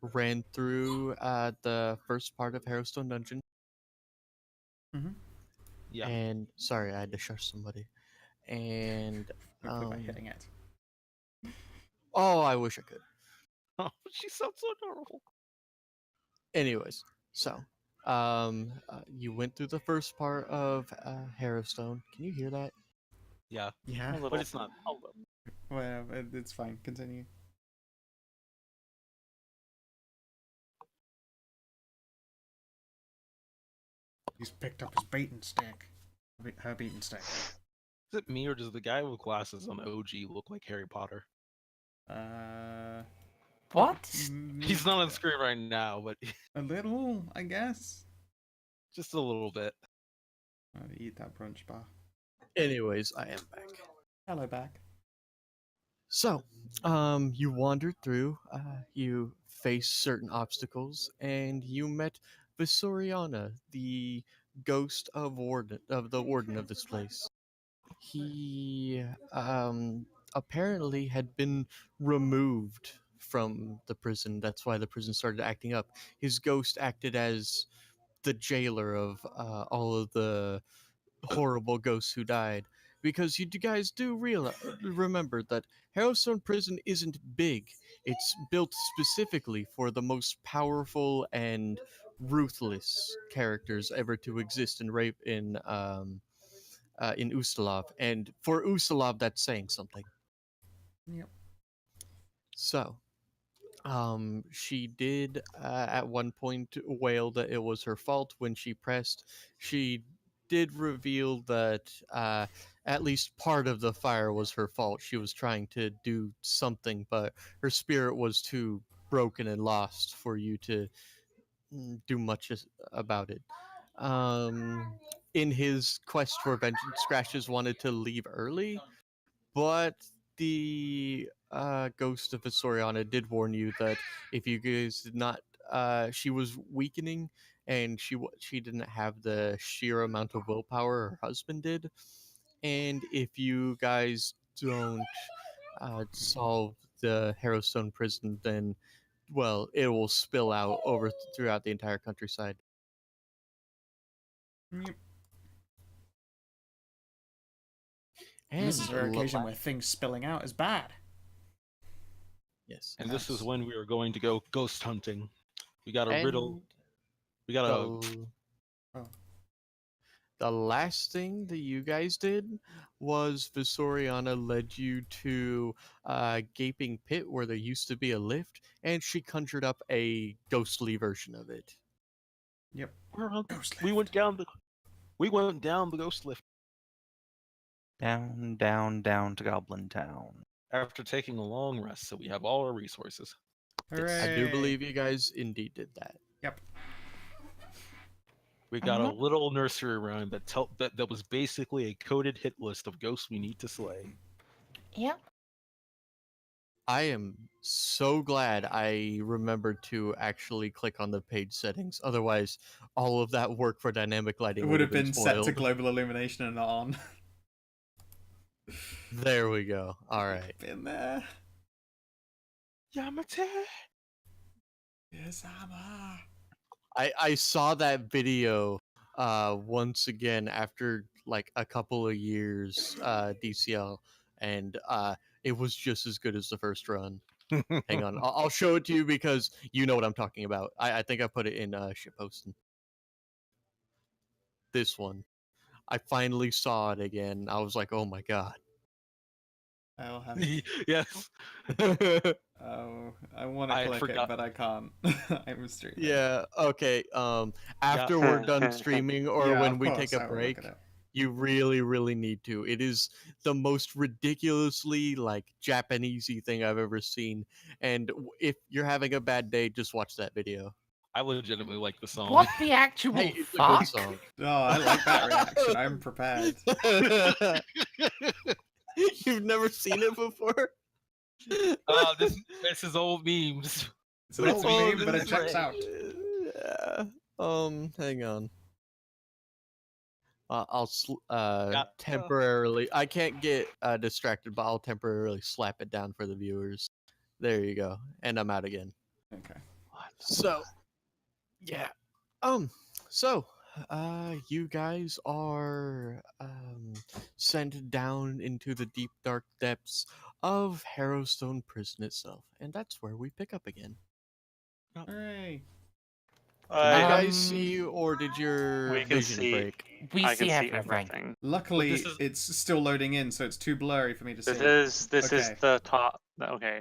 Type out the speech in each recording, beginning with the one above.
ran through the first part of Harrowstone Dungeon. Mm-hmm. Yeah. And sorry, I had to shush somebody. And Hopefully by hitting it. oh, I wish I could. Oh, she sounds so adorable. Anyways, so you went through the first part of Harrowstone. Can you hear that? Yeah, Yeah. a little. But it's not. Well, it's fine. Continue. He's picked up his baiting stick. Her baiting stick. Is it me or does the guy with glasses on OG look like Harry Potter? What? He's not on screen right now, but A little, I guess. just a little bit. Eat that brunch bar. Anyways, I am back. Hello, back. So, you wandered through, you faced certain obstacles, and you met Visoriana, the ghost of the warden of this place. He apparently had been removed from the prison. That's why the prison started acting up. His ghost acted as the jailer of all of the horrible ghosts who died. Because you guys do remember that Harrowstone Prison isn't big. It's built specifically for the most powerful and ruthless characters ever to exist in Ustalov, and for Ustalov, that's saying something. Yep. So, she did at one point wail that it was her fault when she pressed. She did reveal that at least part of the fire was her fault. She was trying to do something, but her spirit was too broken and lost for you to do much about it. Um, in his quest for vengeance, Scratches wanted to leave early, but the ghost of Soriana did warn you that if you guys did not, she was weakening, and she didn't have the sheer amount of willpower her husband did, and if you guys don't solve the Harrowstone prison, then well, it will spill out over throughout the entire countryside. Yep. And this is a rare occasion where things spilling out is bad. Yes. And this is when we are going to go ghost hunting. We got a riddle. We got a. The last thing that you guys did was Visoriana led you to a gaping pit where there used to be a lift, and she conjured up a ghostly version of it. Yep. We went down the ghost lift. Down, down, down to Goblin Town. After taking a long rest, so we have all our resources. Yes, I do believe you guys indeed did that. Yep. We got a little nursery rhyme that was basically a coded hit list of ghosts we need to slay. Yep. I am so glad I remembered to actually click on the page settings. Otherwise, all of that work for dynamic lighting would have been spoiled. set to global illumination and not on. There we go. All right. Been there. Yamate. Yes, Amma. I saw that video once again after like a couple of years DCL, and it was just as good as the first run. Hang on, I'll show it to you because you know what I'm talking about. I think I put it in shitposting. This one, I finally saw it again. I was like, oh my god. I'll have Yes. Oh, I want to click it, but I can't. I'm streaming. Yeah. Okay. After we're done streaming, or Yeah, when we take a break, you really, really need to. It is the most ridiculously like Japanesey thing I've ever seen. And if you're having a bad day, just watch that video. I legitimately like the song. What the actual it's fuck? a good song. Oh, I like that reaction. I'm prepared. You've never seen it before? This is old memes. It's an old meme, but it checks out. Yeah. Hang on. I'll temporarily. I can't get distracted, but I'll temporarily slap it down for the viewers. There you go, and I'm out again. Okay. So, yeah. So, you guys are sent down into the deep dark depths of HarrowStone Prison itself, and that's where we pick up again. Hooray! Can you guys see, or did your we can vision see. break? We I see can see everything. everything. Luckily, this is- it's still loading in, so it's too blurry for me to see. This is Okay. the top. Okay.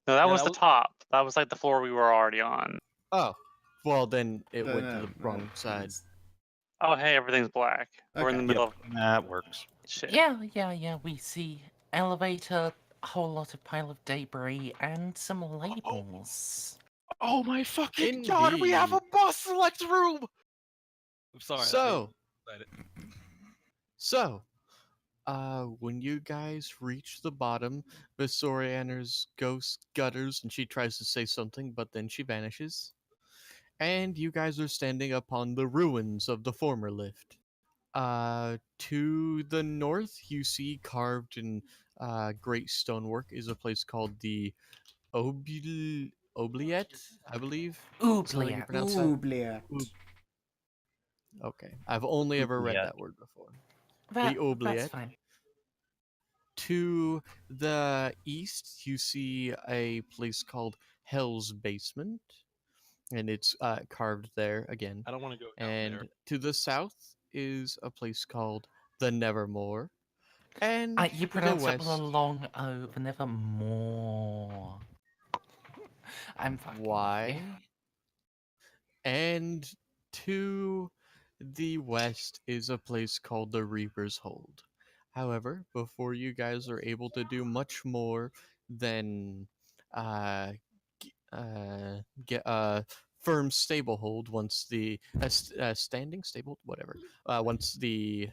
No, that Yeah, was that the was- top. That was like the floor we were already on. Oh, well then it No, went no, to the no, wrong side. it's- Oh, hey, everything's black. We're in the Okay. middle of That works. shit. Yeah. We see elevator, a whole lot of pile of debris, and some labels. Oh my fucking god, we have a Indeed. boss select room! I'm sorry. So, when you guys reach the bottom, Visorianer's ghost gutters and she tries to say something, but then she vanishes. And you guys are standing upon the ruins of the former lift. To the north, you see carved in great stonework is a place called the Oubliette, I believe. Is that how you pronounce that? Oubliette. Okay, I've only ever read Oubliette. that word before. That's Oubliette. fine. To the east, you see a place called Hell's Basement, and it's carved there again. I don't want to go down And there. to the south is a place called the Nevermore. And You to the pronounce it west, with a long O, the Nevermore. I'm fucking with why? you. And to the west is a place called the Reaper's Hold. However, before you guys are able to do much more than uh, get a firm stable hold once the standing stable whatever once the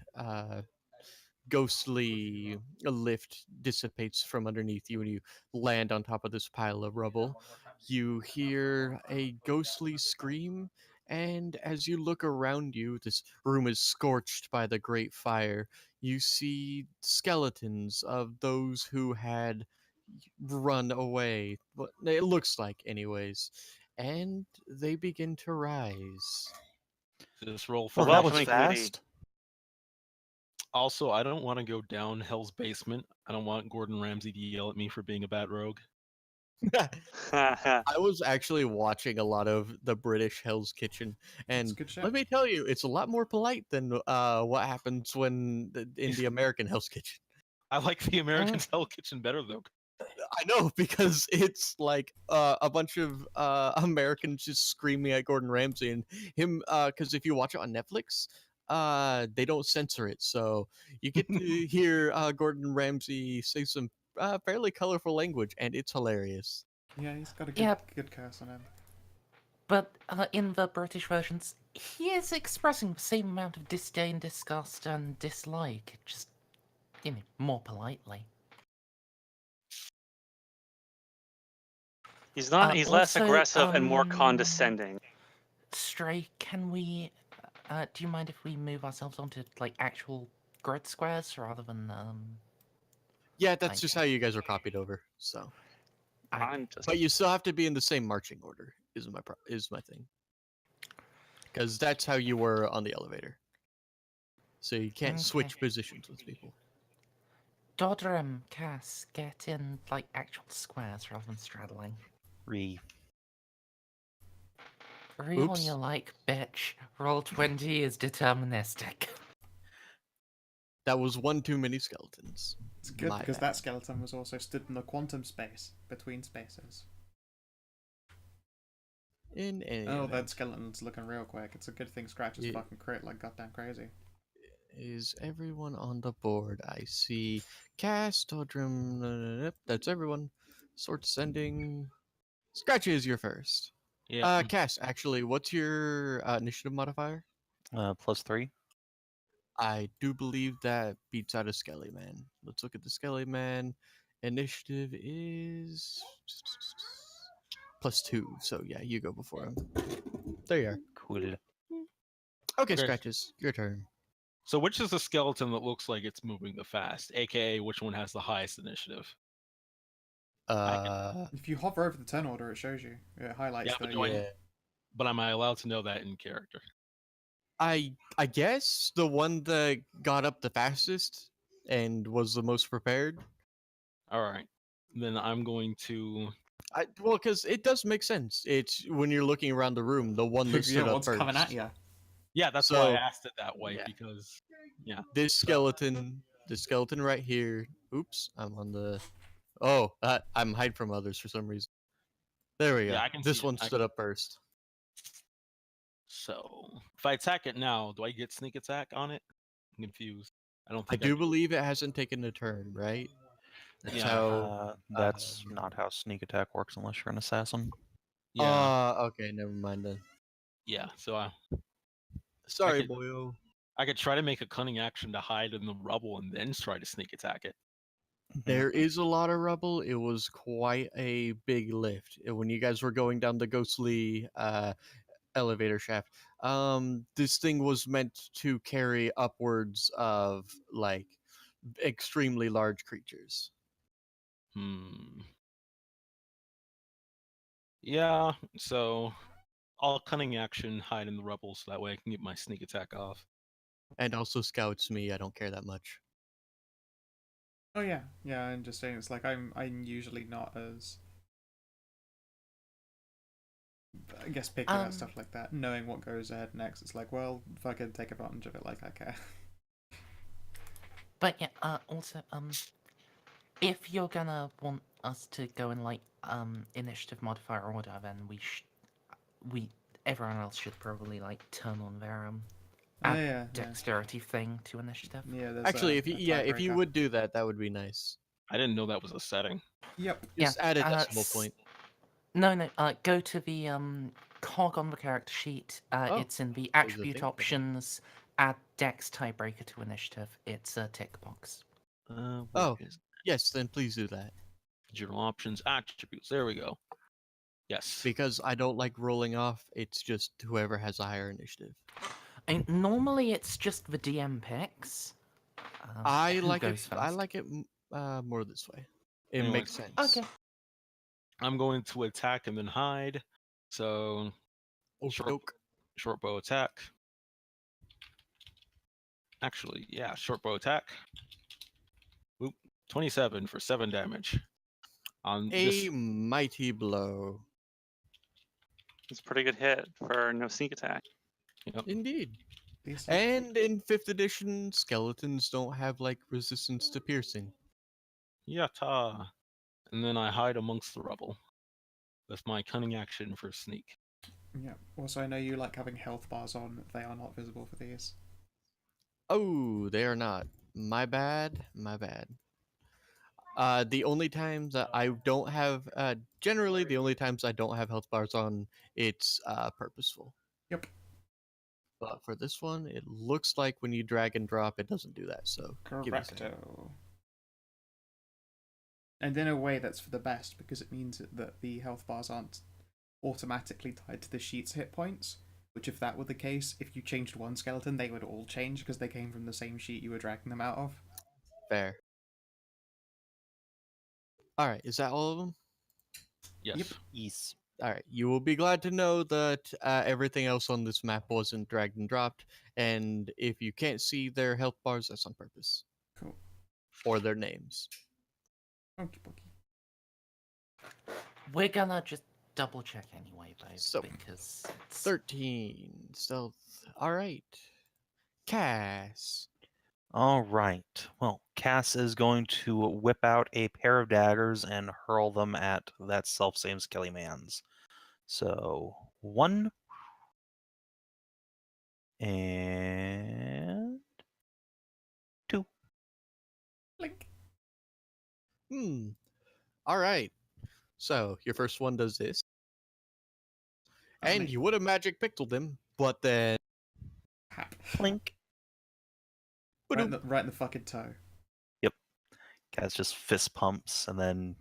ghostly lift dissipates from underneath you and you land on top of this pile of rubble. You hear a ghostly scream, and as you look around you, this room is scorched by the great fire. You see skeletons of those who had run away. What it looks like, anyways. And they begin to rise. Just roll Well, for that it. was fast. Also, I don't want to go down Hell's Basement. I don't want Gordon Ramsay to yell at me for being a bad rogue. I was actually watching a lot of the British Hell's Kitchen, and good shit. let me tell you, it's a lot more polite than what happens when in the American Hell's Kitchen. I like the American Hell Kitchen better though. I know, because it's like a bunch of Americans just screaming at Gordon Ramsay and him. Because if you watch it on Netflix, they don't censor it, so you get to hear Gordon Ramsay say some fairly colorful language, and it's hilarious. Yeah, he's got a good curse on him. But in the British versions, he is expressing the same amount of disdain, disgust, and dislike, just, more politely. He's not. He's less Also, aggressive and more condescending. Stray, can we? Do you mind if we move ourselves onto like actual grid squares rather than Yeah, that's just how you guys are copied over. So, but you still have to be in the same marching order. Is my thing. Because that's how you were on the elevator. So you can't switch positions with people. Dodrem, Cass, get in like actual squares rather than straddling. Oops. You like, bitch. Roll 20 is deterministic. That was one too many skeletons. It's good because that skeleton was also stood in the quantum space between spaces. In any event. That skeleton's looking real quick. It's a good thing Scratch is fucking crit like goddamn crazy. Is everyone on the board? I see Cass, Dodrim, that's everyone. Sword Descending. Scratchy is your first. Yeah. Cass, actually, what's your initiative modifier? +3. I do believe that beats out a Skelly Man. Let's look at the Skelly Man. Initiative is +2. So yeah, you go before him. There you are. Cool. Okay, Scratches, your turn. So which is the skeleton that looks like it's moving the fast? AKA which one has the highest initiative? If you hover over the turn order, it shows you. It highlights But am I allowed to know that in character? I guess the one that got up the fastest and was the most prepared. All right. Then I'm going to. Well, because it does make sense. It's when you're looking around the room, the one that stood up what's first. coming at you? Yeah, that's why I asked it that way, yeah. because this skeleton right here. Oops, I'm on the. Oh, I'm hide from others for some reason. There we go. Yeah, I can this see one it. stood up first. So if I attack it now, do I get sneak attack on it? I'm confused. I don't I think do believe it hasn't taken a turn, right? Yeah. So that's not how sneak attack works unless you're an assassin. Yeah. Okay, never mind then. Yeah. So Sorry, boyo. I could try to make a cunning action to hide in the rubble and then try to sneak attack it. There is a lot of rubble. It was quite a big lift when you guys were going down the ghostly elevator shaft. This thing was meant to carry upwards of like extremely large creatures. Yeah, so I'll cunning action hide in the rubble so that way I can get my sneak attack off. And also scouts me. I don't care that much. Oh yeah, I'm just saying. It's like I'm usually not as, I guess, picky about stuff like that. Knowing what goes ahead next, it's like, well, if I can take advantage of it, like I care. But yeah, also, if you're gonna want us to go in like initiative modifier order, then everyone else should probably like turn on their dexterity thing to initiative. Yeah, actually, if you would do that, that would be nice. I didn't know that was a setting. Yep. Just add a decimal point. No. Go to the cog on the character sheet. It's in the attribute options. Add dex tiebreaker to initiative. It's a tick box. Yes. Then please do that. General options, attributes. There we go. Yes. Because I don't like rolling off. It's just whoever has a higher initiative. And normally it's just the DM picks. I like it. I like it more this way. It makes sense. Okay. I'm going to attack and then hide. So short bow attack. Actually, yeah, short bow attack. Oop, 27 for 7 damage. On a mighty blow. It's a pretty good hit for no sneak attack. Yep. Indeed. And in 5th edition, skeletons don't have like resistance to piercing. Yatta. And then I hide amongst the rubble. That's my cunning action for sneak. Yeah. Also, I know you like having health bars on. They are not visible for these. Oh, they are not. My bad. The only times that I don't have, generally the only times I don't have health bars on, it's purposeful. Yep. But for this one, it looks like when you drag and drop, it doesn't do that. So correcto. And in a way, that's for the best because it means that the health bars aren't automatically tied to the sheet's hit points. Which, if that were the case, if you changed one skeleton, they would all change because they came from the same sheet you were dragging them out of. Fair. All right, is that all of them? Yes. Yep. Yes. All right, you will be glad to know that everything else on this map wasn't dragged and dropped, and if you can't see their health bars, that's on purpose. Cool. Or their names. Okie dokie. We're gonna just double check anyway, though, So, because 13 stealth. All right, Cass. All right. Well, Cass is going to whip out a pair of daggers and hurl them at that self-same Skelly Man's. So 1 and 2. Link. All right. So your first one does this, and you would have magic pixeled him, but then Blink. Right in the fucking toe. Yep. Cass just fist pumps and then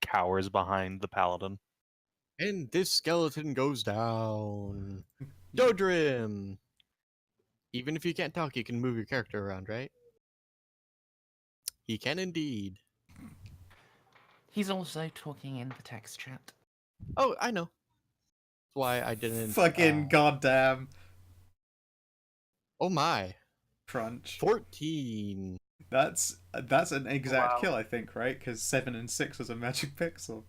cowers behind the paladin. And this skeleton goes down. Dodrim. Even if you can't talk, you can move your character around, right? He can indeed. he's also talking in the text chat. Oh, I know. why I didn't. Fucking goddamn. Oh my. Crunch. 14. That's an exact Wow. kill, I think, right? Because 7 and 6 was a magic pixel.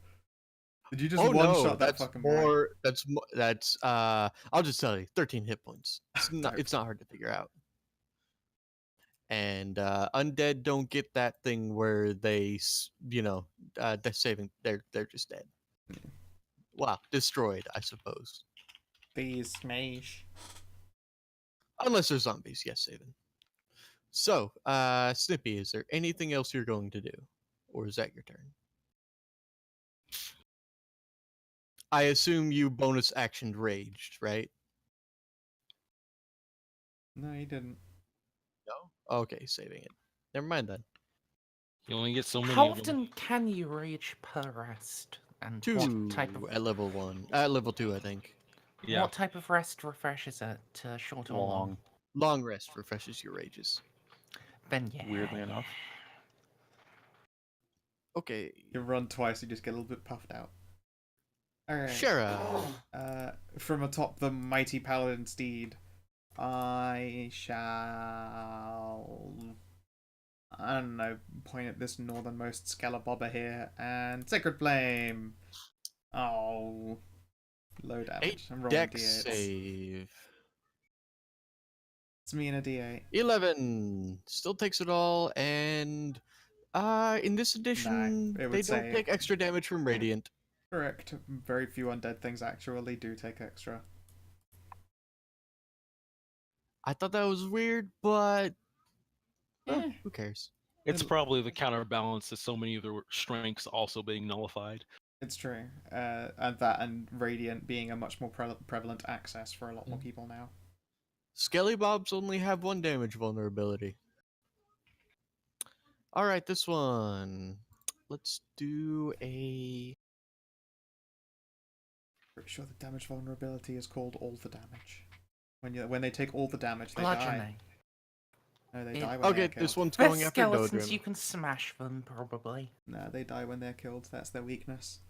Did you just Oh one no, shot that that's fucking more. That's I'll just tell you, 13 hit points. It's not. Okay. It's not hard to figure out. And undead don't get that thing where they're saving. They're just dead. Wow, destroyed, I suppose. These smash. Unless they're zombies, yes, Saban. So, Snippy, is there anything else you're going to do, or is that your turn? I assume you bonus actioned raged, right? No, he didn't. No. Okay, saving it. Never mind then. You only get so many How of them. often can you rage per rest? And 2 what type of at level 1. At level 2, I think. Yeah. what type of rest refreshes it? Short or long? Long rest refreshes your rages. Then yeah. Weirdly enough. Okay. You run twice, you just get a little bit puffed out. Alright. Shara. From atop the mighty paladin steed, I shall... I don't know, point at this northernmost Skelebobber here, and Sacred Flame! Oh. Low damage. I'm rolling Dex D8s. save. It's me and a D8. 11. Still takes it all, and in this edition, it would they don't say- take extra damage from Radiant. Correct. Very few undead things actually do take extra. I thought that was weird, but who cares? It's probably the counterbalance to so many of their strengths also being nullified. It's true. And Radiant being a much more prevalent access for a lot more people now. Skelly Bobs only have 1 damage vulnerability. Alright, this one. Let's do a... Pretty sure the damage vulnerability is called all the damage. When they take all the damage, they Bludgeoning. die. No, they die when Okay, they're killed. this one's With going after skeletons, Dodrim. you can smash them, probably. No, they die when they're killed. That's their weakness.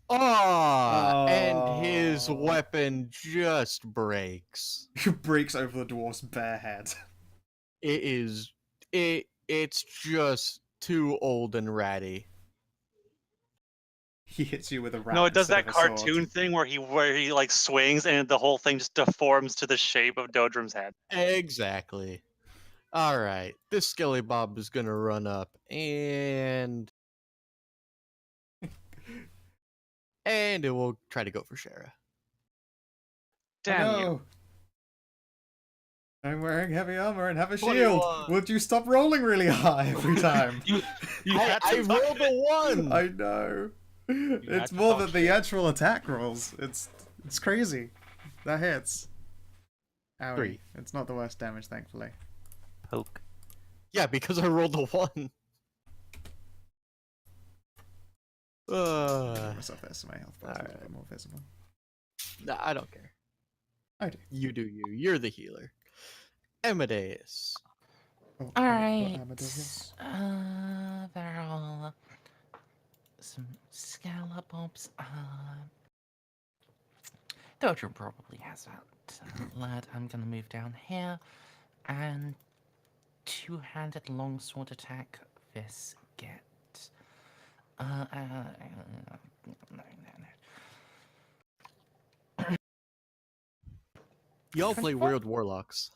And his Oh. weapon just breaks. Breaks over the dwarf's bare head. It's just too old and ratty. He hits you with a rat. No, it does instead that of a sword. cartoon thing where he like swings and the whole thing just deforms to the shape of Dodrim's head. Exactly. Alright, this Skelly Bob is gonna run up and it will try to go for Shara. Damn you. No. I'm wearing heavy armor and have a 21. shield. Would you stop rolling really high every time? I rolled a 1! I know. had It's to more talk than the actual attack rolls. It's crazy. That hits. Owie. 3. It's not the worst damage, thankfully. Poke. Yeah, because I rolled a 1. Put myself there so my health bar's a little Alright. bit more visible. Nah, I don't care. I do. You do you. You're the healer. Amadeus. Oh, Alright. Amadeus. There are some scallopobs. Dodrim probably has that. Lad, I'm gonna move down here. And 2-handed longsword attack. This get. No. Y'all play Weird Warlocks.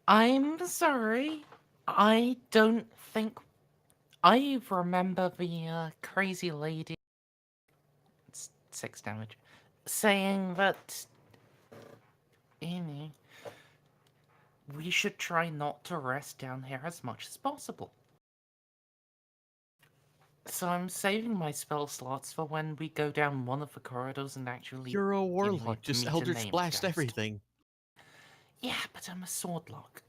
I'm sorry. I don't think. I remember the crazy lady. It's 6 damage. Saying that. We should try not to rest down here as much as possible. So I'm saving my spell slots for when we go down one of the corridors and actually. You're a Warlock, warlock. Just meet a Eldritch name Blast ghost. everything. Yeah, but I'm a swordlock.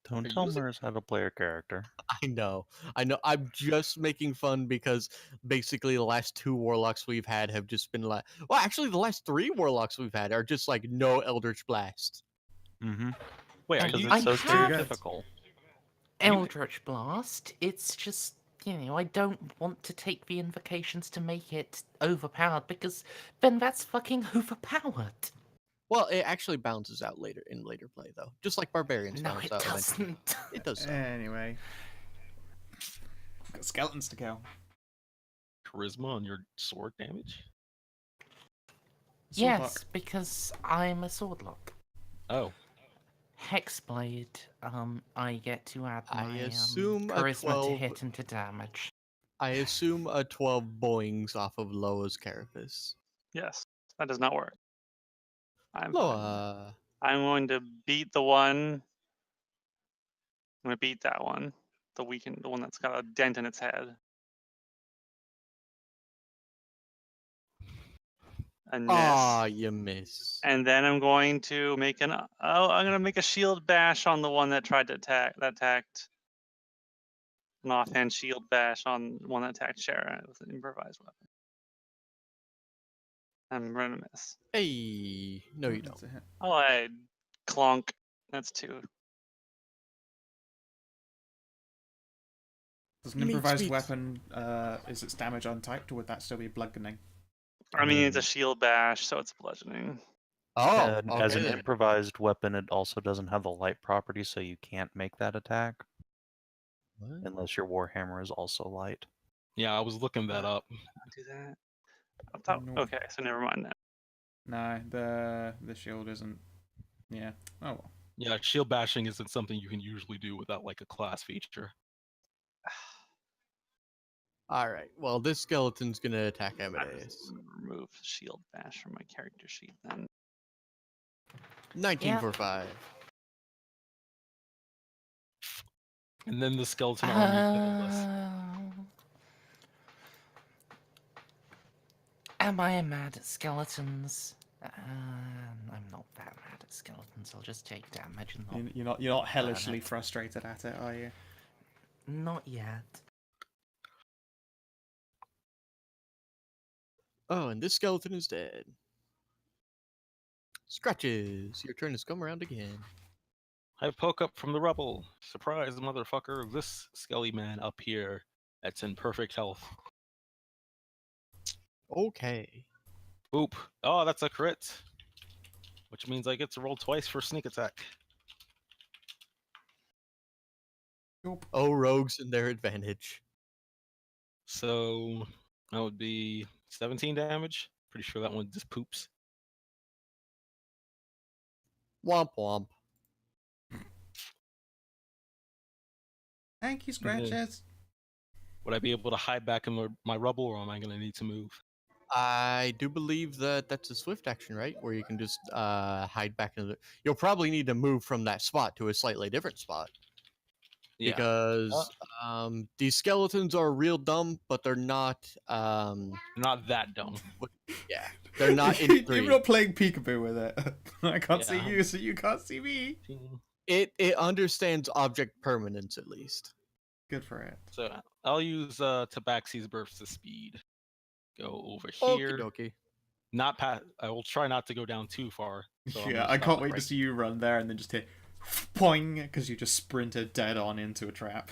Don't tell Mers how to play her character. I know. I'm just making fun because basically the last 2 warlocks we've had have just been like. Well, actually, the last 3 warlocks we've had are just like no Eldritch Blast. Mm-hmm. Wait, are Because you? it's so I have- typical. Eldritch Blast. It's just I don't want to take the invocations to make it overpowered because then that's fucking overpowered. Well, it actually balances out later in later play, though. Just like barbarians No, balance it out eventually. doesn't. It does so. Anyway. Got skeletons to kill. Charisma on your sword damage? Yes, because I'm a swordlock. Oh. Hexblade, I get to add I my assume a charisma to 12 hit and to damage. I assume a 12 boings off of Loa's carapace. Yes, that does not work. I'm fine. Loa. I'm going to beat the one. I'm going to beat that one. The one that's got a dent in its head. And miss. Ah, you miss. And then I'm going to make I'm going to make a shield bash on the one that tried to attacked. An offhand shield bash on one that attacked Shara with an improvised weapon. I'm going to miss. Hey, no, you don't. Oh, I clonk. That's 2. Does an improvised weapon, is its damage untyped, or would that still be bludgeoning? I mean, it's a shield bash, so it's bludgeoning. Oh, And as an then. improvised weapon, it also doesn't have the light property, so you can't make that attack. What? Unless your Warhammer is also light. Yeah, I was looking that up. I'll do that. I thought, okay, so never mind that. No, the shield isn't. Yeah. Oh well. Yeah, shield bashing isn't something you can usually do without like a class feature. All right. Well, this skeleton's gonna attack Amadeus. Remove shield bash from my character sheet then. 19 for 5. And then the skeleton army pitiless. Am I mad at skeletons? I'm not that mad at skeletons. I'll just take damage and not. You're not hellishly frustrated at it, are you? Not yet. Oh, and this skeleton is dead. Scratches. Your turn has come around again. I poke up from the rubble. Surprise, motherfucker! This skelly man up here that's in perfect health. Okay. Boop. Oh, that's a crit. Which means I get to roll twice for sneak attack. Nope. Oh, rogues and their advantage. So that would be 17 damage. Pretty sure that one just poops. Womp womp. Thank you, Scratches. Would I be able to hide back in my rubble, or am I going to need to move? I do believe that that's a swift action, right? Where you can just hide back in the. You'll probably need to move from that spot to a slightly different spot. Yeah. Because these skeletons are real dumb, but they're not. Not that dumb. Yeah, they're not in 3. You're not playing peekaboo with it. I can't see you, so you can't see me. It understands object permanence at least. Good for it. So I'll use Tabaxi's burst of speed. Go over here. Okie dokie. Not I will try not to go down too far. So Yeah, I can't wait to see you run there and then just hit poing because you just sprinted dead on into a trap.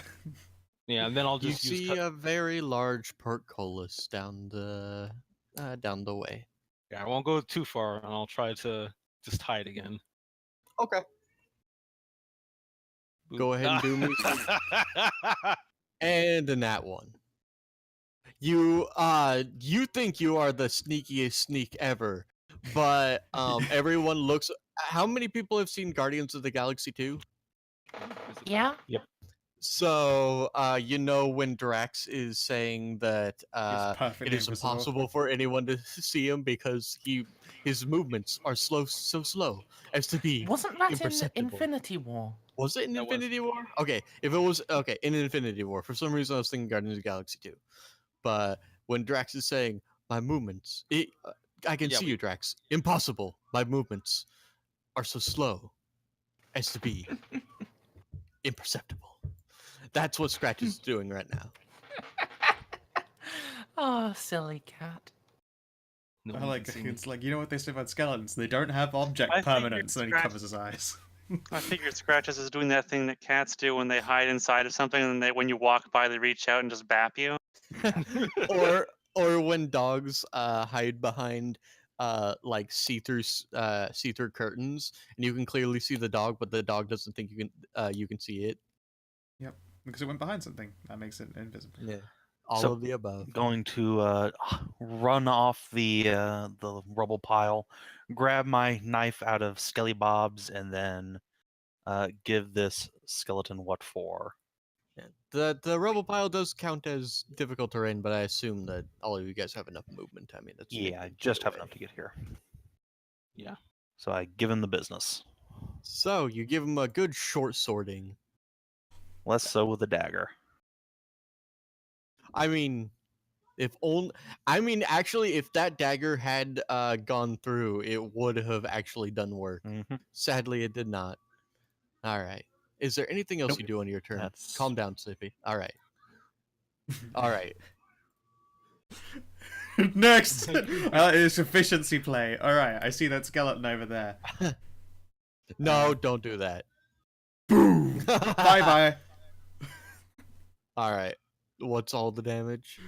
Yeah, and then I'll just you see a very large portcullis down the way. Yeah, I won't go too far, and I'll try to just hide again. Okay. Boop. Go ahead and do me. And a nat 1. You think you are the sneakiest sneak ever, but everyone looks. How many people have seen Guardians of the Galaxy 2? Yeah. Yep. So when Drax is saying that it is impossible for anyone to see him because his movements are so slow as to be Wasn't that in imperceptible. Infinity War? Was it in Infinity War? Okay, if it was in Infinity War, for some reason I was thinking Guardians of the Galaxy 2. But when Drax is saying my movements, I can see you, Drax. Impossible. My movements are so slow as to be imperceptible. That's what Scratch is doing right now. Oh, silly cat. No I one like can see me. it's like, you know what they say about skeletons? They don't have object I figured permanence, and then he Scratch- covers his eyes. I figured Scratches is doing that thing that cats do when they hide inside of something, and when you walk by, they reach out and just bap you. or when dogs hide behind like see-through curtains, and you can clearly see the dog, but the dog doesn't think you can see it. Yep, because it went behind something that makes it invisible. Yeah, all So, of the above. Going to run off the rubble pile, grab my knife out of Skelly Bob's, and then give this skeleton what for. Yeah. The rubble pile does count as difficult terrain, but I assume that all of you guys have enough movement. I mean, that's Yeah, I just have enough to get here. Yeah. So I give him the business. So you give him a good short sorting. Less so with a dagger. I mean, actually, if that dagger had gone through, it would have actually done work. Mm-hmm. Sadly, it did not. All right. Is there anything else Nope. you do on your turn? That's- Calm down, Sippy. All right. All right. Next, it's efficiency play. All right, I see that skeleton over there. No, don't do that. Boom. Bye bye. All right. What's all the damage?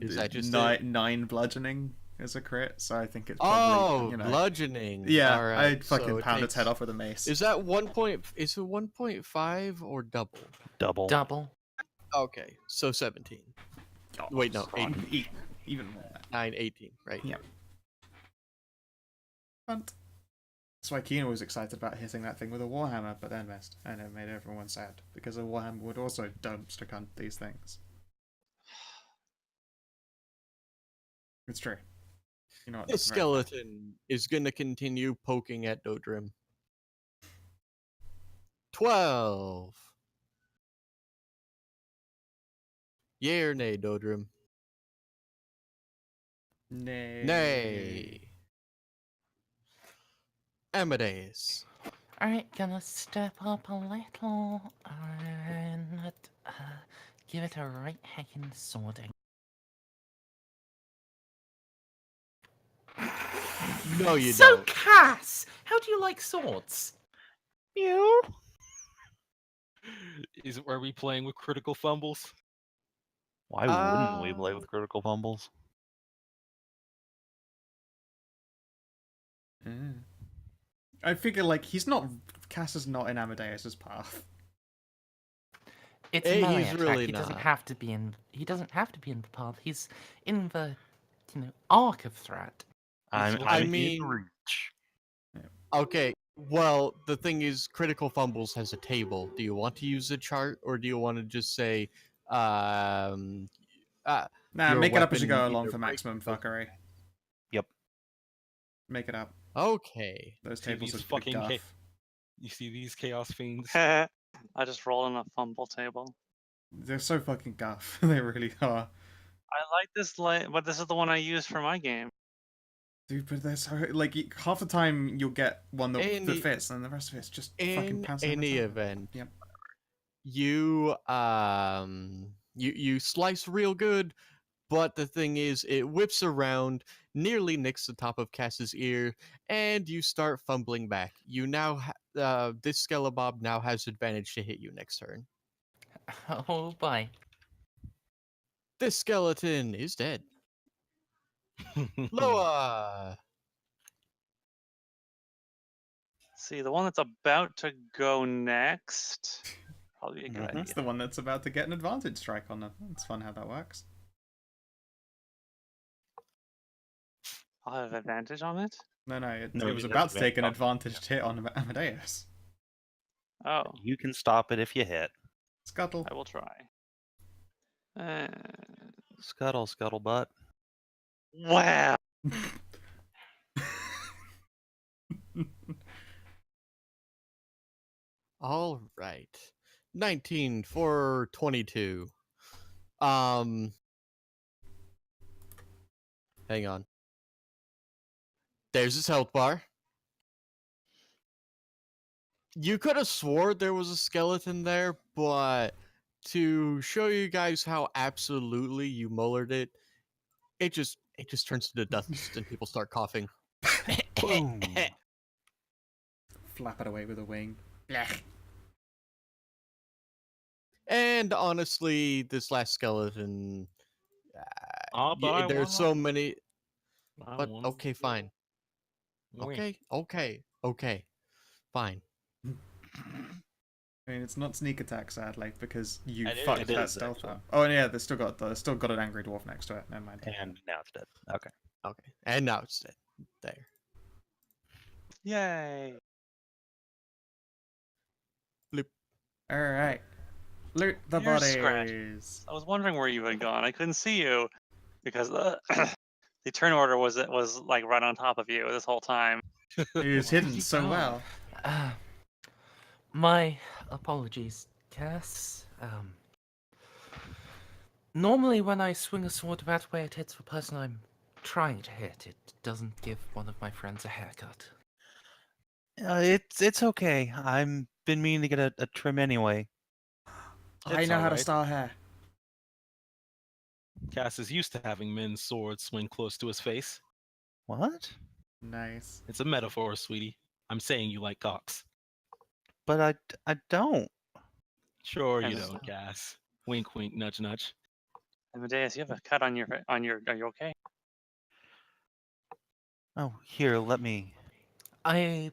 Is that just nine bludgeoning is a crit? So I think it's Oh, probably bludgeoning. Yeah, All right. I'd fucking so pound its head off with a mace. Is that 1 Is it 1.5 or double? Double. Double. Okay, so 17. Oh, Wait, no, strong. Even more than that. 9, 18, right? Yeah. Hunt. That's why Keenan was excited about hitting that thing with a warhammer, but then missed, and it made everyone sad because a warhammer would also dumpster cunt these things. It's true. You know what? This that's very fair. skeleton is going to continue poking at Dodrim. 12. Yay or nay, Dodrim? Nay. Nay. Amadeus. Alright, gonna step up a little and give it a right hacking swording. No, you So, don't. Cass, how do you like swords? You? Are we playing with critical fumbles? Why wouldn't we play with critical fumbles? I figure like Cass is not in Amadeus's path. It's He's melee attack. really He doesn't not. have to be in. He doesn't have to be in the path. He's in the, arc of threat. I I'm mean- in reach. Okay, well, the thing is, Critical Fumbles has a table. Do you want to use a chart, or do you want to just say, Nah, your make it up as you weapon go along either for breaks maximum or doesn't fuckery. Yep. Make it up. Okay. Those See tables these are fucking fucking guff. You see these chaos fiends? I just rolled on a fumble table. They're so fucking guff. They really are. I like this but this is the one I use for my game. Dude, but they're so like half the time you'll get one that Any- fits, and the rest of it's just fucking In pouncing on any itself. event, Yep. you you slice real good, but the thing is, it whips around, nearly nicks the top of Cass's ear, and you start fumbling back. You now this Skelebob now has advantage to hit you next turn. Oh boy. This skeleton is dead. Loa. See, the one that's about to go next. Probably a good Mhm. That's idea. the one that's about to get an advantage strike on them. It's fun how that works. I'll have advantage on it. No, No, it you was have about to take an advantage. advantage hit on Amadeus. Oh, You can stop it if you hit. Scuttle. I will try. Scuttle, scuttlebutt. Wow. All right. 19 for 22. Hang on. There's his health bar. You could have swore there was a skeleton there, but to show you guys how absolutely you mullered it, it just turns into dust and people start coughing. Boom. flap it away with a wing. Blech. And honestly, this last skeleton, But I there's so want. many. I But want okay, fine. Wink. Okay, fine. I mean, it's not sneak attack, sadly, because you It fucked that is, stealth actually. up. Oh, yeah, there's still got an angry dwarf next to it. Never mind. And now it's dead. Okay. Okay, and now it's dead. There. Yay! All right, loot the Here's Scratch. bodies. I was wondering where you had gone. I couldn't see you because the turn order was like right on top of you this whole time. He was hidden so well. My apologies, Cass. Normally when I swing a sword that way, it hits the person I'm trying to hit. It doesn't give one of my friends a haircut. It's okay. I'm been meaning to get a trim anyway. I It's know how to alright. style hair. Cass is used to having men's swords swing close to his face. What? Nice. It's a metaphor, sweetie. I'm saying you like cocks. But I don't. Sure you And don't, Cass. Wink, wink, nudge, nudge. Amadeus, you have a cut on your. Are you okay? Oh, here, let me. I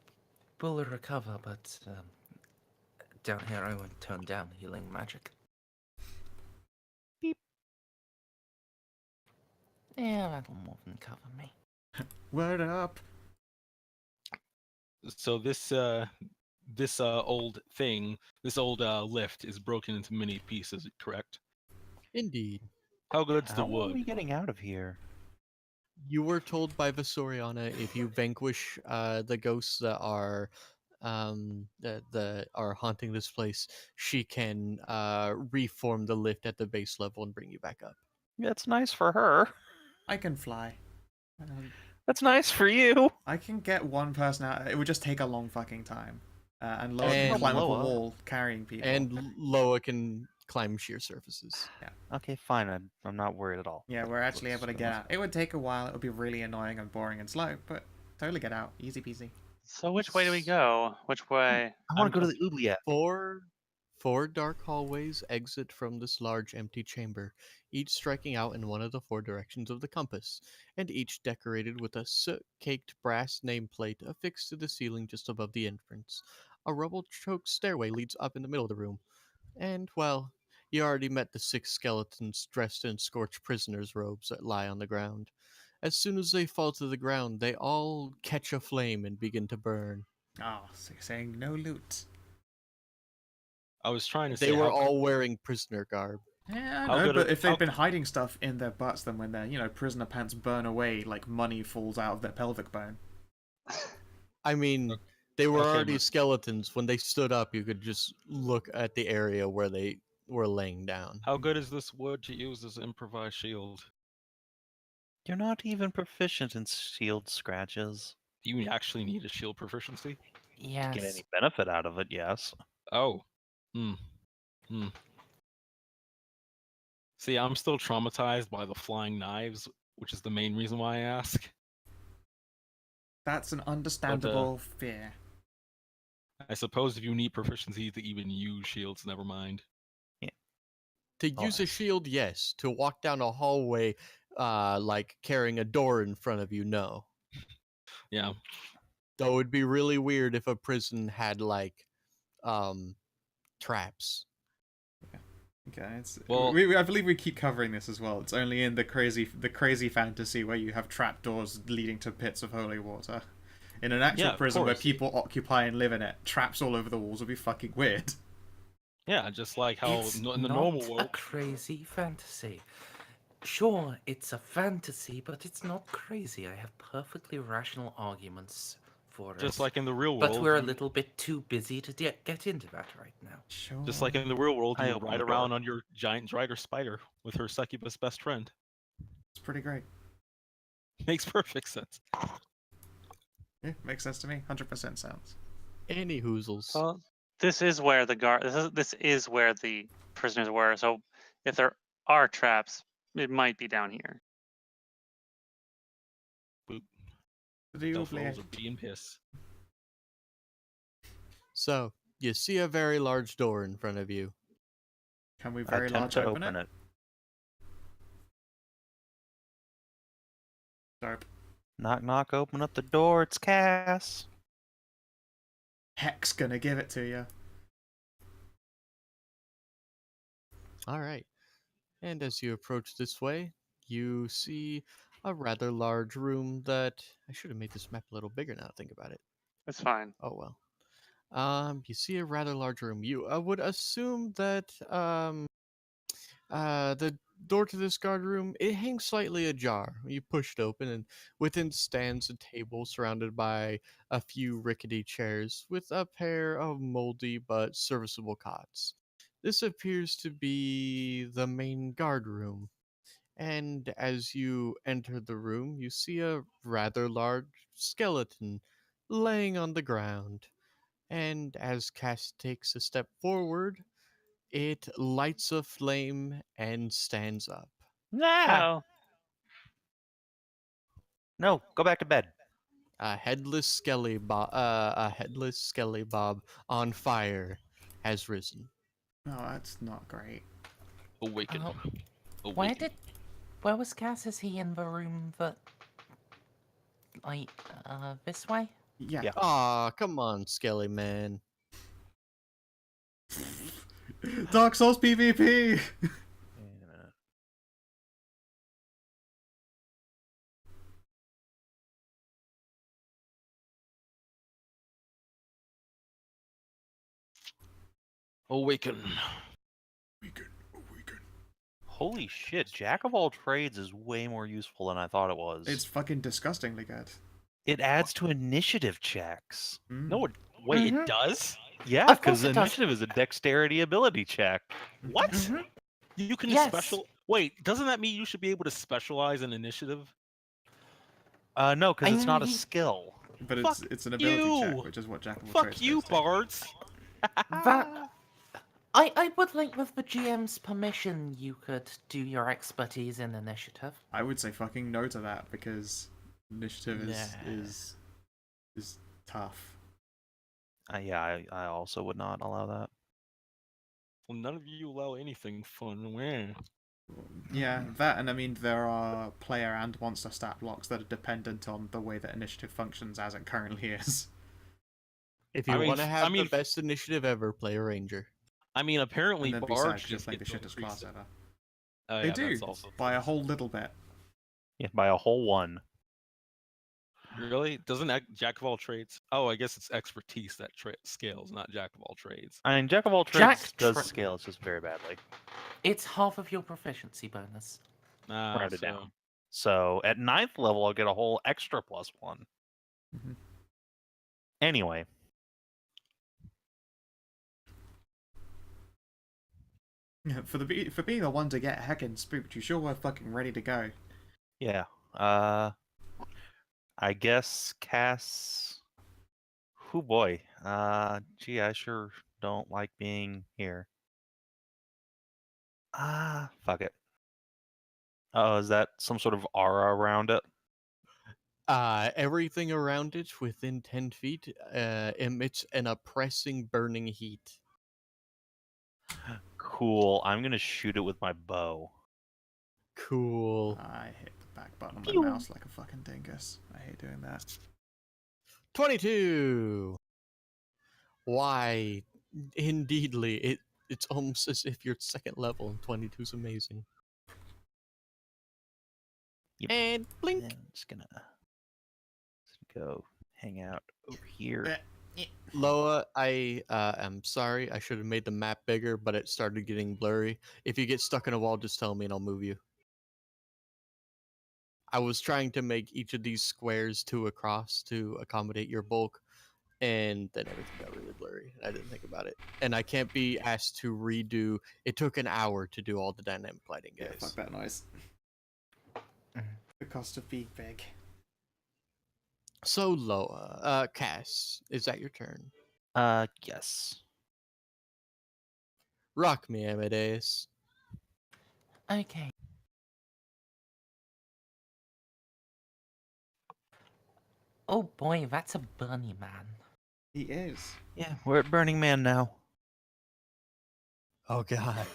will recover, but down here I won't turn down healing magic. Beep. Yeah, that'll more than cover me. Word up. So this old thing, this old lift is broken into many pieces, correct? Indeed. How good's the How are we wood? getting out of here? You were told by Visoriana if you vanquish the ghosts that are that are haunting this place, she can reform the lift at the base level and bring you back up. That's nice for her. I can fly. That's nice for you. I can get one person out. It would just take a long fucking time. And Loa And- can climb up a Loa. wall carrying people. And Loa can climb sheer surfaces. Okay, fine. I'm not worried at all. Yeah, we're actually able to get Looks- out. It would take a while. It would be really annoying and boring and slow, but totally get out. Easy peasy. So which way do we go? Which way? I want to go to the oubliette. Four dark hallways exit from this large empty chamber, each striking out in one of the four directions of the compass, and each decorated with a soot-caked brass nameplate affixed to the ceiling just above the entrance. A rubble-choked stairway leads up in the middle of the room, and, well, you already met the 6 skeletons dressed in scorched prisoners' robes that lie on the ground. As soon as they fall to the ground, they all catch a flame and begin to burn. Oh, so you're saying no loot. I was trying to They say were how, all wearing prisoner garb. Yeah, I How know, good but are- if they've how- been hiding stuff in their butts, then when their, prisoner pants burn away, like money falls out of their pelvic bone. I mean, they were okay, already but- skeletons. When they stood up, you could just look at the area where they were laying down. how good is this wood to use as improvised shield? You're not even proficient in shield scratches. Do you actually need a shield proficiency? Yes. To get any benefit out of it, yes. Oh. See, I'm still traumatized by the flying knives, which is the main reason why I ask. That's an understandable fear. I suppose if you need proficiency to even use shields, never mind. To Oh, use a shield, yes. To walk down a hallway, like carrying a door in front of you, no. Yeah. Though it'd be really weird if a prison had like traps. Okay, Well- I believe we keep covering this as well. It's only in the crazy fantasy where you have trapdoors leading to pits of holy water. In an actual Yeah, of prison where course. people occupy and live in it, traps all over the walls would be fucking weird. Yeah, just like how It's in the not normal a world. crazy fantasy. Sure, it's a fantasy, but it's not crazy. I have perfectly rational arguments for it. Just like in the real world. But we're a you- little bit too busy to get into that right now. Sure. Just like in the real world, I you open ride the door. around on your giant drider spider with her succubus best friend. It's pretty great. Makes perfect sense. Yeah, makes sense to me. 100% sounds. Any hoozles. Well, this is where the guard. This is where the prisoners were. So if there are traps, it might be down here. Boop. The Stealth oubliette. rolls are being piss. So, you see a very large door in front of you. Can we very Attempt large to open it? Dope. Knock, knock, open up the door. It's Cass. Heck's gonna give it to you. All right. And as you approach this way, you see a rather large room that I should have made this map a little bigger now. Think about it. It's fine. Oh well. You see a rather large room. You would assume that the door to this guard room, it hangs slightly ajar. You push it open, and within stands a table surrounded by a few rickety chairs with a pair of moldy but serviceable cots. This appears to be the main guard room. And as you enter the room, you see a rather large skeleton laying on the ground. And as Cass takes a step forward, it lights a flame and stands up. Nah. Oh, No, go back to bed. A headless skelly bob on fire has risen. Oh, that's not great. Awaken. Where Awaken. where was Cass? Is he in the room that, like, this way? Yeah. Yeah. Aw, come on, Skelly man. Dark Souls PvP! Wait a minute. Awaken. Holy shit, Jack of all trades is way more useful than I thought it was. It's fucking disgustingly good. It adds to initiative checks. No, wait, Mhm. it does? Yeah, Of course because it does. initiative is a dexterity ability check. What? Mhm. You can Yes. special. Wait, doesn't that mean you should be able to specialize in initiative? No, because I it's not a mean, skill. But Fuck it's an ability check, you! which is what Jack of all Fuck trades you, does do. bards! That I would think with the GM's permission you could do your expertise in initiative. I would say fucking no to that because initiative Nah. is tough. Yeah, I also would not allow that. Well, none of you allow anything fun. Where? Yeah, that, and I mean there are player and monster stat blocks that are dependent on the way that initiative functions as it currently is. If I you mean, want to f- have I mean, the best initiative ever, play a ranger. I mean, apparently And then be sad bards because you're just playing get the to shittest increase class it. ever. Oh, They yeah, do, that's also by a whole little bit. Yeah, by a whole one. Really? Doesn't Jack of all trades? Oh, I guess it's expertise that scales, not Jack of all trades. I mean, Jack of all Jack trades does tra- scale, it's just very badly. It's half of your proficiency bonus. Rounded So down. So at 9th level, I'll get a whole extra +1. Mhm. Anyway. For being the one to get heckin' spooked, you sure were fucking ready to go. Yeah. I guess Cass. Oh boy. Gee, I sure don't like being here. Fuck it. Oh, is that some sort of aura around it? Everything around it within 10 feet emits an oppressing burning heat. Cool. I'm gonna shoot it with my bow. Cool. I hit the back button on my Pew. mouse like a fucking dingus. I hate doing that. 22! Why, indeedly, it's almost as if you're second level, and 22 is amazing. Yep. And blink! And I'm just gonna go hang out over here. Loa, I am sorry. I should have made the map bigger, but it started getting blurry. If you get stuck in a wall, just tell me and I'll move you. I was trying to make each of these squares 2 across to accommodate your bulk, and then everything got really blurry. I didn't think about it. And I can't be asked to redo. It took an hour to do all the dynamic lighting, Yeah, guys. fuck that noise. Mhm. The cost of being big. So, Loa, Cass, is that your turn? Yes. Rock me, Amadeus. Okay. Oh boy, that's a bunny man. He is. Yeah, we're at Burning Man now. Oh god.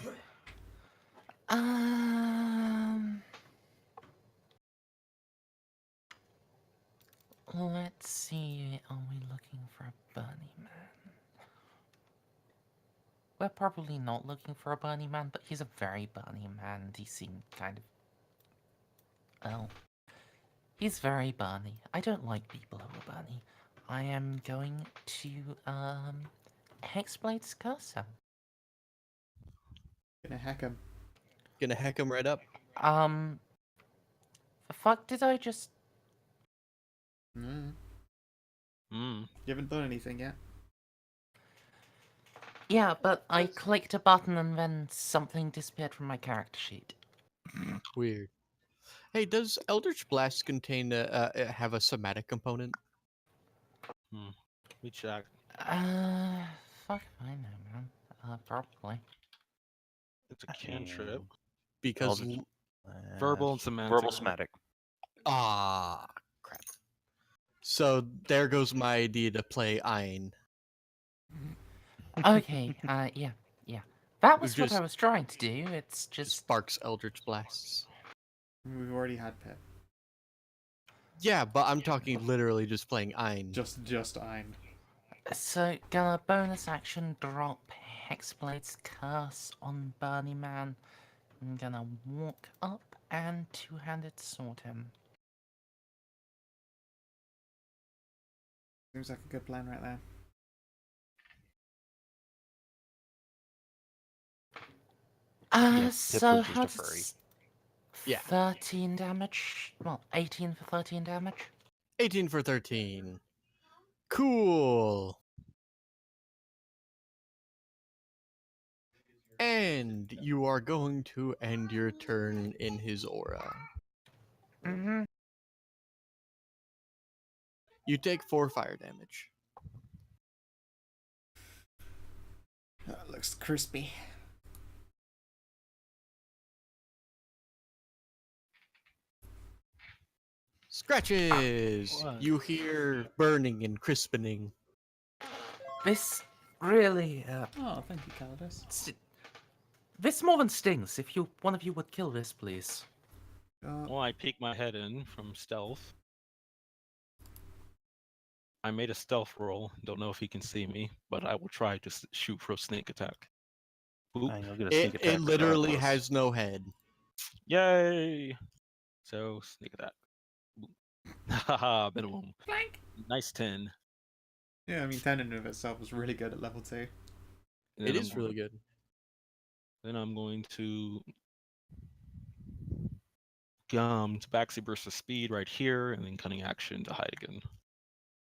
Let's see. Are we looking for a Burning Man? We're probably not looking for a Burning Man, but he's a very Burning Man. And he seemed kind of. Well, he's very Barney. I don't like people who are Barney. I am going to Hexblade's curse him. Gonna hack him. Gonna heck him right up. The fuck did I just? Mm. Hmm. You haven't done anything yet. Yeah, but I clicked a button and then something disappeared from my character sheet. Weird. Hey, does Eldritch Blast contain have a somatic component? We check. Fuck if I know, man. Probably. It's a cantrip. Because Eldritch Verbal and semantic. Verbal somatic. crap. So there goes my idea to play Ein. Okay, yeah. That was what Just- I was trying to do. It's just. Sparks Eldritch Blasts. We've already had Pip. Yeah, but I'm talking literally just playing Ein. Just Ein. So, gonna bonus action drop Hexblade's curse on Burning Man. I'm gonna walk up and two-handed sword him. Seems like a good plan right there. So was just how a does furry. Yeah. 13 damage? Well, 18 for 13 damage. 18 for 13. Cool. And you are going to end your turn in his aura. Mm-hmm. You take 4 fire damage. That looks crispy. Scratches! What? You hear burning and crispening. This really, Oh, thank you, Calidus. this more than stings. If one of you would kill this, please. Well, I peek my head in from stealth. I made a stealth roll. Don't know if he can see me, but I will try to shoot for a sneak attack. Boop. And you'll get a sneak It attack literally regardless. has no head. Yay! So, sneak attack. Haha, minimum. Blank. Nice 10. Yeah, I mean, 10 in and of itself was really good at level 2. And It then is I'm really going- good. Then I'm going to backseat burst of speed right here, and then cunning action to hide again.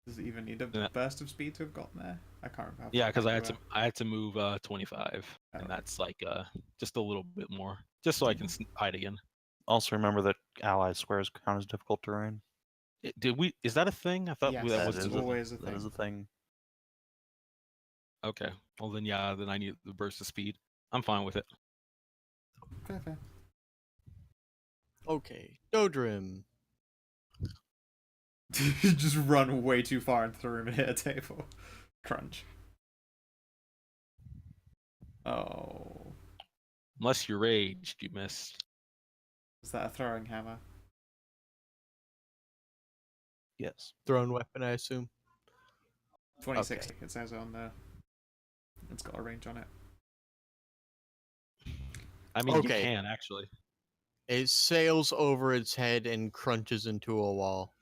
Does it even need a Yeah. burst of speed to have gotten there? I can't remember. how Yeah, far because back you I had to move 25, Oh. and that's like just a little bit more, just so I can hide again. Also remember that ally squares count as difficult terrain. Did we? Is that a thing? I thought Yes, that That was is just always a That thing. is a thing. okay. Well then, yeah. Then I need the burst of speed. I'm fine with it. Fair. Okay, Dodrim. You just run way too far into the room and hit a table. Crunch. Oh. Unless you're raged, you missed. Is that a throwing hammer? Yes. Thrown weapon, I assume. 26, Okay. it says on there. It's got a range on it. I mean, Okay. you can actually. It sails over its head and crunches into a wall.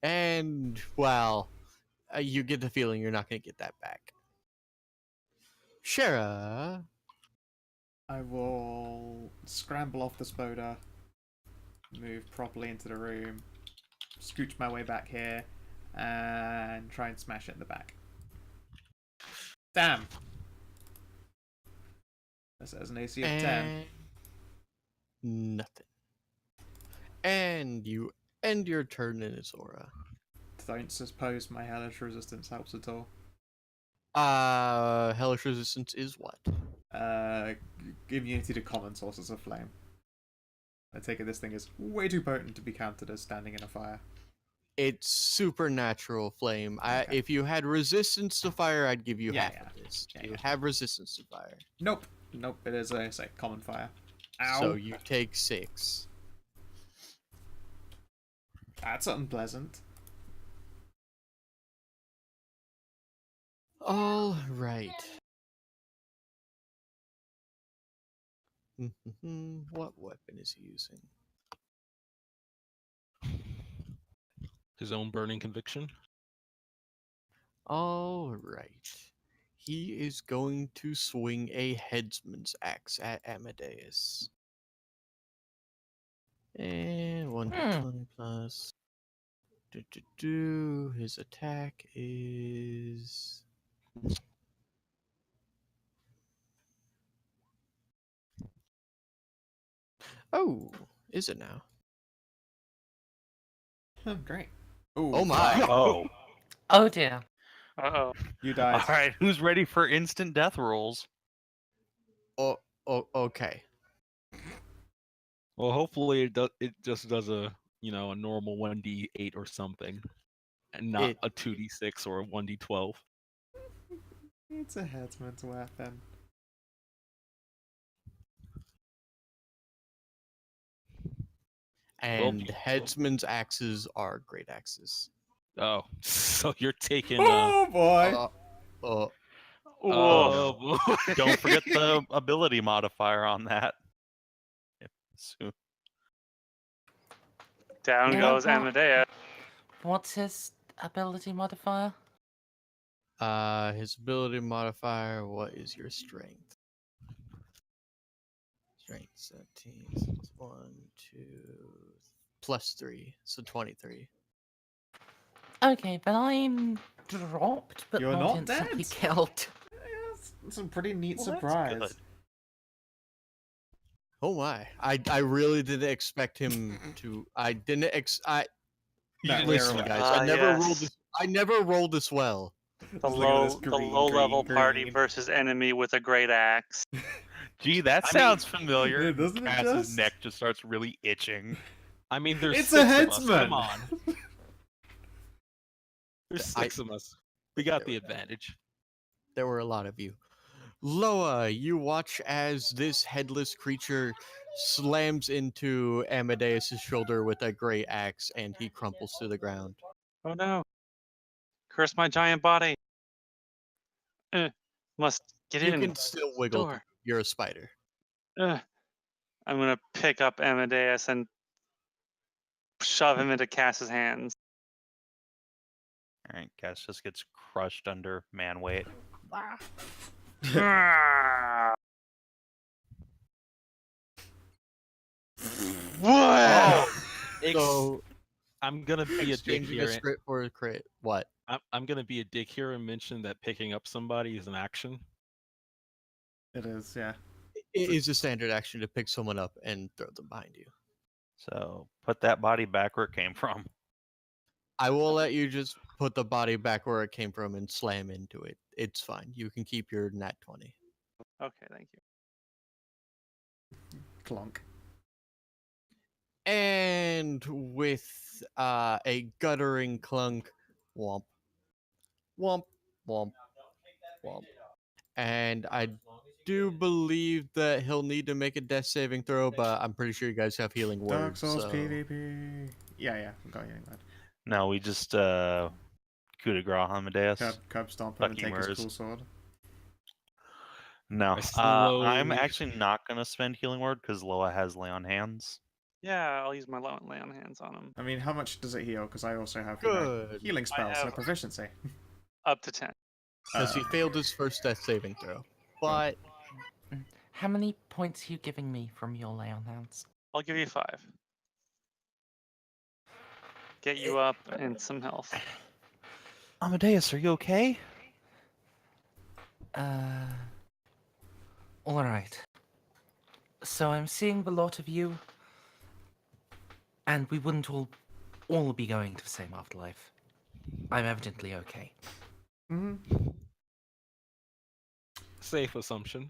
And, well, you get the feeling you're not going to get that back. Shara. I will scramble off the spoda, move properly into the room, scooch my way back here, and try and smash it in the back. Damn! That says an AC of 10. Nothing. And you end your turn in its aura. Don't suppose my hellish resistance helps at all. Hellish resistance is what? Immunity to common sources of flame. I take it this thing is way too potent to be counted as standing in a fire. It's supernatural flame. Okay. If you had resistance to fire, I'd give you Yeah, half yeah. of this. Yeah, You yeah. have resistance to fire. Nope. Nope. It is a common fire. Ow. So you take 6. That's unpleasant. All right. What weapon is he using? His own burning conviction. All right. He is going to swing a headsman's axe at Amadeus. And 1d20 plus. His attack is. Oh, is it now? Oh, great. Ooh. Oh my! Oh. Oh dear. Uh-oh. You died. All right, who's ready for instant death rolls? Oh, okay. Well, hopefully it just does a a normal 1d8 or something, and not It- a 2d6 or a 1d12. It's a headsman's weapon. And headsman's axes are great axes. Oh, so you're taking. Oh boy. Oh, Whoa. boy. Don't forget the ability modifier on that. So, Down Yeah, goes what- Amadeus. What's his ability modifier? his ability modifier. What is your strength? Strength 17. So it's 1, 2, plus 3. So 23. Okay, then I'm dropped, but You're not not instantly dead? killed. It's a pretty neat Well, that's surprise. good. Oh my! I really didn't expect him to. I didn't No, listen, we're guys. Ah, I never rolled yes. this. I never rolled this well. The Just look at this low level green, party green. versus enemy with a great axe. Gee, that I mean, sounds familiar. yeah, doesn't it Cass's just? neck just starts really itching. I mean, there's It's a 6 of us. headsman. Come on. There's 6 of us. We got the advantage. There were a lot of you. Loa, you watch as this headless creature slams into Amadeus' shoulder with a great axe, and he crumples to the ground. Oh no. Curse my giant body. Must get You in. can still wiggle. Door. You're a spider. I'm gonna pick up Amadeus and shove him into Cass's hands. All right, Cass just gets crushed under man weight. What? So I'm gonna be a dick exchanging here. a script for a crit. What? I'm gonna be a dick here and mention that picking up somebody is an action. It is, yeah. It is a standard action to pick someone up and throw them behind you. So put that body back where it came from. I will let you just put the body back where it came from and slam into it. It's fine. You can keep your nat 20. Okay, thank you. Clunk. And with a guttering clunk, womp, womp, womp, womp. And I do believe that he'll need to make a death saving throw, but I'm pretty sure you guys have healing words. Dark Souls so... PvP. Yeah, I'm going anyway. No, we just coup de grace Amadeus. Curb stomp him and Lucky take his Mers. cool sword. No, I slowly- I'm actually not gonna spend healing word because Loa has lay on hands. Yeah, I'll use my lay on hands on him. I mean, how much does it heal? Because I also have Good. healing spells, so have- proficiency. Up to 10. Because he failed his first death saving throw. But How many points are you giving me from your lay on hands? I'll give you 5. Get you up and some health. Amadeus, are you okay? Alright. So I'm seeing the lot of you, and we wouldn't all be going to the same afterlife. I'm evidently okay. Mm-hmm. Safe assumption.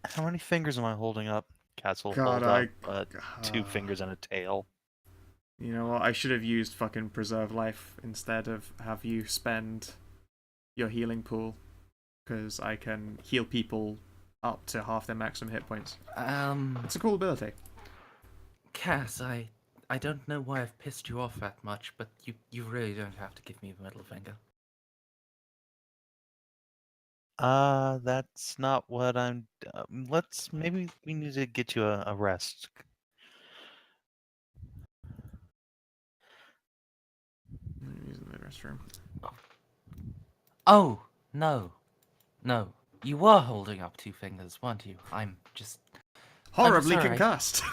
How many fingers am I holding up? Castle God, hold up 2 God. fingers and a tail. You know what? I should have used fucking preserve life instead of have you spend your healing pool, because I can heal people up to half their maximum hit points. It's a cool ability. Cass, I don't know why I've pissed you off that much, but you really don't have to give me the middle finger. That's not what I'm. Maybe we need to get you a rest. I'm using the restroom. Oh, no. No. You were holding up 2 fingers, weren't you? I'm Horribly sorry. concussed.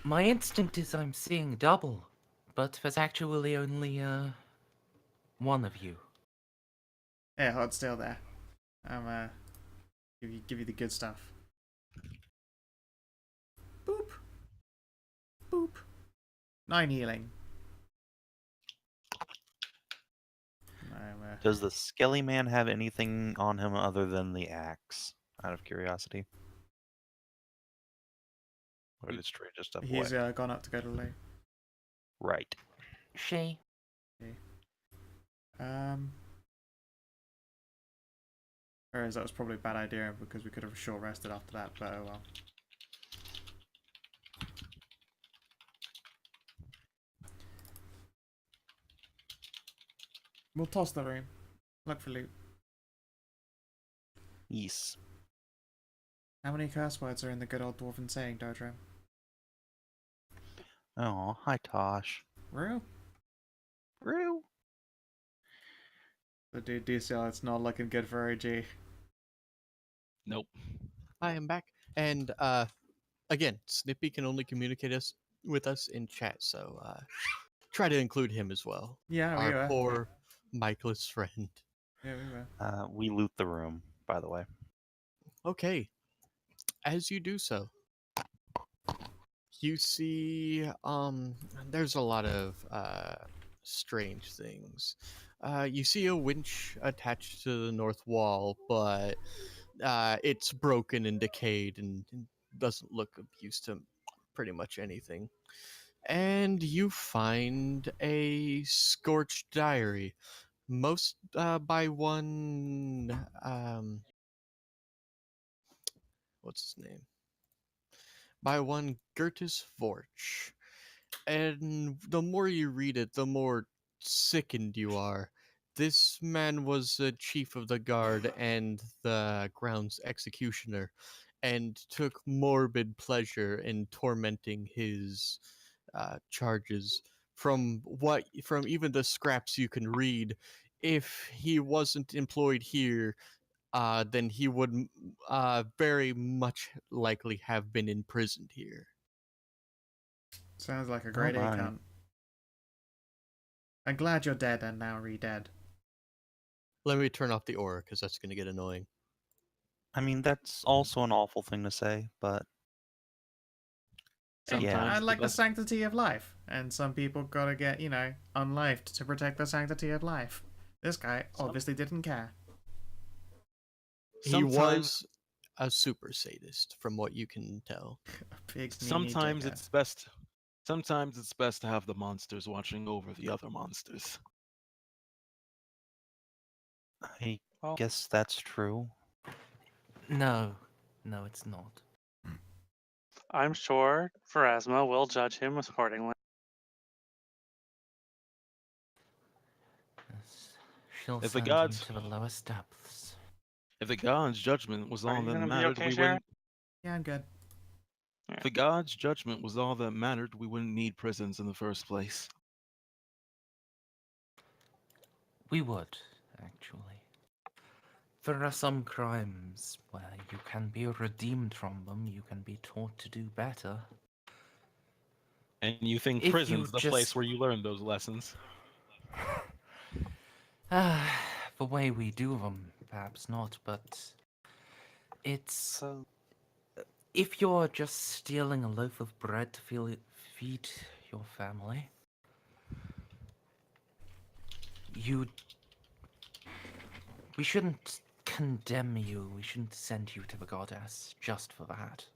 My instinct is I'm seeing double, but there's actually only, one of you. Yeah, hold still there. I'm give you the good stuff. Boop. Boop. 9 healing. Does the Skelly Man have anything on him other than the axe? Out of curiosity. Or did Stray just step away? He's gone up to go to loo. Right. She. Whereas that was probably a bad idea because we could have short rested after that, but oh well. We'll toss the room. Look for loot. Yes. How many curse words are in the good old dwarven saying, Dodro? Oh, hi Tosh. Real? Real? The dude DCL, it's not looking good for OG. Nope. I am back, and again, Snippy can only communicate with us in chat, so try to include him as well. Yeah, we Our were. poor Michael's friend. Yeah, we were. We loot the room, by the way. Okay, as you do so, you see there's a lot of strange things. You see a winch attached to the north wall, but it's broken and decayed and doesn't look of use to pretty much anything. And you find a scorched diary, most by one what's his name? By one Gertis Vorch. And the more you read it, the more sickened you are. This man was the chief of the guard and the grounds executioner, and took morbid pleasure in tormenting his charges. From even the scraps you can read, if he wasn't employed here, then he would very much likely have been imprisoned here. Sounds like a Oh great my. cunt. I'm glad you're dead and now re-dead. Let me turn off the aura because that's going to get annoying. I mean, that's also an awful thing to say, but Sometimes yeah. I the like the best- sanctity of life, and some people gotta get, unlifed to protect the sanctity of life. This guy obviously didn't care. He Sometimes- was a super sadist, from what you can tell. A big Sometimes dickhead. it's best. Sometimes it's best to have the monsters watching over the other monsters. I Well, guess that's true. No, it's not. I'm sure Pharasma will judge him accordingly. Yes. She'll If the send gods- him to the lowest depths. If the God's judgment was Are all you that gonna be mattered, okay, we Sharon? wouldn't. Yeah, I'm good. If the God's judgment was all that mattered, we wouldn't need prisons in the first place. We would, actually. There are some crimes where you can be redeemed from them, you can be taught to do better. And you think If you prison's the place just- where you learn those lessons? The way we do them, perhaps not, but it's... So, If you're just stealing a loaf of bread to feed your family, we shouldn't condemn you, we shouldn't send you to the goddess just for that.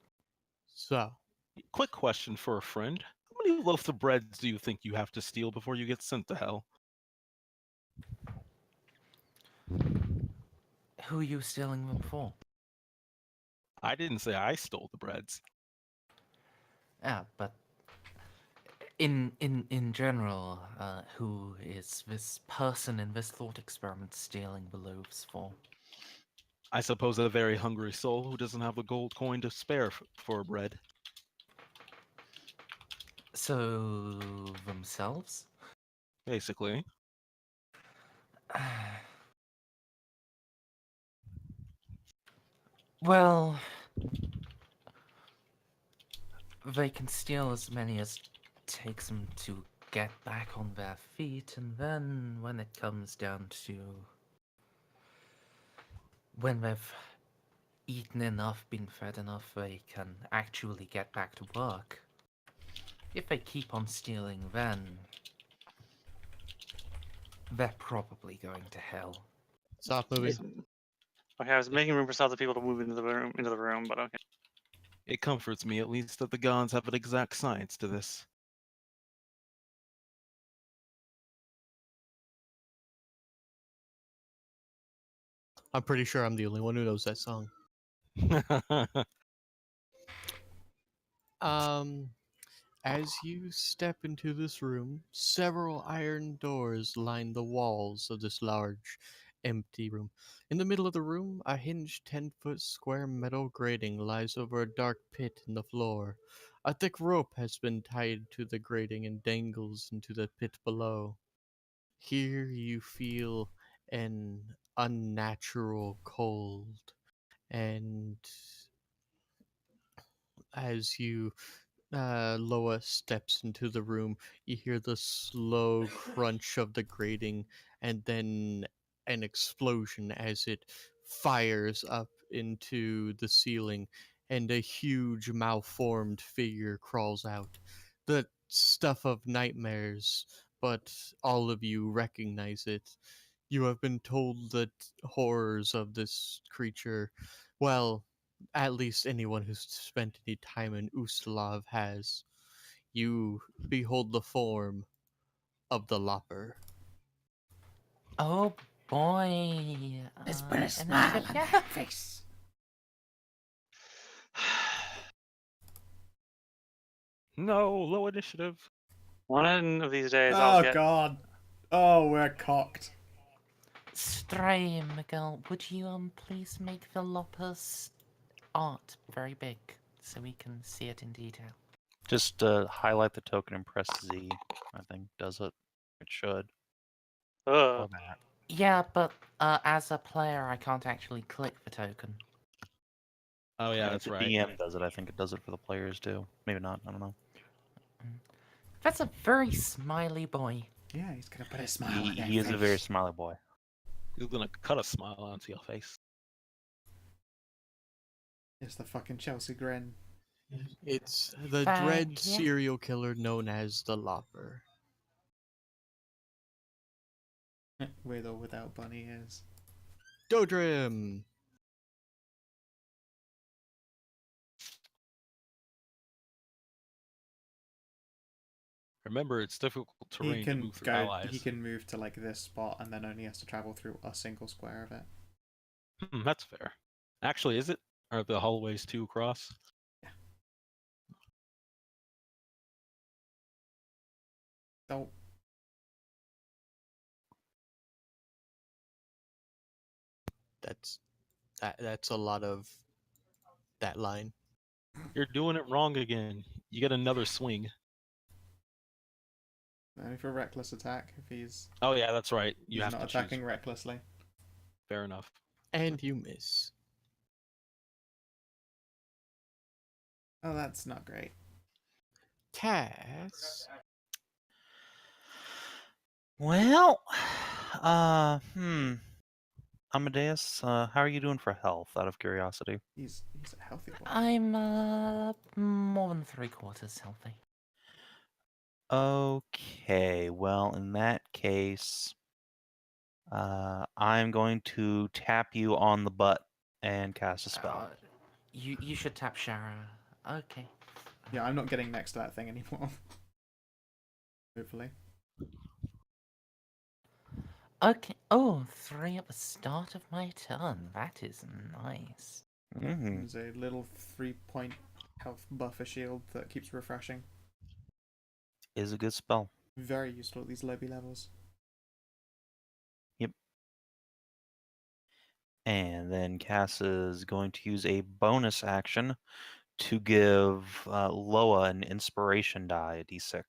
So, Quick question for a friend. How many loaves of bread do you think you have to steal before you get sent to hell? Who are you stealing them for? I didn't say I stole the breads. Yeah, but in general, who is this person in this thought experiment stealing the loaves for? I suppose a very hungry soul who doesn't have a gold coin to spare for bread. So themselves? Basically. Well, they can steal as many as takes them to get back on their feet, and then when it comes down to when they've eaten enough, been fed enough, they can actually get back to work. If they keep on stealing, then they're probably going to hell. Stop moving. Okay, I was making room for other people to move into the room, but okay. It comforts me at least that the gods have an exact science to this. I'm pretty sure I'm the only one who knows that song. As you step into this room, several iron doors line the walls of this large, empty room. In the middle of the room, a hinged 10-foot square metal grating lies over a dark pit in the floor. A thick rope has been tied to the grating and dangles into the pit below. Here you feel an unnatural cold, and as you Loa steps into the room, you hear the slow crunch of the grating and then an explosion as it fires up into the ceiling and a huge malformed figure crawls out. The stuff of nightmares, but all of you recognize it. You have been told the horrors of this creature. Well, at least anyone who's spent any time in Ustalav has. You behold the form of the Lopper. Oh boy. Let's put a initiative, smile on yeah. that face. No, low initiative. One of these days, I'll Oh get. god. Oh, we're cocked. Stray, Miguel, would you please make the Lopper's art very big so we can see it in detail? Just highlight the token and press Z. I think does it. It should. Ugh. Or that. Yeah, but as a player, I can't actually click the token. Oh yeah, that's the right. DM does it. I think it does it for the players too. Maybe not. I don't know. That's a very smiley boy. Yeah, he's gonna put a smile on that He is face. a very smiley boy. He's gonna cut a smile onto your face. It's the fucking Chelsea grin. It's the Thank dread you. serial killer known as the Lopper. With or without bunny ears. Dodrim! Remember, it's difficult terrain He to can move through go. allies. He can move to like this spot and then only has to travel through a single square of it. That's fair. Actually, is it? Are the hallways two across? Oh, That's a lot of that line. You're doing it wrong again. You get another swing. only for a reckless attack if he's Oh yeah, that's right. You he's have not to attacking choose. recklessly. Fair enough. And you miss. Oh, that's not great. Cass. Well, Amadeus, how are you doing for health? Out of curiosity. He's a healthy boy. I'm more than 3/4 healthy. Okay, well, in that case, I'm going to tap you on the butt and cast a spell. You should tap Shara. Okay. Yeah, I'm not getting next to that thing anymore. Hopefully. Okay. Oh, 3 at the start of my turn. That is nice. Mm. There's a little 3-point health buffer shield that keeps refreshing. Is a good spell. Very useful at these lobby levels. Yep. And then Cass is going to use a bonus action to give Loa an inspiration die, a d6.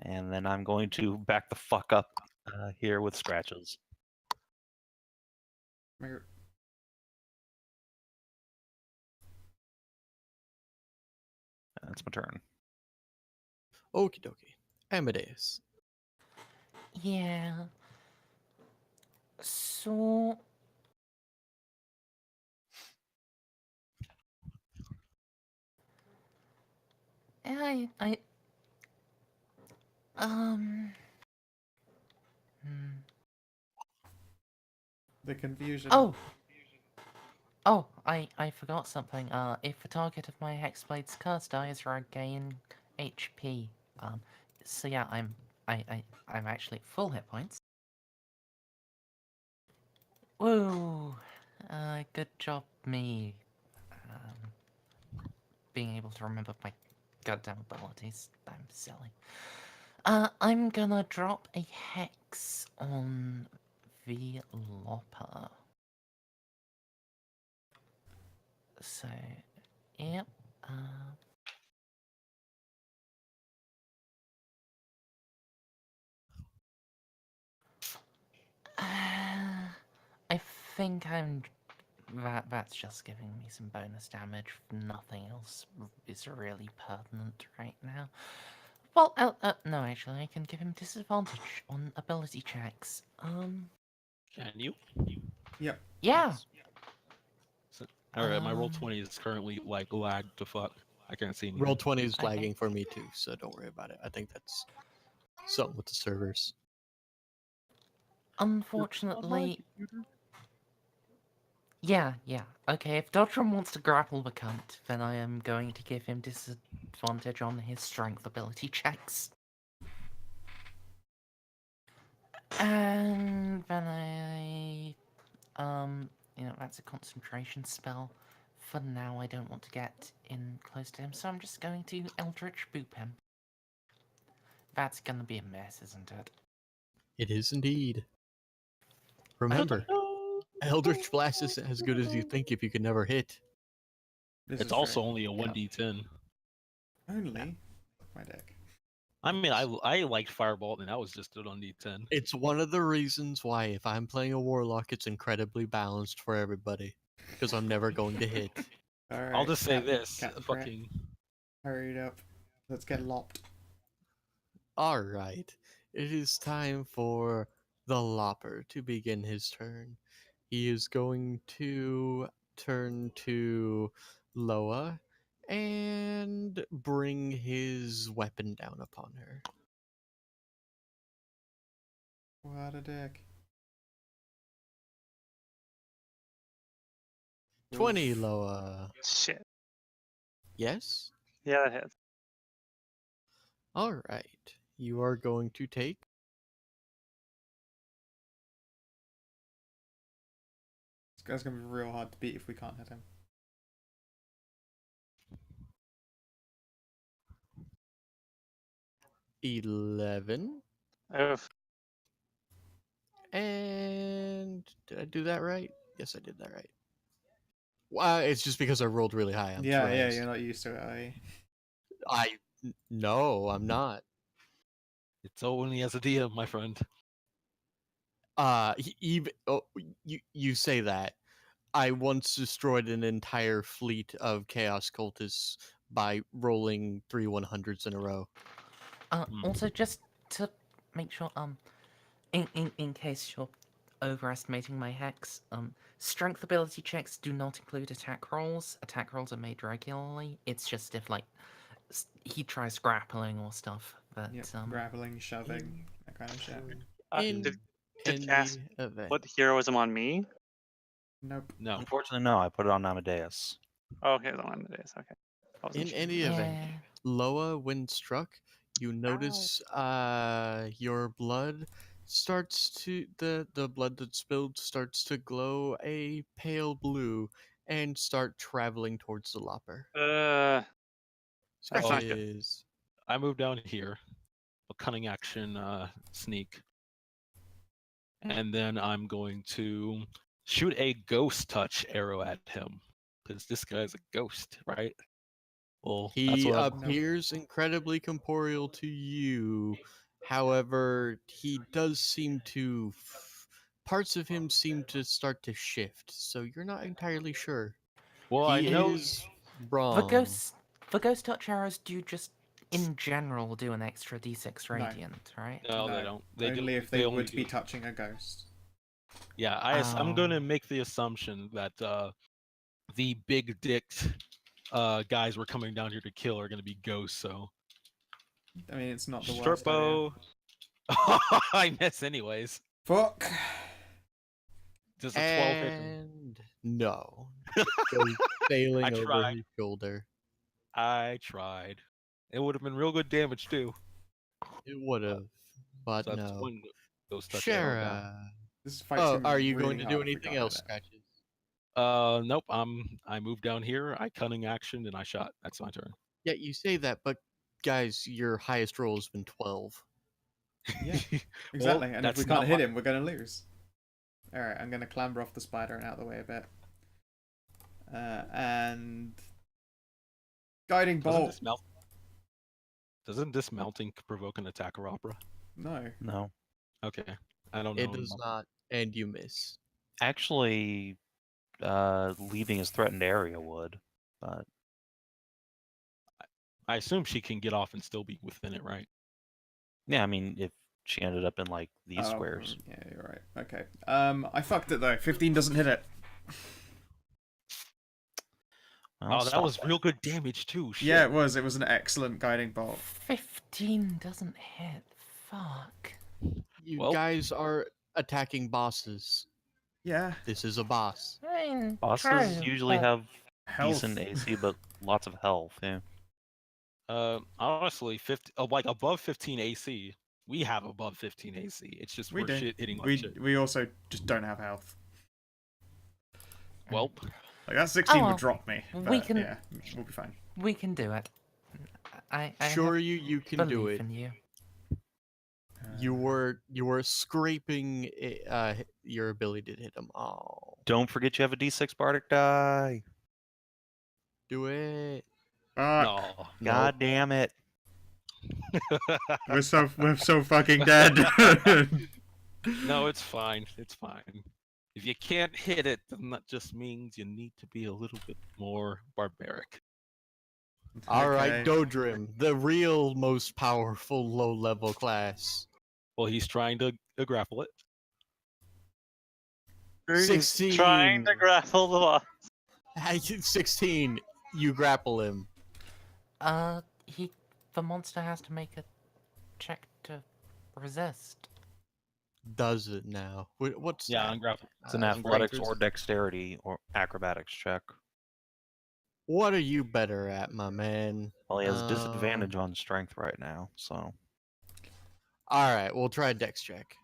And then I'm going to back the fuck up here with scratches. That's my turn. Okie dokie. Amadeus. Yeah. So. I. The confusion. Oh! Oh, I forgot something. If the target of my Hexblade's curse dies, I gain HP. So yeah, I'm actually at full hit points. Woo! Good job, me. Being able to remember my goddamn abilities. I'm silly. I'm gonna drop a hex on the Lopper. So, yep. I think that's just giving me some bonus damage. Nothing else is really pertinent right now. Well, no, actually, I can give him disadvantage on ability checks. Can you? Yep. Yeah. Alright, my roll 20 is currently like lagged to fuck. I can't see anything. Roll 20 is Okay. lagging for me too, so don't worry about it. I think that's something with the servers. Unfortunately. Yeah. Okay, if Dodron wants to grapple the cunt, then I am going to give him disadvantage on his strength ability checks. And then that's a concentration spell. For now, I don't want to get in close to him, so I'm just going to Eldritch Boop him. That's gonna be a mess, isn't it? It is indeed. Remember, Eldritch Blast is as good as you think if you can never hit. This It's is also true. only a 1d10. Only? My dick. I mean, I liked Firebolt, and that was just it on d10. It's one of the reasons why if I'm playing a Warlock, it's incredibly balanced for everybody. Because I'm never going to hit. Alright. I'll just say this. Captain Fucking... Hurry up. Let's get lopped. Alright. It is time for the Lopper to begin his turn. He is going to turn to Loa and bring his weapon down upon her. What a dick. 20, Oof. Loa. Shit. Yes? Yeah, that hits. Alright. You are going to take This guy's gonna be real hard to beat if we can't hit him. 11. Oof. And did I do that right? Yes, I did that right. It's just because I rolled really high on Yeah, threads. you're not used to it, are you? No, I'm not. It's only as a DM, my friend. Even you say that. I once destroyed an entire fleet of Chaos Cultists by rolling 3 100s in a row. Also, just to make sure, in case you're overestimating my hex, strength ability checks do not include attack rolls. Attack rolls are made regularly. It's just if, like, he tries grappling or stuff. But, Yep. Grappling, shoving, that kind of shit. Did In Cass the event. put heroism on me? Nope. No. Unfortunately, no. I put it on Amadeus. Oh, okay, it was on Amadeus. Okay. I wasn't In sure. any yeah. event, Loa, when struck, you notice your blood starts to the blood that spilled starts to glow a pale blue and start traveling towards the lopper. That's not good. Scratches. I move down here, a cunning action sneak, and then I'm going to shoot a ghost touch arrow at him because this guy's a ghost, right? Well, that's He what appears incredibly corporeal to you. However, he does seem to parts of him seem to start to shift, so you're not entirely sure. Well, I He know. is The wrong. ghost touch arrows do just in general do an extra d6 No. radiant, right? No, they don't. They only do, if they only would be do. touching a ghost. Yeah, I'm going to Oh. make the assumption that the big dicked guys we're coming down here to kill are going to be ghosts. So I mean, it's not the worst idea. Sherpo. I miss anyways. Fuck. Does a 12 hit him? And no. It goes sailing over tried. his shoulder. I tried. It would have been real good damage too. It would have, but So that's no. one ghost touch arrow down. Shara. This fight's Oh, gonna are be you really going to hard do if we anything can't else, hit it. Scratches? Nope. I moved down here. I cunning action and I shot. That's my turn. Yeah, you say that, but guys, your highest roll has been 12. Yeah, Well, exactly. And if that's we not can't hit my- him, we're gonna lose. Alright, I'm gonna clamber off the spider and out of the way a bit. And guiding bolt. Doesn't dismounting provoke an attack or opera? No. No. Okay. I don't know. It does not, and you miss. Actually, leaving his threatened area would, but I assume she can get off and still be within it, right? yeah, I mean, if she ended up in like these Oh, squares. Yeah, you're right. Okay. I fucked it though. 15 doesn't hit it. Well, Oh, that stop was real good damage too. Shit. Yeah, it was. It was an excellent guiding bolt. 15 doesn't hit. Fuck. You Well- guys are attacking bosses. Yeah. This is a boss. I mean, Bosses true, usually but- have Health. decent AC, but lots of health. Yeah. Honestly, 50, like above 15 AC. We have above 15 AC. It's just We we're do. shit hitting like We shit. we also just don't have health. Well, Like that 16 well, would drop me. we But, can- Yeah, we'll be fine. We can do it. I Sure, have you can do belief it. in you. You were scraping your ability to hit him. Oh, Don't forget you have a D6 bardic die. do it. Fuck. no. God damn it. We're so fucking dead. No, it's fine. It's fine. If you can't hit it, then that just means you need to be a little bit more barbaric. All right, Okay. Dodrim, the real most powerful low-level class. Well, he's trying to grapple it. 16. Trying to grapple the boss. 16. You grapple him. The monster has to make a check to resist. Does it now? What's Yeah, that? on grapple. It's an Strength athletics resist- or dexterity or acrobatics check. What are you better at, my man? Well, he has disadvantage on strength right now, so. All right, we'll try a dex check.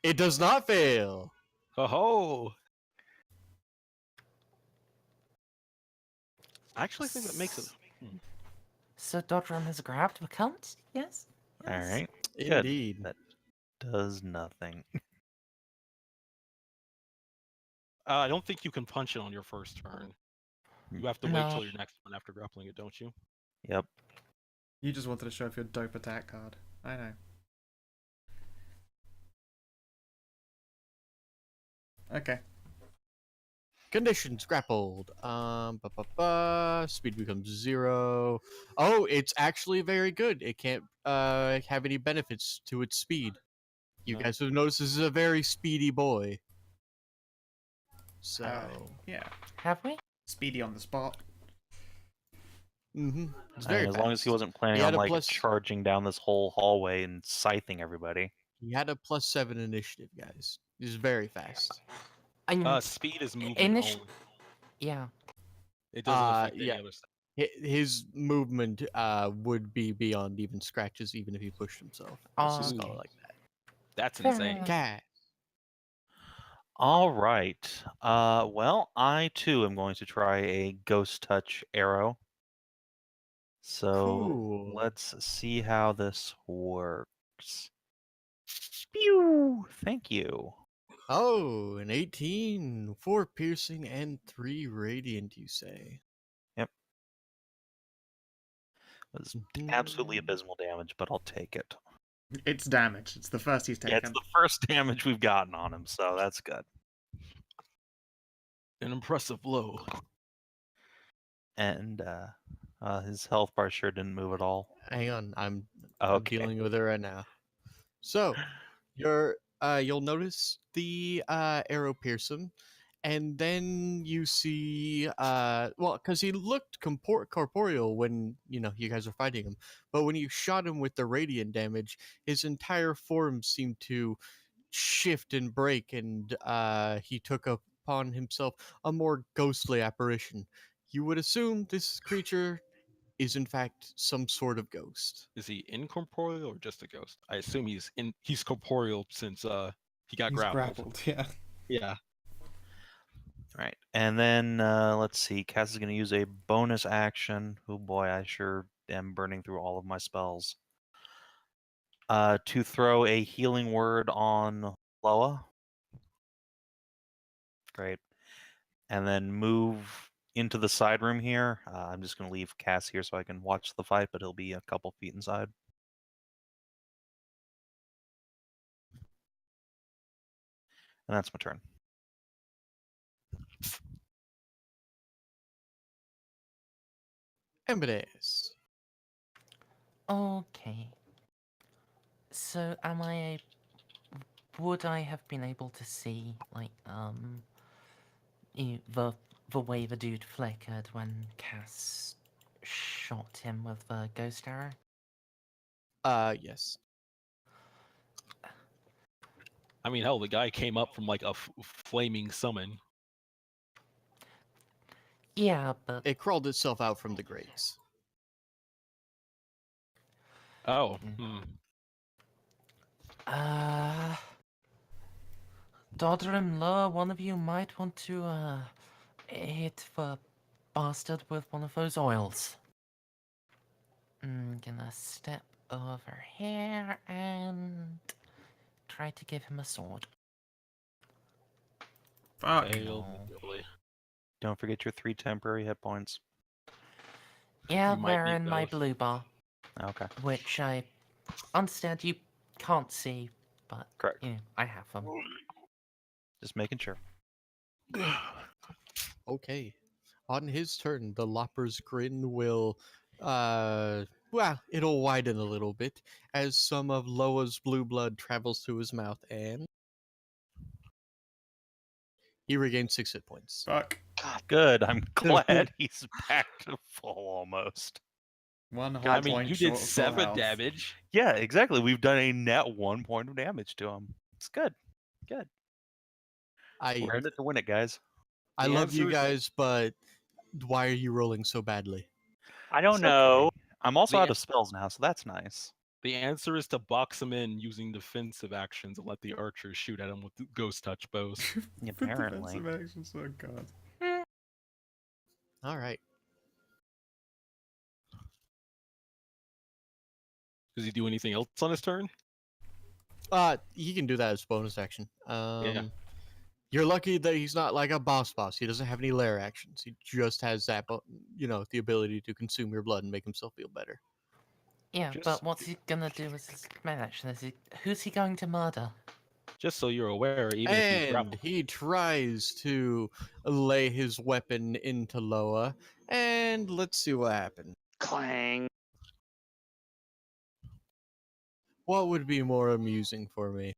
It does not fail. Oh ho! I actually think that makes it. So Dodram has grabbed the cunt? Yes? All Yes. right. Good. Indeed. That does nothing. I don't think you can punch it on your first turn. You have to wait No. till your next one after grappling it, don't you? Yep. You just wanted to show off your dope attack card. I know. Okay. Conditions grappled. Speed becomes 0. Oh, it's actually very good. It can't have any benefits to its speed. You No. guys have noticed this is a very speedy boy. So, Yeah. Have we? Speedy on the spot. it's I very mean, as long as he fast. wasn't planning He had on a like plus- charging down this whole hallway and scything everybody. He had a +7 initiative, guys. He's very fast. I mean, Speed is movement initial. only. Yeah. It doesn't affect yeah. any other stuff. His movement would be beyond even scratches, even if he pushed himself. Let's just call it Okay. like that. That's Fair insane. enough. Cat. All right. Well, I too am going to try a ghost touch arrow. So Cool. let's see how this works. Pew! Thank you. Oh, an 18, 4 piercing and 3 radiant, you say? Yep. It was absolutely abysmal damage, but I'll take it. It's damage. It's the first he's Yeah, it's taken. the first damage we've gotten on him, so that's good. An impressive blow. And his health bar sure didn't move at all. Hang on, I'm Okay. dealing with it right now. So, you'll notice the arrow pierce him, and then you see well, because he looked corporeal when you guys were fighting him, but when you shot him with the radiant damage, his entire form seemed to shift and break, and he took upon himself a more ghostly apparition. You would assume this creature is in fact some sort of ghost. Is he incorporeal or just a ghost? I assume he's corporeal since he got He's grappled. grappled, yeah. Yeah. Right. And then let's see. Cass is going to use a bonus action. Oh boy, I sure am burning through all of my spells. To throw a healing word on Loa. Great. And then move into the side room here. I'm just going to leave Cass here so I can watch the fight, but he'll be a couple feet inside. And that's my turn. Amadeus. Okay. So would I have been able to see like the way the dude flickered when Cass shot him with the ghost arrow? Yes. I mean, hell, the guy came up from like a flaming summon. Yeah, but It crawled itself out from the grates. Oh. Mm. daughter-in-law, one of you might want to hit the bastard with one of those oils. I'm gonna step over here and try to give him a sword. Fuck. Failed No. miserably. Don't forget your 3 temporary hit points. Yeah, You might they're need in my those. blue bar, Okay. which I understand you can't see, but Correct. I have them. Just making sure. Okay. On his turn, the Lopper's grin will, well, it'll widen a little bit as some of Loa's blue blood travels to his mouth, and he regains 6 hit points. Fuck. Good. I'm glad he's back to full almost. One I hard mean, point you short did of full 7 health. damage. Yeah, exactly. We've done a net 1 point of damage to him. It's good. Good. We're in it to win it, guys. I The love you answer is- guys, but why are you rolling so badly? I don't It's know. okay. I'm also The- out of spells now, so that's nice. The answer is to box him in using defensive actions and let the archers shoot at him with the ghost touch bows. Apparently. Defensive actions, oh god. All right. Does he do anything else on his turn? He can do that as bonus action. You're lucky that he's not like a boss. He doesn't have any lair actions. He just has that, the ability to consume your blood and make himself feel better. Yeah, Just- but what's he gonna do with his main action? Who's he going to murder? Just so you're aware, even if he's And grappled. he tries to lay his weapon into Loa, and let's see what happens. Clang. What would be more amusing for me?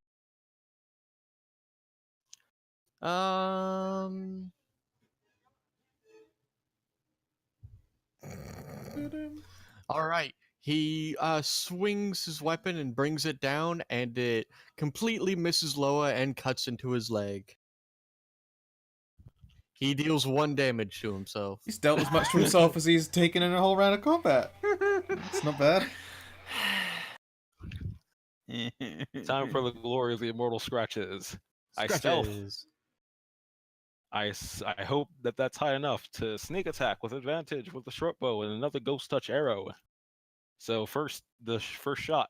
All right. He swings his weapon and brings it down, and it completely misses Loa and cuts into his leg. He deals 1 damage to himself. He's dealt as much to himself as he's taken in a whole round of combat. It's not bad. Time for the glory of the immortal scratches. I stealth. Scratches. I hope that that's high enough to sneak attack with advantage with the short bow and another ghost touch arrow. So first, the first shot,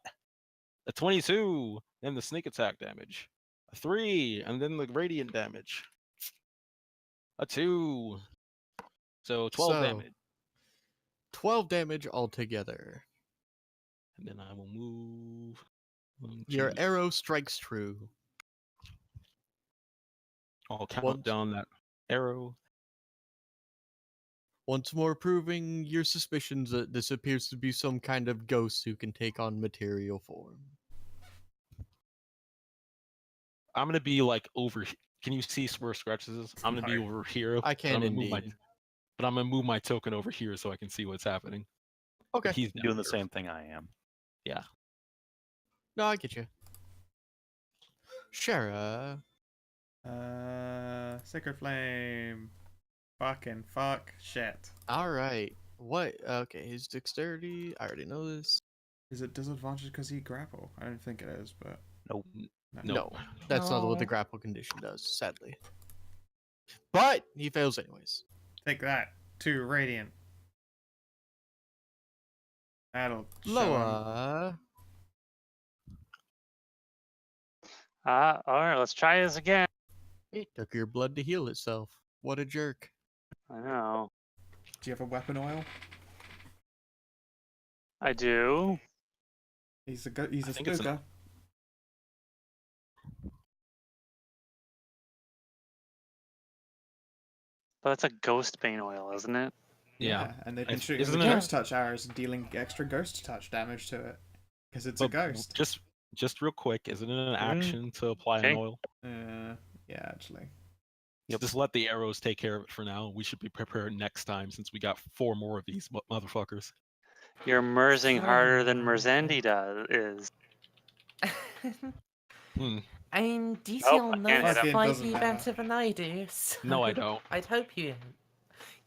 a 22, and the sneak attack damage, a 3, and then the radiant damage, a 2. So 12 So, damage. 12 damage altogether. And then I will move. Your 2. arrow strikes true. I'll count Once- down that arrow. Once more proving your suspicions that this appears to be some kind of ghost who can take on material form. I'm gonna be like over. Can you see where scratches is? I'm gonna be No. over here. I but can I'm gonna move indeed. but I'm gonna move my token over here so I can see what's happening. Okay. But he's down Doing the here. same thing I am. No, I get you. Shara. Sacred Flame. Fucking fuck shit. Alright. What? Okay, his dexterity. I already know this. Is it disadvantage because he grapple? I don't think it is, but Nope. No, that's not what the No. grapple condition does, sadly. But he fails anyways. Take that. 2 radiant. That'll show him. Loa. Alright, let's try this again. It took your blood to heal itself. What a jerk. I know. Do you have a weapon oil? I do. He's a I think it's an- spooker. But that's a ghost bane oil, isn't it? Yeah. And they've been I- shooting isn't the it- ghost touch arrows and dealing extra ghost touch damage to it. Because it's a But ghost. just real quick, isn't it an Mm. action to apply Okay. an oil? Yeah, actually. Just let the arrows take care of it for now. We should be prepared next time since we got 4 more of these motherfuckers. You're mersing harder than Fine. Merzandi is. Hmm. I mean, Nope, DCL I can't hit knows him. Fucking doesn't 5e matter. better than I do. So No, I don't. I'd hope you.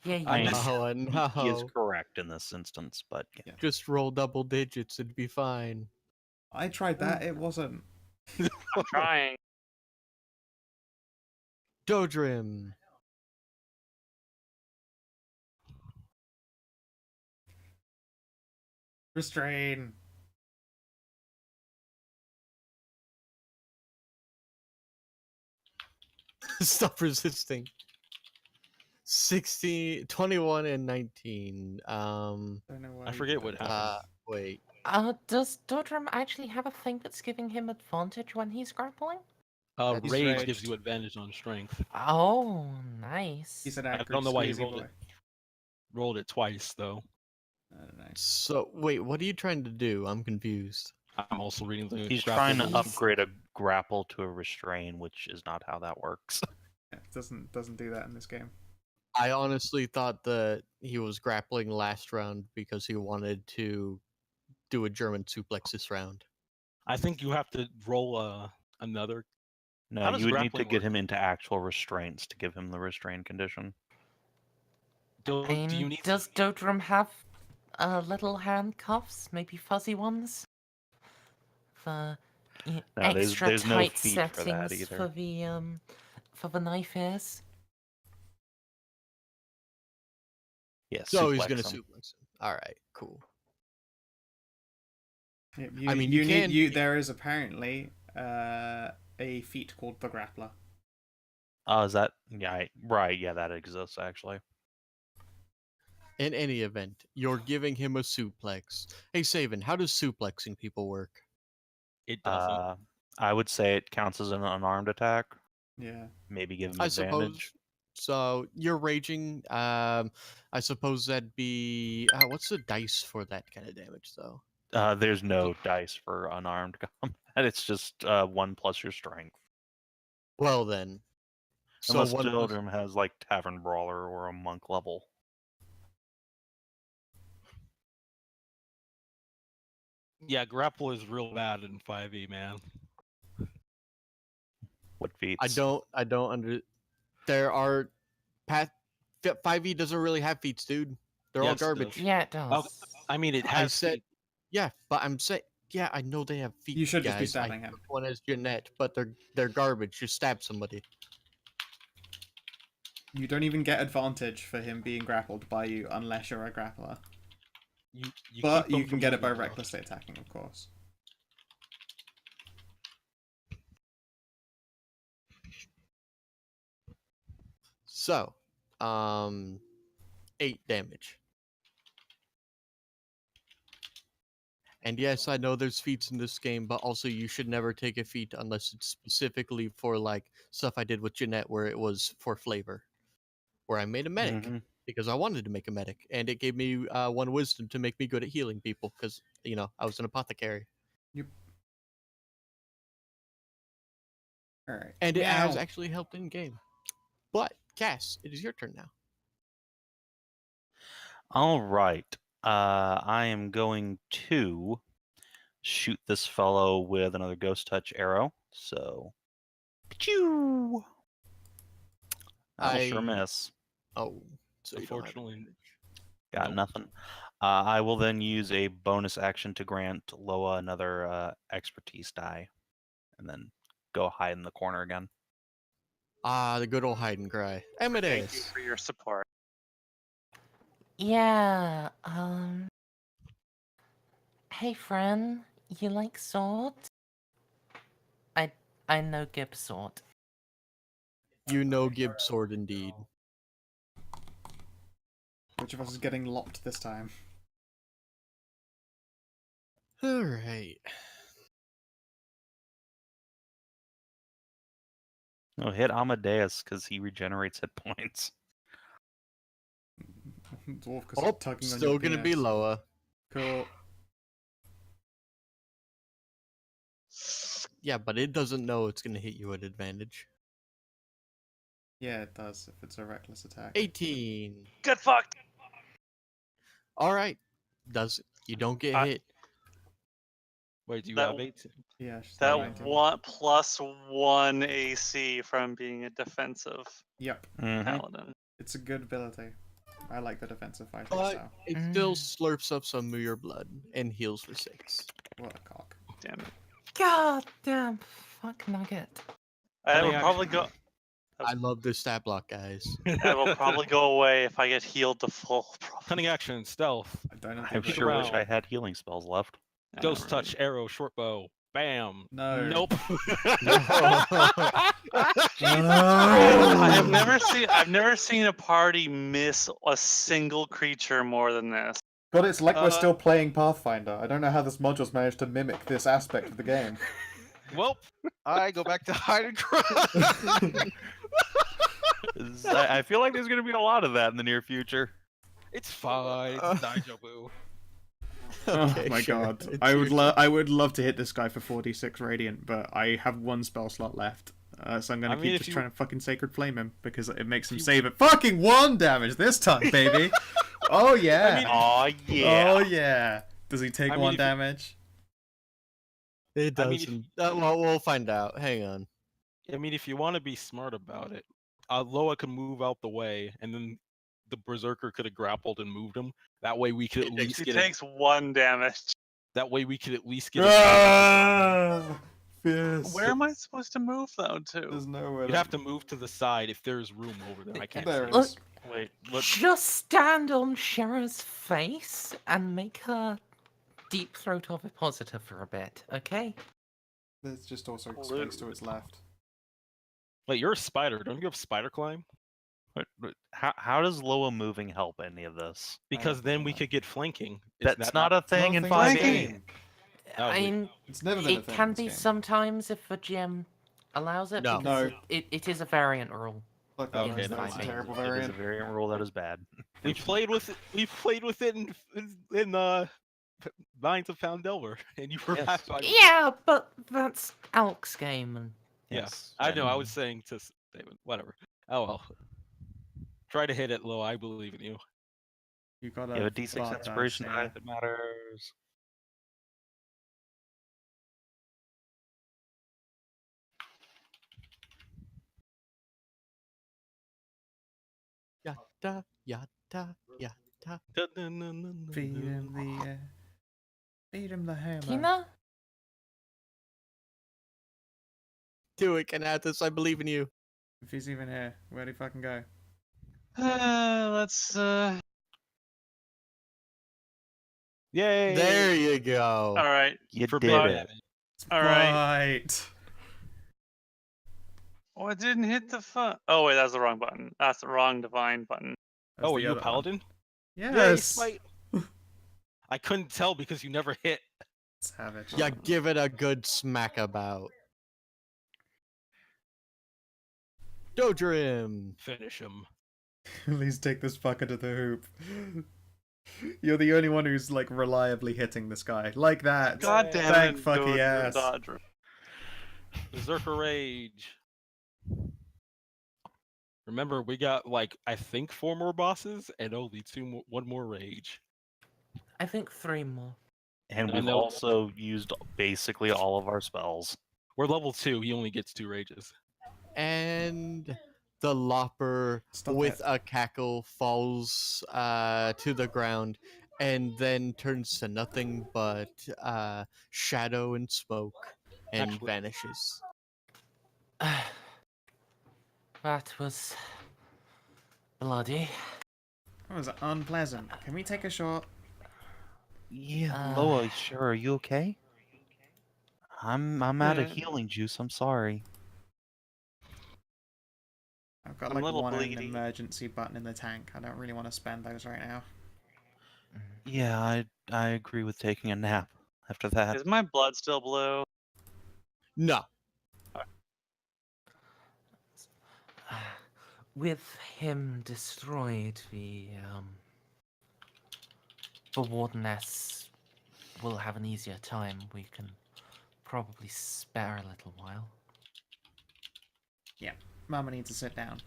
Yeah, you I do. am- No, He is no. correct in this instance, but yeah. Just roll double digits, it'd be fine. I tried that, it wasn't. I'm trying. Dodrim. Restrain. Stop resisting. 21 and 19. Don't know why I you forget did what that. happened. Wait. Does Dodrum actually have a thing that's giving him advantage when he's grappling? That's Rage raged. gives you advantage on strength. Oh, nice. He's an I angry, don't know why he squeezy rolled boy. it. Rolled it twice though. I don't know. So, wait, what are you trying to do? I'm confused. I'm also reading the. He's grapple trying to rules. upgrade a grapple to a restrain, which is not how that works. Yeah, it doesn't do that in this game. I honestly thought that he was grappling last round because he wanted to do a German suplex this round. I think you have to roll another. No, How does you would need to grappling get work? him into actual restraints to give him the restrain condition. Do you need? Does Dodrum have little handcuffs? Maybe fuzzy ones? For No, there's- extra there's no tight feet for that settings either. for the knife ears? Yeah, So he's suplex gonna him. suplex him. Alright, cool. Yeah, I mean, you can- there is apparently a feat called the Grappler. Oh, is that right? Yeah, that exists actually. In any event, you're giving him a suplex. Hey, Saban, how does suplexing people work? It doesn't. I would say it counts as an unarmed attack. Yeah. Maybe give him I advantage. suppose. So you're raging. I suppose that'd be. What's the dice for that kind of damage, though? There's no dice for unarmed combat. It's just 1 plus your strength. Well then. So Unless one plus- Children has like Tavern Brawler or a monk level. Yeah, grapple is real bad in 5e, man. What feats? I don't under. There are Path 5e doesn't really have feats, dude. They're all Yes, it garbage. does. Yeah, it Oh, does. I mean, it I has said, feet. yeah, but I'm saying, yeah, I know they have feet. You should just be guys. stabbing I him. took one as Jeanette, but they're garbage. Just stab somebody. You don't even get advantage for him being grappled by you unless you're a grappler. You But keep them you can from get it by moving, though. recklessly attacking, of course. So, 8 damage. And yes, I know there's feats in this game, but also you should never take a feat unless it's specifically for like stuff I did with Jeanette where it was for flavor. Where I made a medic Mhm. because I wanted to make a medic, and it gave me 1 wisdom to make me good at healing people because, you know, I was an apothecary. Yep. Alright. And it has Meow. actually helped in game. But, Cass, it is your turn now. All right. I am going to shoot this fellow with another ghost touch arrow. So, pew! That'll sure miss. Oh, so you don't have Unfortunately, advantage. Got Nope. nothing. I will then use a bonus action to grant Loa another expertise die, and then go hide in the corner again. Ah, the good old hide and cry. Thank you Amadeus. for your support. Yeah, hey friend, you like swords? I know Gib sword. You know Gib sword indeed. Which of us is getting lopped this time? Alright. No, hit Amadeus because he regenerates hit points. Dwarf, because Oh, tugging on still your gonna be penis. Loa. Cool. Yeah, but it doesn't know it's gonna hit you at advantage. Yeah, it does, if it's a reckless attack. 18. Get fucked. Alright. You don't get I- hit. wait, do you That- have 18? Yeah, she's That 19. one plus 1 AC from being a defensive Yep. Mhm. paladin. It's a good ability. I like the defensive fighting But style. it still slurps up some of your blood and heals for 6. What a cock. Damn it. God damn, fuck nugget. I Funny will probably action. go. I love this stat block, guys. I will probably go away if I get healed to full. Probably. Cunning action, stealth, I don't have I the sure wish I around. had healing spells left. ghost touch, arrow, short bow. Bam. No. Nope. I've never seen a party miss a single creature more than this. God, it's like we're Uh, still playing Pathfinder. I don't know how this module's managed to mimic this aspect of the game. Well, I go back to hide and cry. I feel like there's going to be a lot of that in the near future. It's fine. Deja vu. Okay, Oh my sure. god. It's I would your I would love to hit this guy for 46 Radiant, but I have 1 spell slot left. So I'm gonna I mean, keep if just you- trying to fucking Sacred Flame him, because it makes him save it. Fucking 1 damage this time, baby! Oh yeah! mean- Aw, yeah. Oh yeah! Does he take I mean, 1 if you- damage? It I mean, doesn't. Well, we'll find out. Hang on. I mean, if you want to be smart about it, Loa can move out the way, and then the berserker could have grappled and moved him. That way, we could at least He get. takes 1 damage. That way, we could at least get. Ah! Fierce. Where am I supposed to move though to? There's nowhere. You have to move to the side if there's room over there. I can't There see. it is. Wait, what? Just stand on Shara's face and make her deep throat ovipositor for a bit, okay? There's just also Blue. space to its left. Wait, you're a spider. Don't you have spider climb? How does Loa moving help any of this? Because don't then know we that. could get flanking. Is That's that not a thing Not in a 5e. thing. Oh, I we- mean, It's never been a it thing. can in be this game. sometimes if the GM allows it. No. because No. it is a variant rule. Fuck that, Okay, that's never a mind. terrible It is a variant. variant rule that is bad. We played with it. We played with it in Mines of Found Delver, and you were Yes. half on. Yeah, but that's Alk's game, and Yes. I know. I and was saying to David, whatever. Oh well. Try to hit it low. I believe in you. You got You have a D6 inspiration die if it matters. yada, yada, yada. Feed him the feed him the hammer. Kina? Do it, Kanathis. I believe in you. If he's even here, where'd he fucking go? Let's. All Yay! There you go. right. You For did big it. damage. All right. Right. Oh, I didn't hit the fun. Oh wait, that's the wrong button. That's the wrong divine button. That's Oh, are the you a other one. paladin? Yay, Yes. smite! I couldn't tell because you never hit. Savage. Yeah, give it a good smack about. Dodrim. Finish him. Please take this fucker to the hoop. You're the only one who's like reliably hitting this guy. Like that. God damn Thank it! fucky ass. Dodge. Berserker Rage. Remember, we got like I think 4 more bosses and only 1 more rage. I think 3 more. And I we've know- also used basically all of our spells. We're level 2. He only gets 2 rages. And the lopper Stop with it. a cackle falls to the ground and then turns to nothing but shadow and smoke and Actually- vanishes. That was bloody. That was unpleasant. Can we take a shot? Yeah, Loa, sure. Are you okay? I'm out of Yeah. healing juice. I'm sorry. I've got I'm a like little one bleedy. emergency button in the tank. I don't really want to spend those right now. Yeah, I agree with taking a nap after that. Is my blood still blue? No. With him destroyed, the Wardeness will have an easier time. We can probably spare a little while. Yeah, Mama needs to sit down.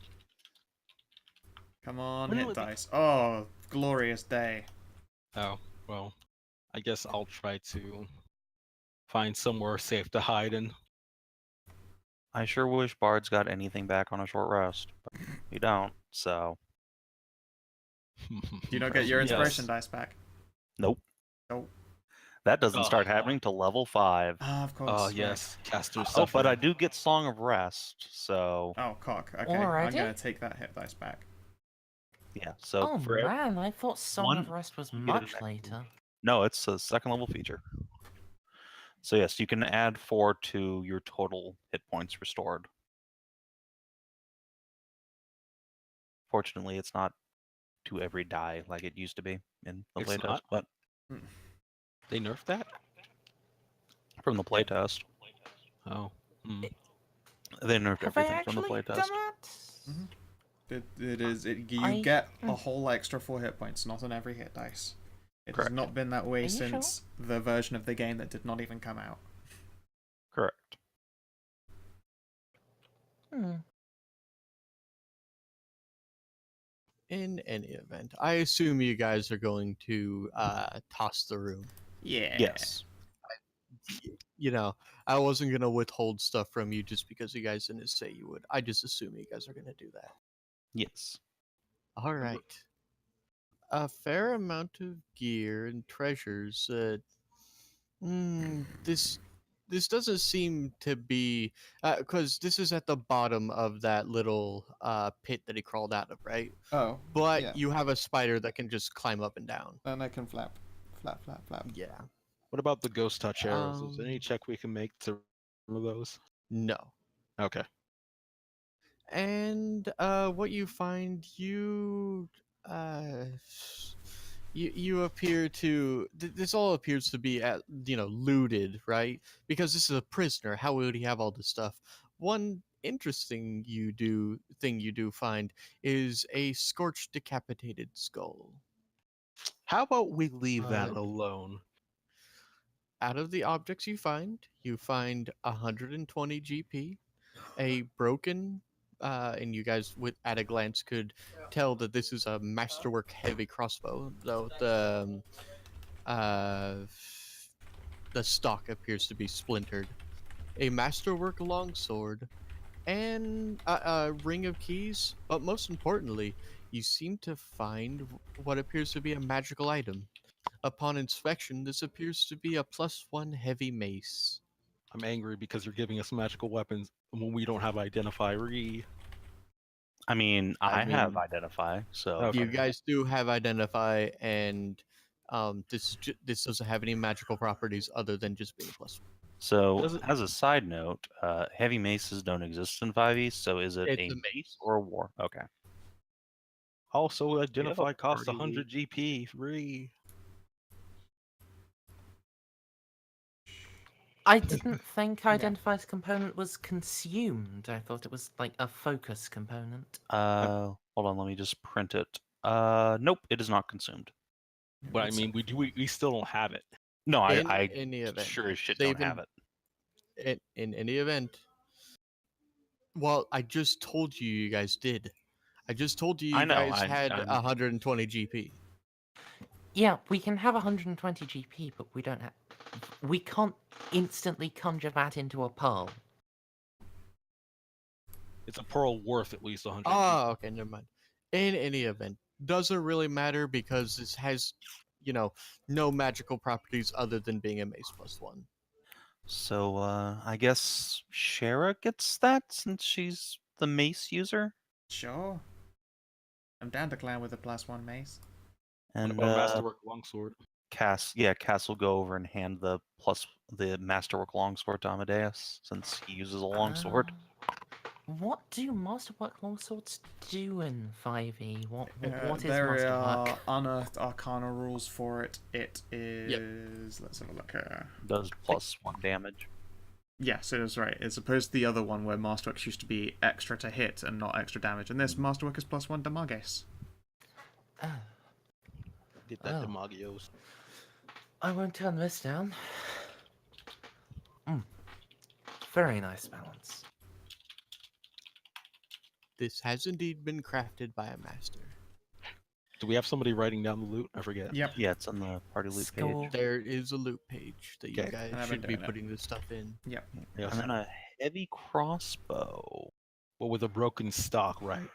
Come on, When hit will it be- dice. Oh, glorious day. Oh, well, I guess I'll try to find somewhere safe to hide in. I sure wish Bard's got anything back on a short rest, but we don't. So Do you not get your Yes. inspiration dice back? nope. Nope. That doesn't Oh. start happening till level 5. Ah, of course. Oh, right. yes. Caster's Oh, but I suffering. do get Song of Rest. So Oh, cock. Okay, I'm Already? gonna take that hit dice back. yeah. So Oh for man, I thought Song of one, Rest was you get an much later. no, it's a second level feature. So yes, you can add 4 to your total hit points restored. Fortunately, it's not to every die like it used to be in the It's playtest, not? but They nerfed that? from the playtest, Oh. Hmm. they nerfed Have I everything from the actually done playtest. that? It is. You I- get a whole extra 4 hit points, not on every hit dice. It Correct. has not been that way Are you since the version of the game that did not even come out. Correct. Hmm. In any event, I assume you guys are going to toss the room. Yeah. Yes. You know, I wasn't going to withhold stuff from you just because you guys didn't say you would. I just assume you guys are going to do that. Yes. All right. A fair amount of gear and treasures. This doesn't seem to be because this is at the bottom of that little pit that he crawled out of, right? Oh. But yeah. you have a spider that can just climb up and down. And I can flap. Flap, flap, flap. Yeah. What about the ghost touch arrows? Is there any Um, check we can make to remove those? No. Okay. And what you find, you appear to this all appears to be looted, right? Because this is a prisoner. How would he have all this stuff? One interesting thing you do find is a scorched decapitated skull. How about we leave that Alright. alone? Out of the objects you find 120 GP, a broken and you guys at a glance could tell that this is a masterwork heavy crossbow, though the stock appears to be splintered. A masterwork longsword, and a ring of keys. But most importantly, you seem to find what appears to be a magical item. Upon inspection, this appears to be a +1 heavy mace. I'm angry because you're giving us magical weapons when we don't have identify. I mean, I I have mean, identify, so Okay. You guys do have identify, and this doesn't have any magical properties other than just being a +1. so Does it- as a side note, heavy maces don't exist in 5e. So is it It's a a mace or a war? Okay. Also, We have a identify costs party 100 GP. Free. I didn't think Yeah. Identify's component was consumed. I thought it was like a focus component. Hold on, let me just print it. Nope, it is not consumed. But I It's- mean, we still don't have it. No, In I any event, sure as shit they don't have it. in any event. Well, I just told you you guys did. I just told you I you know, guys had I'm- 120 GP. Yeah, we can have 120 GP, but we don't have. We can't instantly conjure that into a pearl. It's a pearl worth at least 100 Oh, okay, never mind. In any event, doesn't really matter because this has, no magical properties other than being a mace +1. So I guess Shara gets that since she's the mace user. Sure. I'm down to clan with a +1 mace. What And about Masterwork Longsword? Cass will go over and hand the Masterwork Longsword to Amadeus since he uses a longsword. What do Masterwork longswords do in 5e? What is There Masterwork? are unearthed arcana rules for it. It is. Let's have a look here. Does +1 damage. Yes, it is right. It's opposed to the other one where Masterwork used to be extra to hit and not extra damage. And this Masterwork is +1 damages. Oh, Get that Oh. Demagios. I won't turn this down. Very nice balance. This has indeed been crafted by a master. Do we have somebody writing down the loot? I forget. Yep. Yeah, it's on the party loot Score. page. There is a loot page that you Okay. guys And I've should been be doing it. putting this stuff in. Yes. And then a heavy crossbow. Well, with a broken stock, right?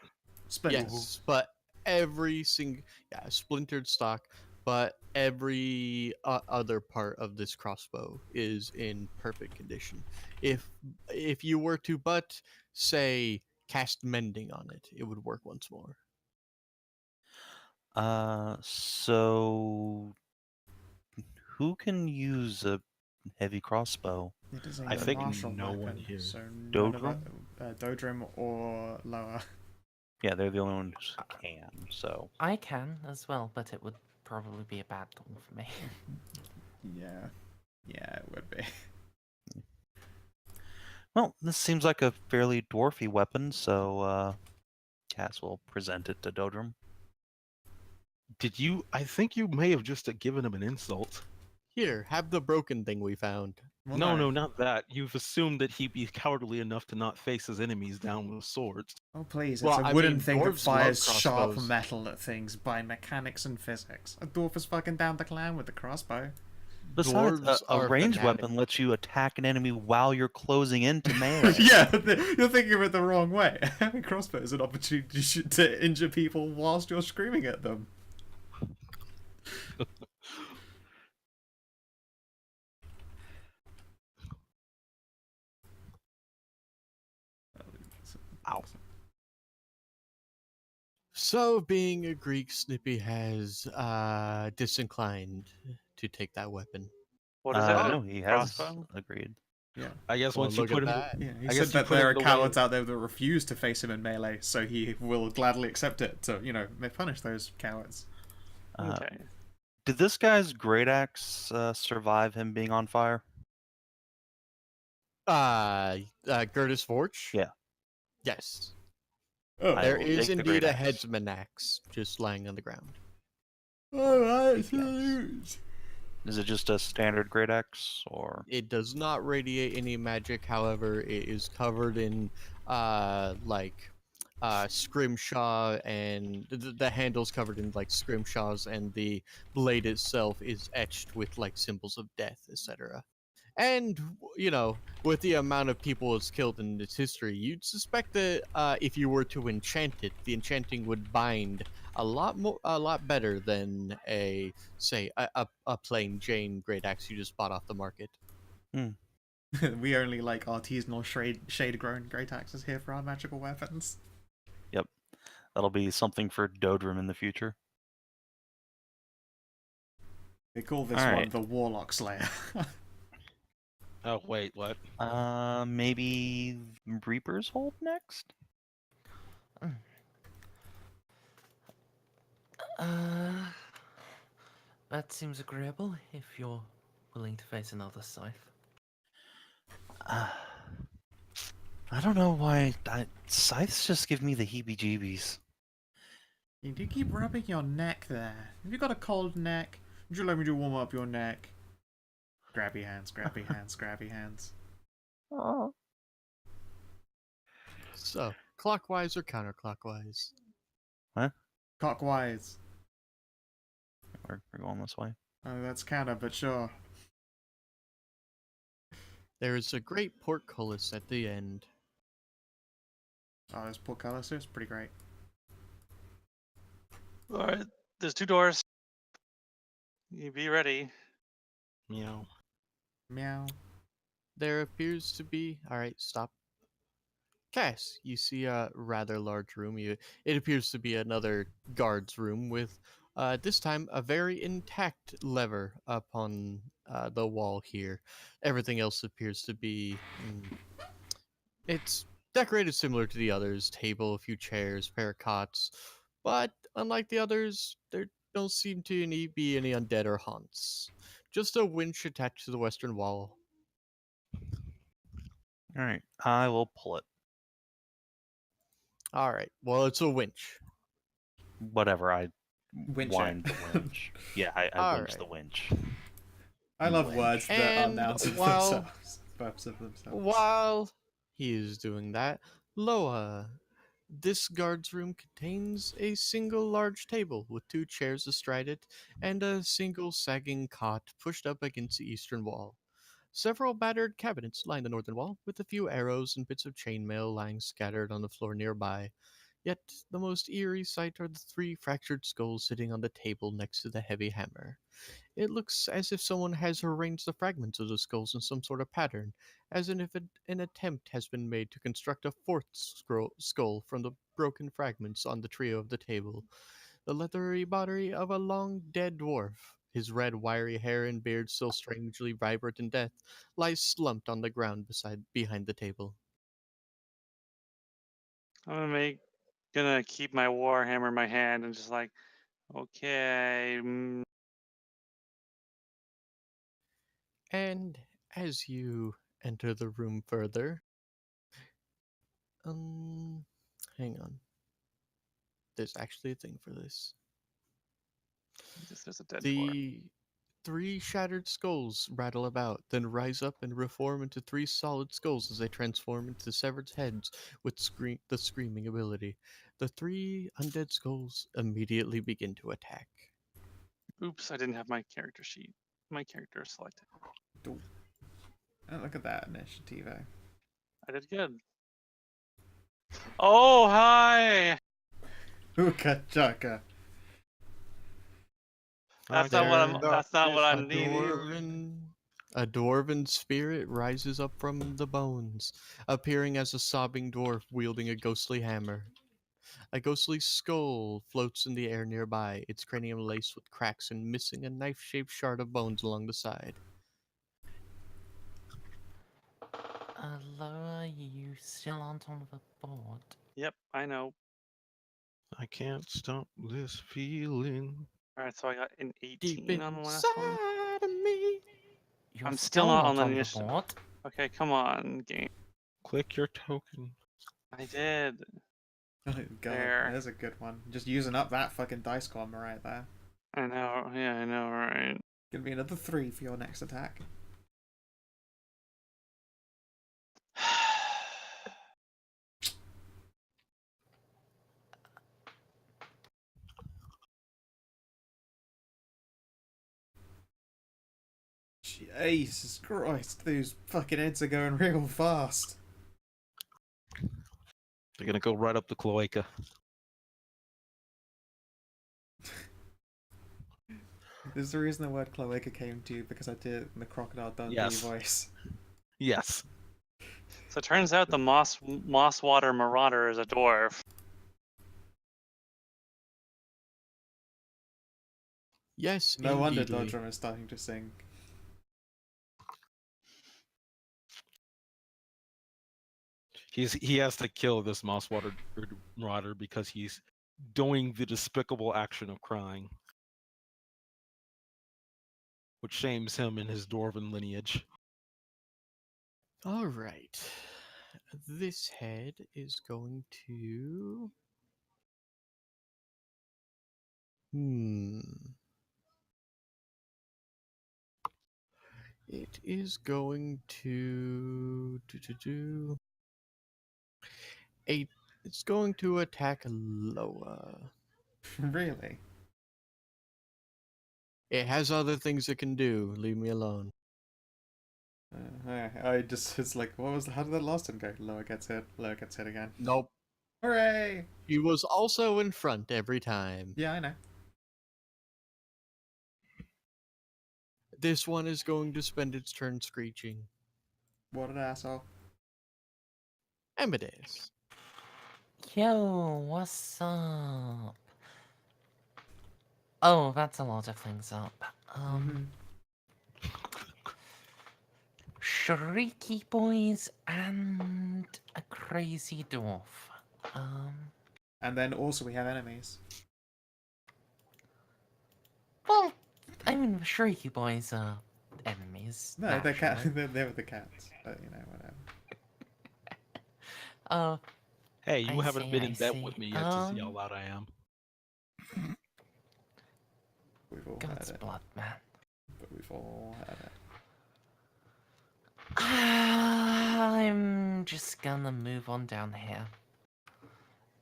Splinters. Yes, but every single splintered stock, but every other part of this crossbow is in perfect condition. If you were to but say cast mending on it, it would work once more. So who can use a heavy crossbow? It is a I think martial no one weapon, here. so none of Dodrim? Dodrim or lower. Yeah, they're the only ones who can. So I can as well, but it would probably be a bad call for me. Yeah, it would be. well, this seems like a fairly dwarfy weapon. So Cass will present it to Dodrim. Did you? I think you may have just given him an insult. Here, have the broken thing we found. Well, No, not that. You've assumed that he'd be cowardly enough to not face his enemies down with swords. Oh please! It's Well, a I wooden mean, thing that dwarves love fires sharp crossbows. metal at things by mechanics and physics. A dwarf is fucking down the clan with the crossbow. Besides, Dwarves a are ranged fanatic. weapon lets you attack an enemy while you're closing into melee. Yeah, you're thinking of it the wrong way. Having crossbow is an opportunity to injure people whilst you're screaming at them. Ow. So, being a Greek, Snippy has disinclined to take that weapon. What is it? No, he has Crossbow? agreed. Yeah. I guess Well, once you look put at him, that. Yeah, he I said guess you that put there it are the way- cowards out there that refuse to face him in melee, so he will gladly accept it to, may punish those cowards. Okay. Did this guy's great axe survive him being on fire? Gertis Vorch? Yeah. Yes. Oh, I There will is take the indeed great a axe. headsman axe just lying on the ground. alright, Yes. Is it just a standard great axe, or It does not radiate any magic, however, it is covered in scrimshaw, and the handle's covered in like scrimshaws, and the blade itself is etched with like symbols of death, etc. And with the amount of people it's killed in its history, you'd suspect that if you were to enchant it, the enchanting would bind a lot better than say a plain Jane great axe you just bought off the market. We only like artisanal shade grown great axes here for our magical weapons. Yep. That'll be something for Dodrim in the future. They call this All one right. the Warlock Slayer. Oh wait, what? Maybe Reaper's Hold next? That seems agreeable if you're willing to face another scythe. I don't know why scythes just give me the heebie-jeebies. You do keep rubbing your neck there. Have you got a cold neck? Would you like me to warm up your neck? Grabby hands, grabby hands, grabby hands. Oh. So, clockwise or counterclockwise? Clockwise. We're going this way. Oh, that's counter, but sure. There is a great portcullis at the end. Oh, this portcullis is pretty great. All right, there's 2 doors. You be ready. Meow. Meow. There appears to be. All right, stop. Cass, you see a rather large room. It appears to be another guard's room with, this time, a very intact lever up on the wall here. Everything else appears to be. It's decorated similar to the others: table, a few chairs, pair of cots. But unlike the others, there don't seem to be any undead or haunts. Just a winch attached to the western wall. All right, I will pull it. All right. Well, it's a winch. Whatever, I Winch wind it. the winch. Yeah, I All winch right. the winch. I love Winch. words that are And nouns of while- themselves. Verbs of themselves. While he is doing that, Loa, this guard's room contains a single large table with 2 chairs astride it and a single sagging cot pushed up against the eastern wall. Several battered cabinets line the northern wall, with a few arrows and bits of chainmail lying scattered on the floor nearby. Yet the most eerie sight are the 3 fractured skulls sitting on the table next to the heavy hammer. It looks as if someone has arranged the fragments of the skulls in some sort of pattern, as in if an attempt has been made to construct a 4th skull from the broken fragments on the trio of the table. The leathery body of a long dead dwarf, his red wiry hair and beard still strangely vibrant in death, lies slumped on the ground behind the table. I'm gonna keep my warhammer in my hand and just like, okay. And as you enter the room further, hang on. There's actually a thing for this. There's a dead dwarf. The 3 shattered skulls rattle about, then rise up and reform into 3 solid skulls as they transform into severed heads with the screaming ability. The 3 undead skulls immediately begin to attack. Oops, I didn't have my character sheet. My character is selected. Oh, look at that initiative. I did good. Oh, hi! Ooka chaka. That's not what I'm. There- That's not what A I'm needing. dwarven spirit rises up from the bones, appearing as a sobbing dwarf wielding a ghostly hammer. A ghostly skull floats in the air nearby, its cranium laced with cracks and missing a knife-shaped shard of bones along the side. Loa, you still aren't on the board. Yep, I know. I can't stop this feeling. All right, so I got an Deep 18 on the last one. inside of me. You're I'm still not on the the initiative. board. Okay, come on, game. Click your token. I did. Oh, God, There. there's a good one. Just using up that fucking dice combo right there. I know. Yeah, I know. Right. Gonna be another 3 for your next attack. Jesus Christ, those fucking heads are going real fast. They're gonna go right up the cloaca. There's the reason the word cloaca came to you, because I did it in the Crocodile Dundee Yes. voice. Yes. So it turns out the Mosswater Marauder is a dwarf. Yes, No wonder indeedly. Dodrum is starting to sing. He has to kill this Mosswater Marauder because he's doing the despicable action of crying, which shames him in his dwarven lineage. All right. This head is going to. It is going to do. It's going to attack Loa. Really? It has other things it can do. Leave me alone. It's like, how did that last one go? Lower gets hit again. Nope. Hooray! He was also in front every time. Yeah, I know. This one is going to spend its turn screeching. What an asshole. Amadeus. Yo, what's up? Oh, that's a lot of things up. Shrieky boys and a crazy dwarf. And then also we have enemies. Well, I mean, Shrieky boys are enemies. No, they're naturally. they were the cats. But, whatever. Oh, Hey, you I haven't see, been I in bed see. with me yet to see how loud I am. We've all God's had it. blood, man. But we've all had it. I'm just gonna move on down here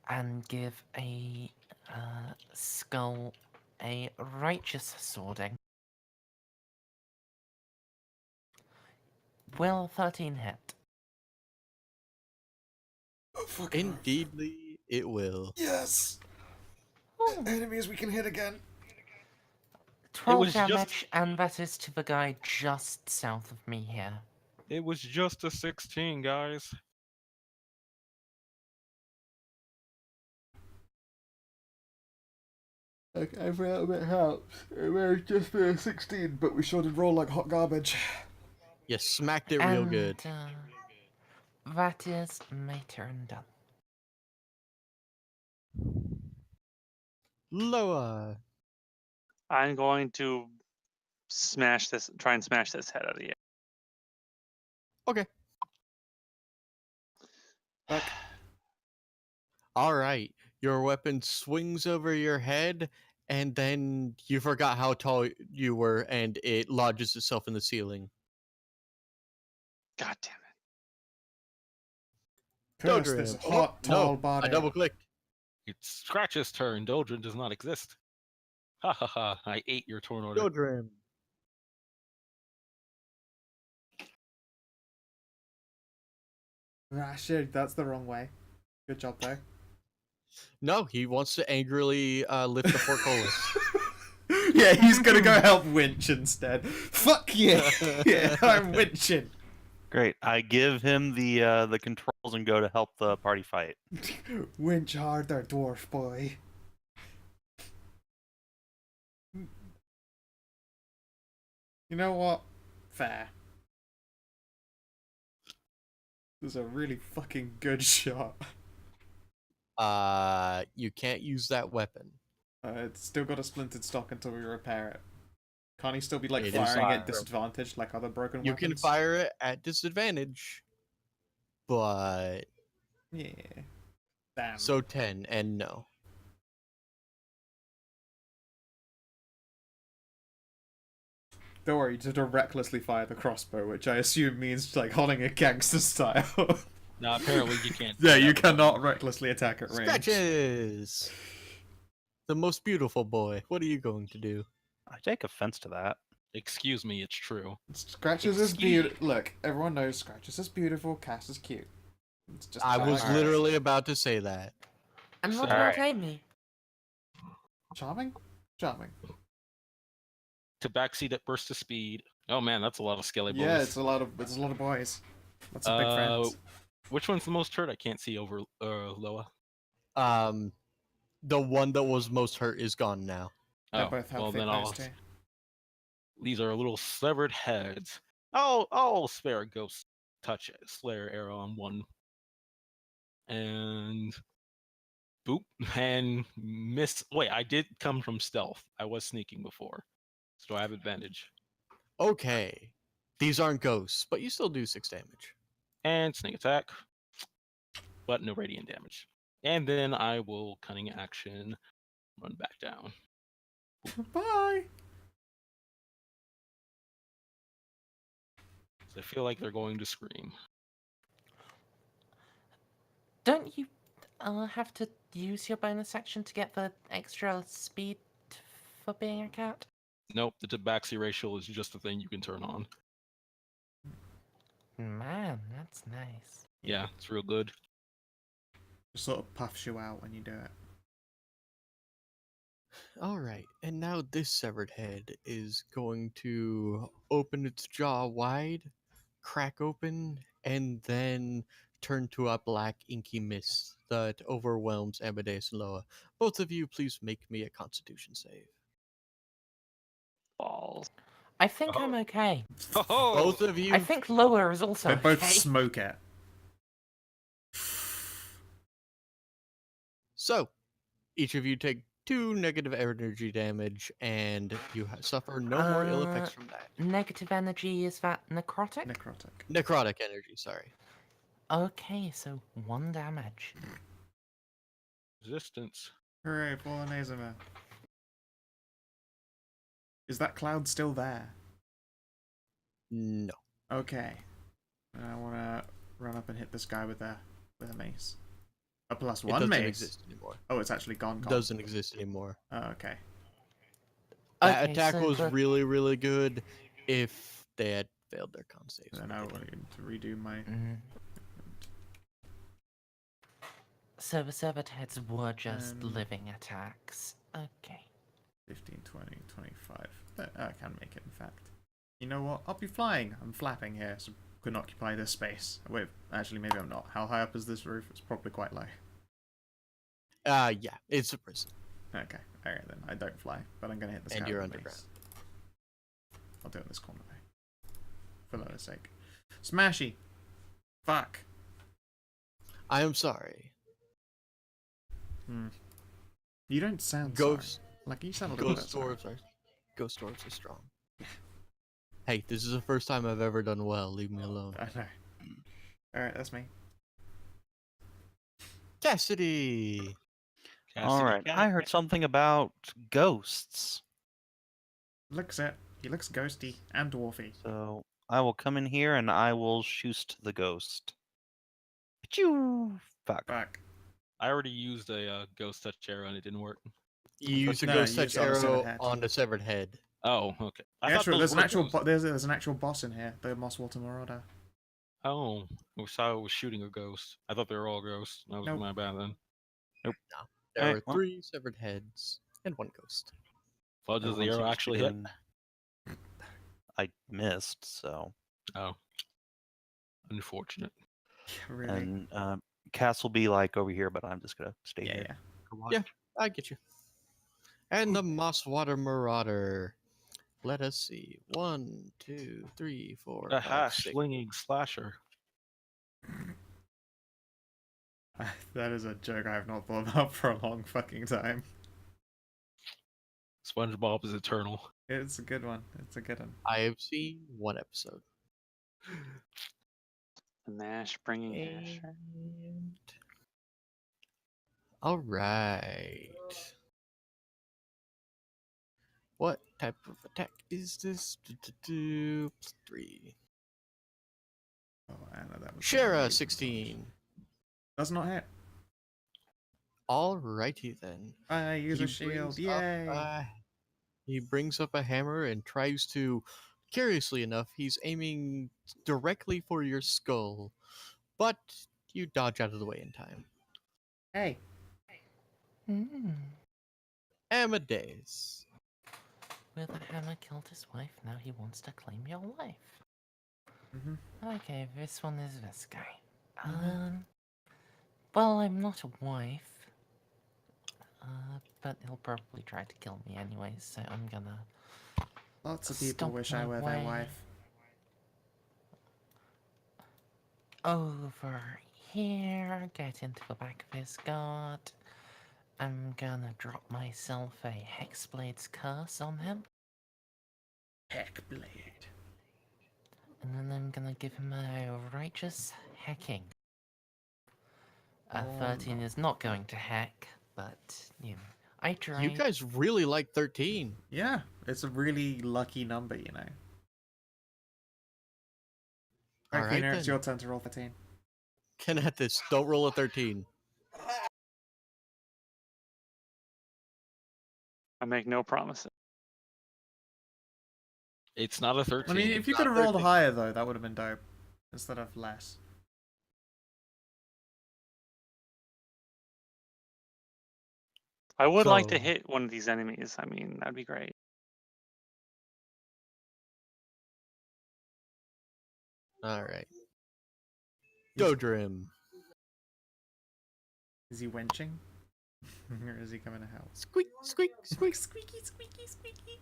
and give a skull a righteous swording. Will 13 hit? Oh, fucking Indeedly, it will. yes! Oh, Enemies we can hit again. 12 was just- damage, and that is to the guy just south of me here. It was just a 16, guys. Okay, every little bit helps. It may just be a 16, but we sure did roll like hot garbage. You smacked it real And, good. That is my turn done. Loa. I'm going to try and smash this head out of the air. Okay. Fuck. All right. Your weapon swings over your head, and then you forgot how tall you were, and it lodges itself in the ceiling. God damn it. Curse this Dodrim. hot, tall No, body. I double clicked. It's Scratch's turn. Doldrin does not exist. Ha ha ha. I ate your tornado. Dodrim. Ah, shit, that's the wrong way. Good job, though. No, he wants to angrily lift the portcullis. Yeah, he's gonna go help Winch instead. Fuck yeah! Yeah, I'm winching. Great. I give him the controls and go to help the party fight. Winch harder, dwarf boy. You know what? Fair. This is a really fucking good shot. You can't use that weapon. It's still got a splintered stock until we repair it. Can't he still be like It is firing fire. at disadvantage like other broken You weapons? can fire it at disadvantage, but Yeah. Damn. so 10 and no. Don't worry, you just have to recklessly fire the crossbow, which I assume means like holding it gangster style. No, apparently you can't. Yeah, you cannot recklessly attack at range. Scratches! The most beautiful boy. What are you going to do? I take offense to that. Excuse me, it's true. Scratches is beautiful. Look, everyone knows Scratches is beautiful, Cass is cute. It's just I how was it goes. literally about to say that. I'm not So- gonna blame me. Charming? Charming. Tabaxi that bursts to speed. Oh man, that's a lot of skelly boys. Yeah, it's a lot of boys. Lots of big friends. Which one's the most hurt? I can't see over Loa. The one that was most hurt is gone now. They're Oh, both well healthy, then those I'll. two. These are little severed heads. I'll spare a ghost touch Slayer arrow on one. And boop and miss. Wait, I did come from stealth. I was sneaking before, so I have advantage. Okay. These aren't ghosts, but you still do 6 damage. And sneak attack, but no radiant damage. And then I will cunning action, run back down. Bye! So I feel like they're going to scream. Don't you have to use your bonus action to get the extra speed for being a cat? Nope, the Tabaxi racial is just a thing you can turn on. Man, that's nice. Yeah, it's real good. Just sort of puffs you out when you do it. Alright, and now this severed head is going to open its jaw wide, crack open, and then turn to a black inky mist that overwhelms Amadeus and Loa. Both of you, please make me a constitution save. Balls. I think I'm okay. Oh, Both of you, I think lower is also They both okay. smoke it. so each of you take 2 negative energy damage, and you suffer no more ill effects from that. Negative energy, is that necrotic? Necrotic. Necrotic energy, sorry. Okay, so 1 damage. resistance. Hooray, fallen Azuma. Is that cloud still there? No. Okay. I want to run up and hit this guy with a mace. A plus It 1 doesn't mace. exist anymore. Oh, it's actually gone. Doesn't exist anymore. Oh, okay. That Okay, attack so was the- really, really good if they had failed their con saves. Then I want to redo my. Mm. So the severed heads were just living attacks. Okay. 15, 20, 25. I can make it, in fact. You know what? I'll be flying. I'm flapping here, so couldn't occupy this space. Wait, actually, maybe I'm not. How high up is this roof? It's probably quite low. Yeah, it's a prison. Okay, alright then. I don't fly, but I'm gonna hit this And guy you're with a underground. mace. I'll do it this corner though. For Lola's sake. Smashy! Fuck! I am sorry. You don't sound Ghost, sorry. Like, you sound a little bit ghost sorry. Ghost dwarves are strong. Hey, this is the first time I've ever done well. Leave me alone. I know. Alright, that's me. Cassidy. All right, I heard something about ghosts, Looks it. He looks ghosty and dwarfy. so I will come in here and I will shoot the ghost. Achoo! Fuck. Fuck. I already used a ghost touch arrow and it didn't work. You use a No, ghost you touch used it on the severed arrow head. on the severed head. Oh, okay. I Yeah, thought true. those There's an were actual ghosts. there's an actual boss in here. The Mosswater Marauder. Oh, I saw I was shooting a ghost. I thought they were all ghosts. That was Nope. my bad then. There Alright, are well- 3 severed heads and 1 ghost. Well, does the Everyone arrow seems to be actually hit? doing- I missed, so. Oh, unfortunate. Really? And Cass will be like over here, but I'm just gonna stay Yeah, here. yeah. to watch. Yeah. I get you. And the Mosswater Marauder. Let us see. 1, 2, 3, 4, Aha, 5, 6. slinging slasher. That is a joke I have not thought about for a long fucking time. SpongeBob is eternal. It's a good one. It's a good one. I have seen 1 episode. The mash bringing hash. And... All right. What type of attack is this? +3. Oh, Anna, that was Shara, 16. Does not hit. Alrighty then. I use He a shield. brings up Yay! a He brings up a hammer and tries to, curiously enough, he's aiming directly for your skull, but you dodge out of the way in time. Hey. Hmm. Amadeus. Well, the hammer killed his wife, now he wants to claim your life. Mhm. Okay, this one is this guy. Well, I'm not a wife. But he'll probably try to kill me anyway, so I'm gonna Lots of people stomp wish my I were their way wife. over here, get into the back of his guard. I'm gonna drop myself a Hexblade's Curse on him, Heckblade. and then I'm gonna give him a Righteous Hacking. Oh, 13 no. is not going to hack, but, you know, I You tried. guys really like 13. Yeah, it's a really lucky number, you know. All Right, right, Keener, it's then. your turn to roll 13. Can at this. Don't roll a 13. I make no promises. It's not a 13. I mean, if It's you could not have rolled 13. higher, though, that would have been dope. Instead of less. I would like to So- hit one of these enemies. I mean, that'd be great. All right. Dodrim. Is he wenching? Or is he coming to help? Squeak, squeak, squeak. Squeaky, squeaky, squeaky.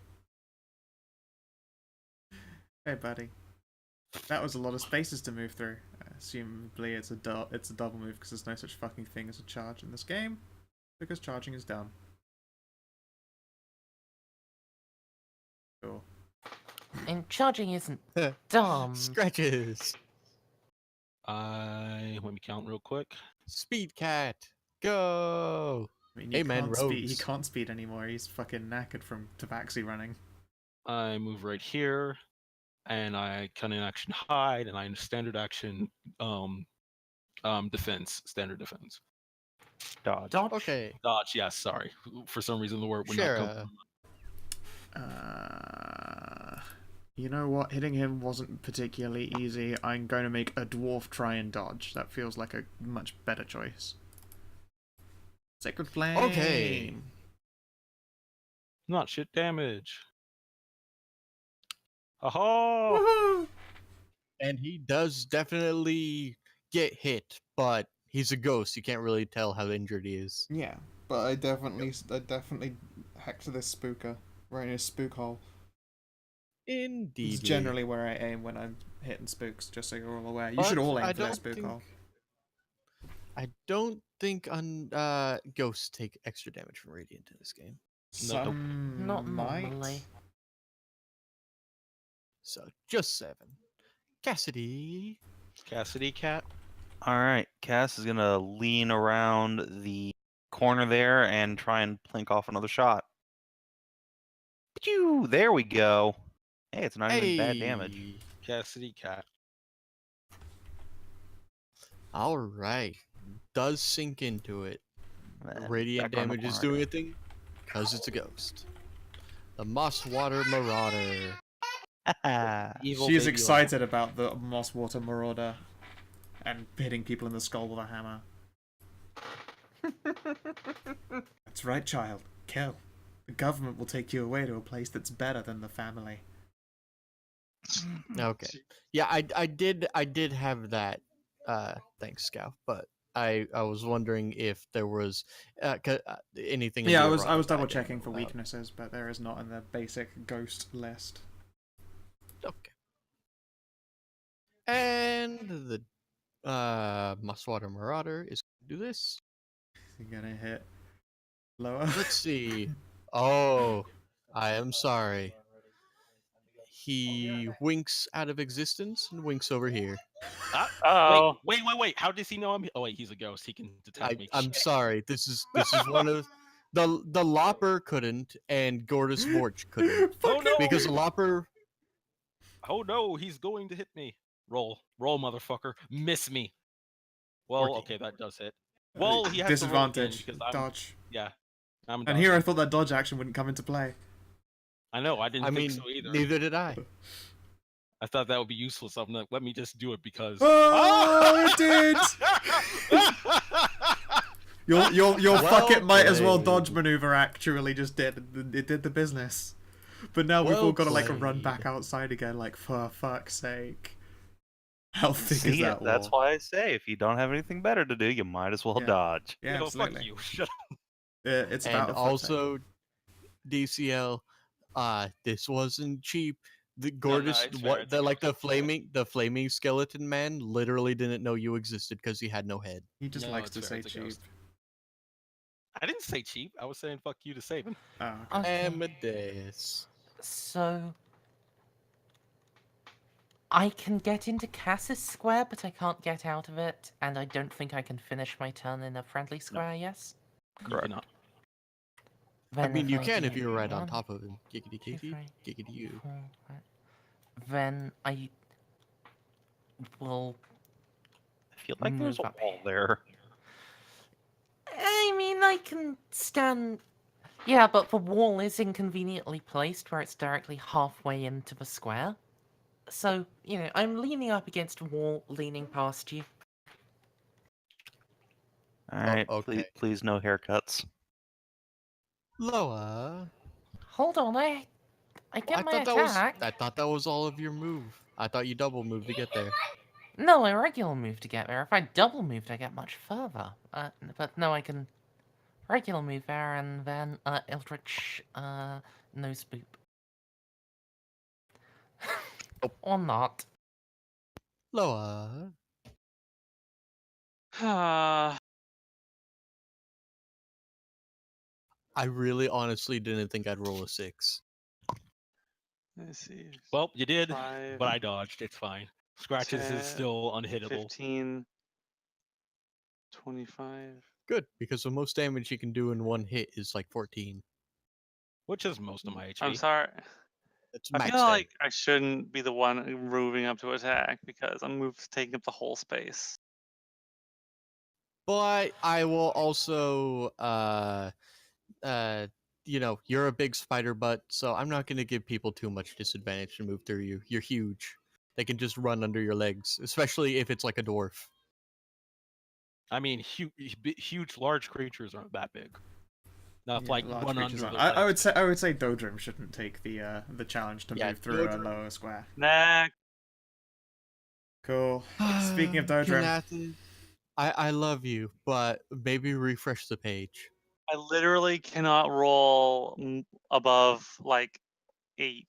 Hey, buddy. That was a lot of spaces to move through. Assumably, it's a double move because there's no such fucking thing as a charge in this game, because charging is dumb. Cool. And charging isn't dumb. Scratches. Let me count real quick. Speed cat. Go. I mean, Hey, man, He rogues. can't speed anymore. He's fucking knackered from tabaxi running. I move right here, and I cut in action hide, and I standard action defense, standard defense. Dodge. Dodge? Okay. Dodge, yes, sorry. For some reason the word would not Shara. come. You know what? Hitting him wasn't particularly easy. I'm going to make a dwarf try and dodge. That feels like a much better choice. Sacred Flame. Okay. Not shit damage. Aha! Woohoo! And he does definitely get hit, but he's a ghost. You can't really tell how injured he is. Yeah, but I definitely hacked this spooker right in his spook hole. Indeed. It's generally where I aim when I'm hitting spooks, just so you're all aware. You But should all I aim for that don't spook think- hole. I don't think ghosts take extra damage from radiant in this game. No. Some Not might. normally. So just 7. Cassidy. Cassidy cat. All right, Cass is gonna lean around the corner there and try and plink off another shot. Phew, there we go. Hey, it's not even bad damage. Hey. Cassidy cat. All right. Does sink into it. Radiant back on the damage is corner. doing a thing because it's a ghost. The Mosswater Marauder. Evil She is baby excited about the Mosswater Marauder and hitting people in the skull with a hammer. That's right, child. Kill. The government will take you away to a place that's better than the family. Okay. Yeah, I did have that. Thanks, Scout. But I was wondering if there was anything. In Yeah, the I was errata that double didn't checking for know about. weaknesses, but there is not in the basic ghost list. Okay. And the Mosswater Marauder is going to do this. You're gonna hit lower. Let's see. Oh, I am sorry. He winks out of existence and winks over here. Oh, Wait. How does he know I'm? Oh wait, he's a ghost. He can detect me. I'm sorry. This is one of the Lopper couldn't and Gordus Vorch couldn't Oh no! because the Lopper. Oh no, he's going to hit me. Roll, motherfucker. Miss me. Well, 14. okay, that does hit. Well, he has to roll again disadvantage. because I'm. Dodge. Yeah, I'm. And here I dodging. thought that dodge action wouldn't come into play. I know. I didn't I think mean, so either. neither did I. I thought that would be useful. So I'm like, let me just do it because. Oh, it did! Your fuck it might as well played. dodge maneuver actually just did. It did the business. But now we've all Well got to like run played. back outside again, like, for fuck's sake. How thick is See, that that's wall? why I say if you don't have anything better to do, you might as well Yeah. dodge. Yeah, Yo, absolutely. fuck you. Shut up. It's And about a foot thick. also, DCL, this wasn't cheap. The no, Gortys, it's fair, it's fair. the flaming skeleton man literally didn't know you existed because he had no head. He just No, likes it's to fair, say it's a cheap. ghost. I didn't say cheap. I was saying fuck you to save him. Oh, okay. Okay. Amadeus. So I can get into Cass's square, but I can't get out of it, and I don't think I can finish my turn in a friendly square. Yes. You Correct. cannot. I Then mean, if you can if do you're right on 1, top of him. Giggity 2, giggity, 3, giggity you. 4, 5. Then I will. I feel like there's Move a up wall here. there. I mean, I can stand. Yeah, but the wall is inconveniently placed where it's directly halfway into the square. So, I'm leaning up against a wall, leaning past you. All right, okay. please no haircuts. Loa. Hold on, I get my attack. I thought that was all of your move. I thought you double moved to get there. No, I regular move to get there. If I double moved, I get much further. But no, I can regular move there and then Eldritch nose boop. Or not. Loa. I really honestly didn't think I'd roll a 6. Let's see. Well, you did, 5, but I dodged. It's fine. Scratches 10, is still unhittable. 15, 25. Good, because the most damage you can do in one hit is like 14. Which is most of my HP. I'm sorry. That's I max feel damage. like I shouldn't be the one moving up to attack because I'm taking up the whole space. But I will also, you're a big spider butt, so I'm not going to give people too much disadvantage to move through you. You're huge. They can just run under your legs, especially if it's like a dwarf. I mean, huge, large creatures aren't that big. Not Yeah, like large run creatures under the aren't. legs. I would say Dodrim shouldn't take the challenge to Yeah, move through a Dodrim- lower square. Next. Cool. Speaking of Dodrim, Kanathis, I love you, but maybe refresh the page. I literally cannot roll above like 8.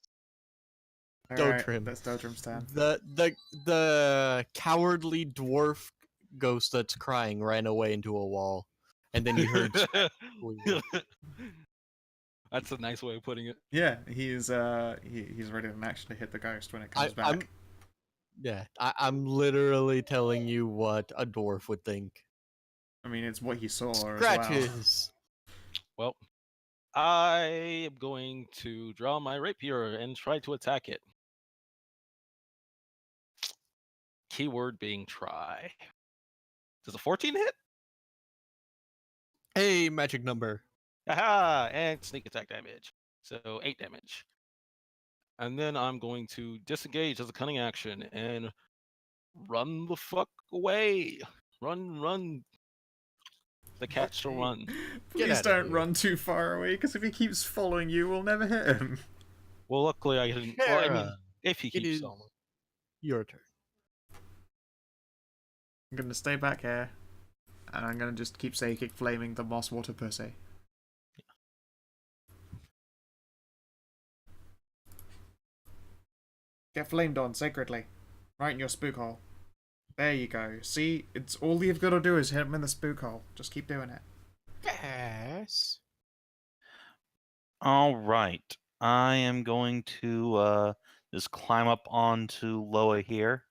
alright, Dodrim. that's Dodrim's turn. The cowardly dwarf ghost that's crying ran away into a wall, and then he heard. That's a nice way of putting it. Yeah, he's ready to actually hit the ghost when it comes back. I'm literally telling you what a dwarf would think. I mean, it's what he saw as well. Scratches. Well, I am going to draw my rapier and try to attack it. Keyword being try. Does a 14 hit? Hey, magic number. Aha! And sneak attack damage. So 8 damage. And then I'm going to disengage as a cunning action and run the fuck away. Run. The cat shall run. Please outta don't here. run too far away, because if he keeps following you, we'll never hit him. Well, luckily I didn't. Well, I mean, Shara, if he it keeps is on. your turn. I'm gonna stay back here, and I'm gonna just keep psychic flaming the moss water pussy. Get flamed on sacredly, right in your spook hole. There you go. See, it's all you've got to do is hit him in the spook hole. Just keep doing it. Yes. All right, I am going to just climb up onto Loa here,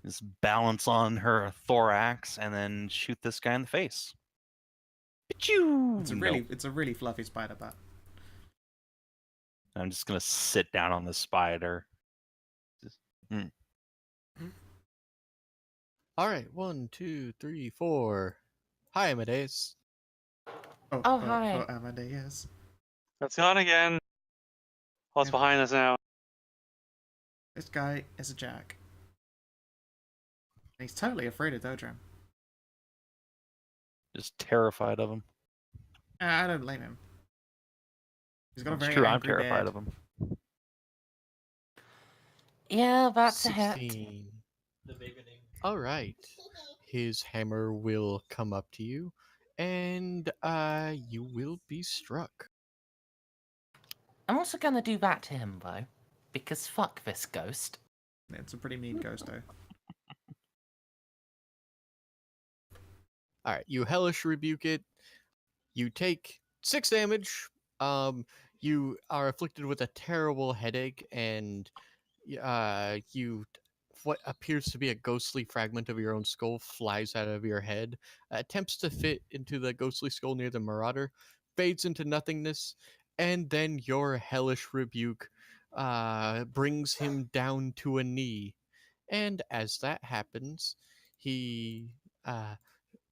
just balance on her thorax, and then shoot this guy in the face. Achoo! It's a really fluffy spider bat. I'm just gonna sit down on the spider. All right, 1, 2, 3, 4. Hi, Amadeus. Oh, hi. Oh, Amadeus. That's gone again. What's Yeah. behind us now? This guy is a jack. And he's totally afraid of Dodrim. Just terrified of him. I don't blame him. He's got a It's very true, I'm angry terrified beard. of him. Yeah, that's a hit. 16. All right. His hammer will come up to you, and you will be struck. I'm also gonna do that to him though, because fuck this ghost. It's a pretty mean ghost, though. All right, you hellish rebuke it. You take 6 damage. You are afflicted with a terrible headache, and you what appears to be a ghostly fragment of your own skull flies out of your head, attempts to fit into the ghostly skull near the marauder, fades into nothingness, and then your hellish rebuke brings him down to a knee. And as that happens, he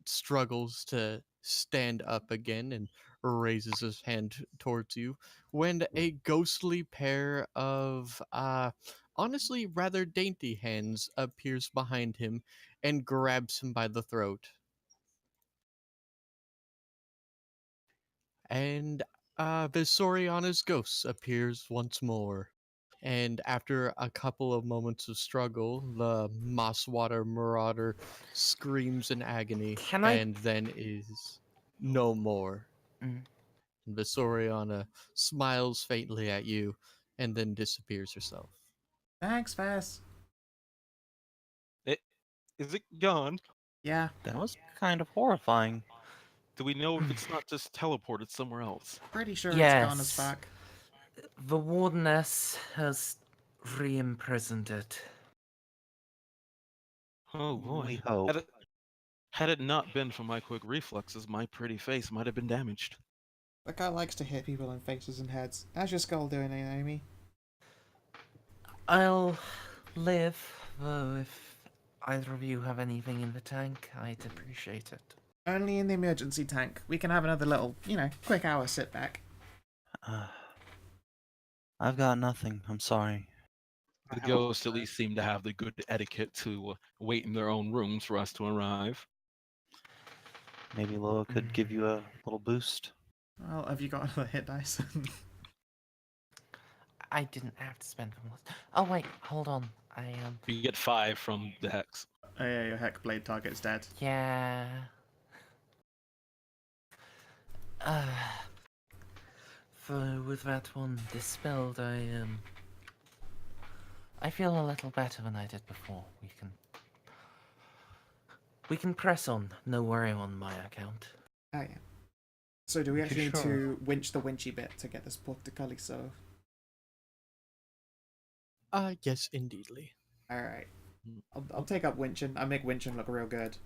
struggles to stand up again and raises his hand towards you when a ghostly pair of honestly rather dainty hands appears behind him and grabs him by the throat. And Visoriana's ghost appears once more. And after a couple of moments of struggle, the Mosswater Marauder screams in agony Can I- and then is no more. Mm. And Visoriana smiles faintly at you and then disappears herself. Thanks, Fess. Is it gone? Yeah, That was kind of horrifying. Do we know if it's not just teleported somewhere else? pretty sure it's gone as Yes. back. The wardeness has re-imprisoned it. Oh We boy. hope. Had it not been for my quick reflexes, my pretty face might have been damaged. That guy likes to hit people in faces and heads. How's your skull doing, Amy? I'll live, though if either of you have anything in the tank, I'd appreciate it. Only in the emergency tank. We can have another little, quick hour sit back. I've got nothing. I'm sorry. The ghosts at least seem to have the good etiquette to wait in their own rooms for us to arrive. Maybe Loa could give you a little boost. Well, have you got another hit dice? I didn't have to spend them. Oh wait, hold on. You get 5 from the hex. Oh yeah, your heck blade target's dead. Yeah. So with that one dispelled, I feel a little better than I did before. We can press on. No worry on my account. Oh yeah. So do we actually need Sure. to winch the winchy bit to get this book to Caliso? Yes, indeedly. Alright. I'll take up winching. I make winching look real good.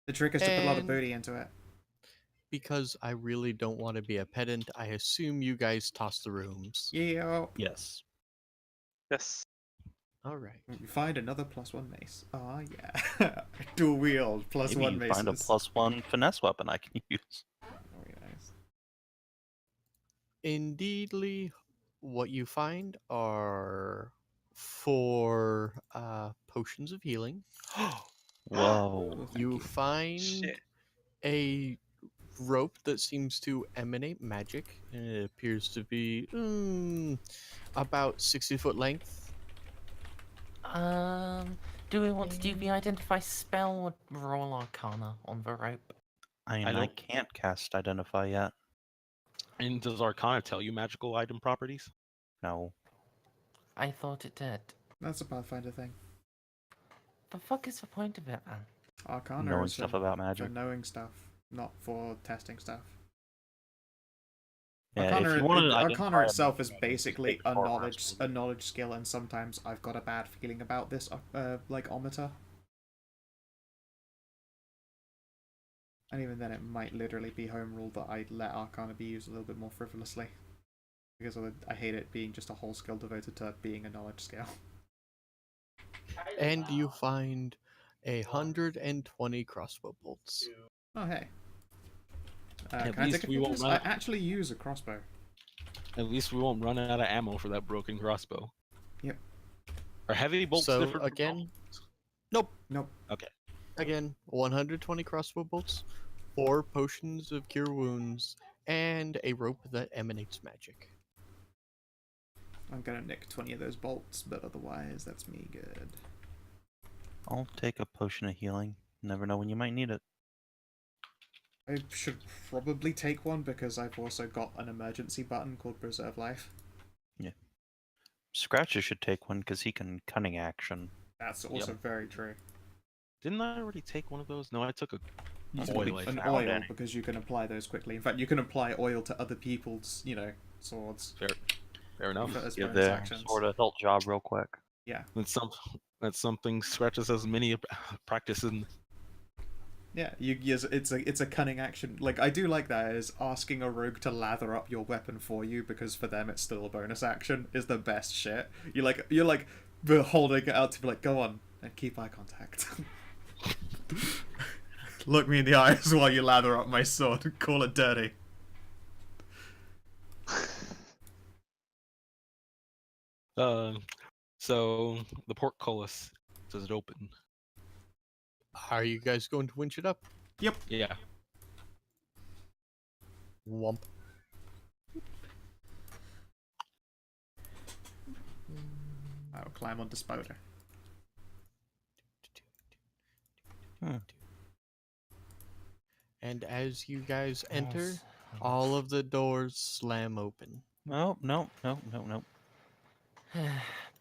The trick is to put a lot of And- booty into it. Because I really don't want to be a pedant, I assume you guys toss the rooms. Yeah. Yes. Yes. All right. We find another +1 mace. Oh yeah. Dual wield +1 Maybe you maces. find a +1 finesse weapon I can use. Very nice. Indeedly, what you find are 4 potions of healing. Whoa. Thank You find Shit. a rope that seems to emanate magic, and it appears to be about 60-foot length. Do we want to do the identify spell or roll arcana on the rope? I mean, I I don't- can't cast Identify yet. And does Arcana tell you magical item properties? No. I thought it did. That's a Pathfinder thing. The fuck is the point of it, man? Arcana Knowing is stuff for, about for magic. knowing stuff, not for testing stuff. Yeah, if Arcana, you wanted to Arcana identify itself is a- basically a far knowledge skill, and sometimes I've got a bad feeling about this like ometer. And even then, it might literally be home rule that I let Arcana be used a little bit more frivolously, because I hate it being just a whole skill devoted to being a knowledge skill. And you find 120 crossbow bolts. Oh hey. At Can I least take a we picture of won't this? I know. actually use a crossbow. At least we won't run out of ammo for that broken crossbow. Yep. Are heavy bolts So different? from again, Nope. Okay. again, 120 crossbow bolts, 4 potions of cure wounds, and a rope that emanates magic. I'm gonna nick 20 of those bolts, but otherwise, that's me good. I'll take a potion of healing. Never know when you might need it. I should probably take one because I've also got an emergency button called Preserve Life. Scratcher should take one because he can cunning action. That's also very true. Didn't I already take one of those? No, I took a You took oil. I an think. oil any. because you can apply those quickly. In fact, you can apply oil to other people's, swords. Fair enough. As Give bonus their actions. sword a hilt job real quick. Yeah. That's something Scratches has many practice in. Yeah, it's a cunning action. Like, I do like that is asking a rogue to lather up your weapon for you because for them it's still a bonus action is the best shit. You're like holding it out to be like, go on and keep eye contact. Look me in the eyes while you lather up my sword and call it dirty. So the portcullis, does it open? Are you guys going to winch it up? Yep. Yeah. Wump. I'll climb onto Spoder. And as you guys enter, Yes. all of the doors slam open. Nope, nope, nope, nope, nope.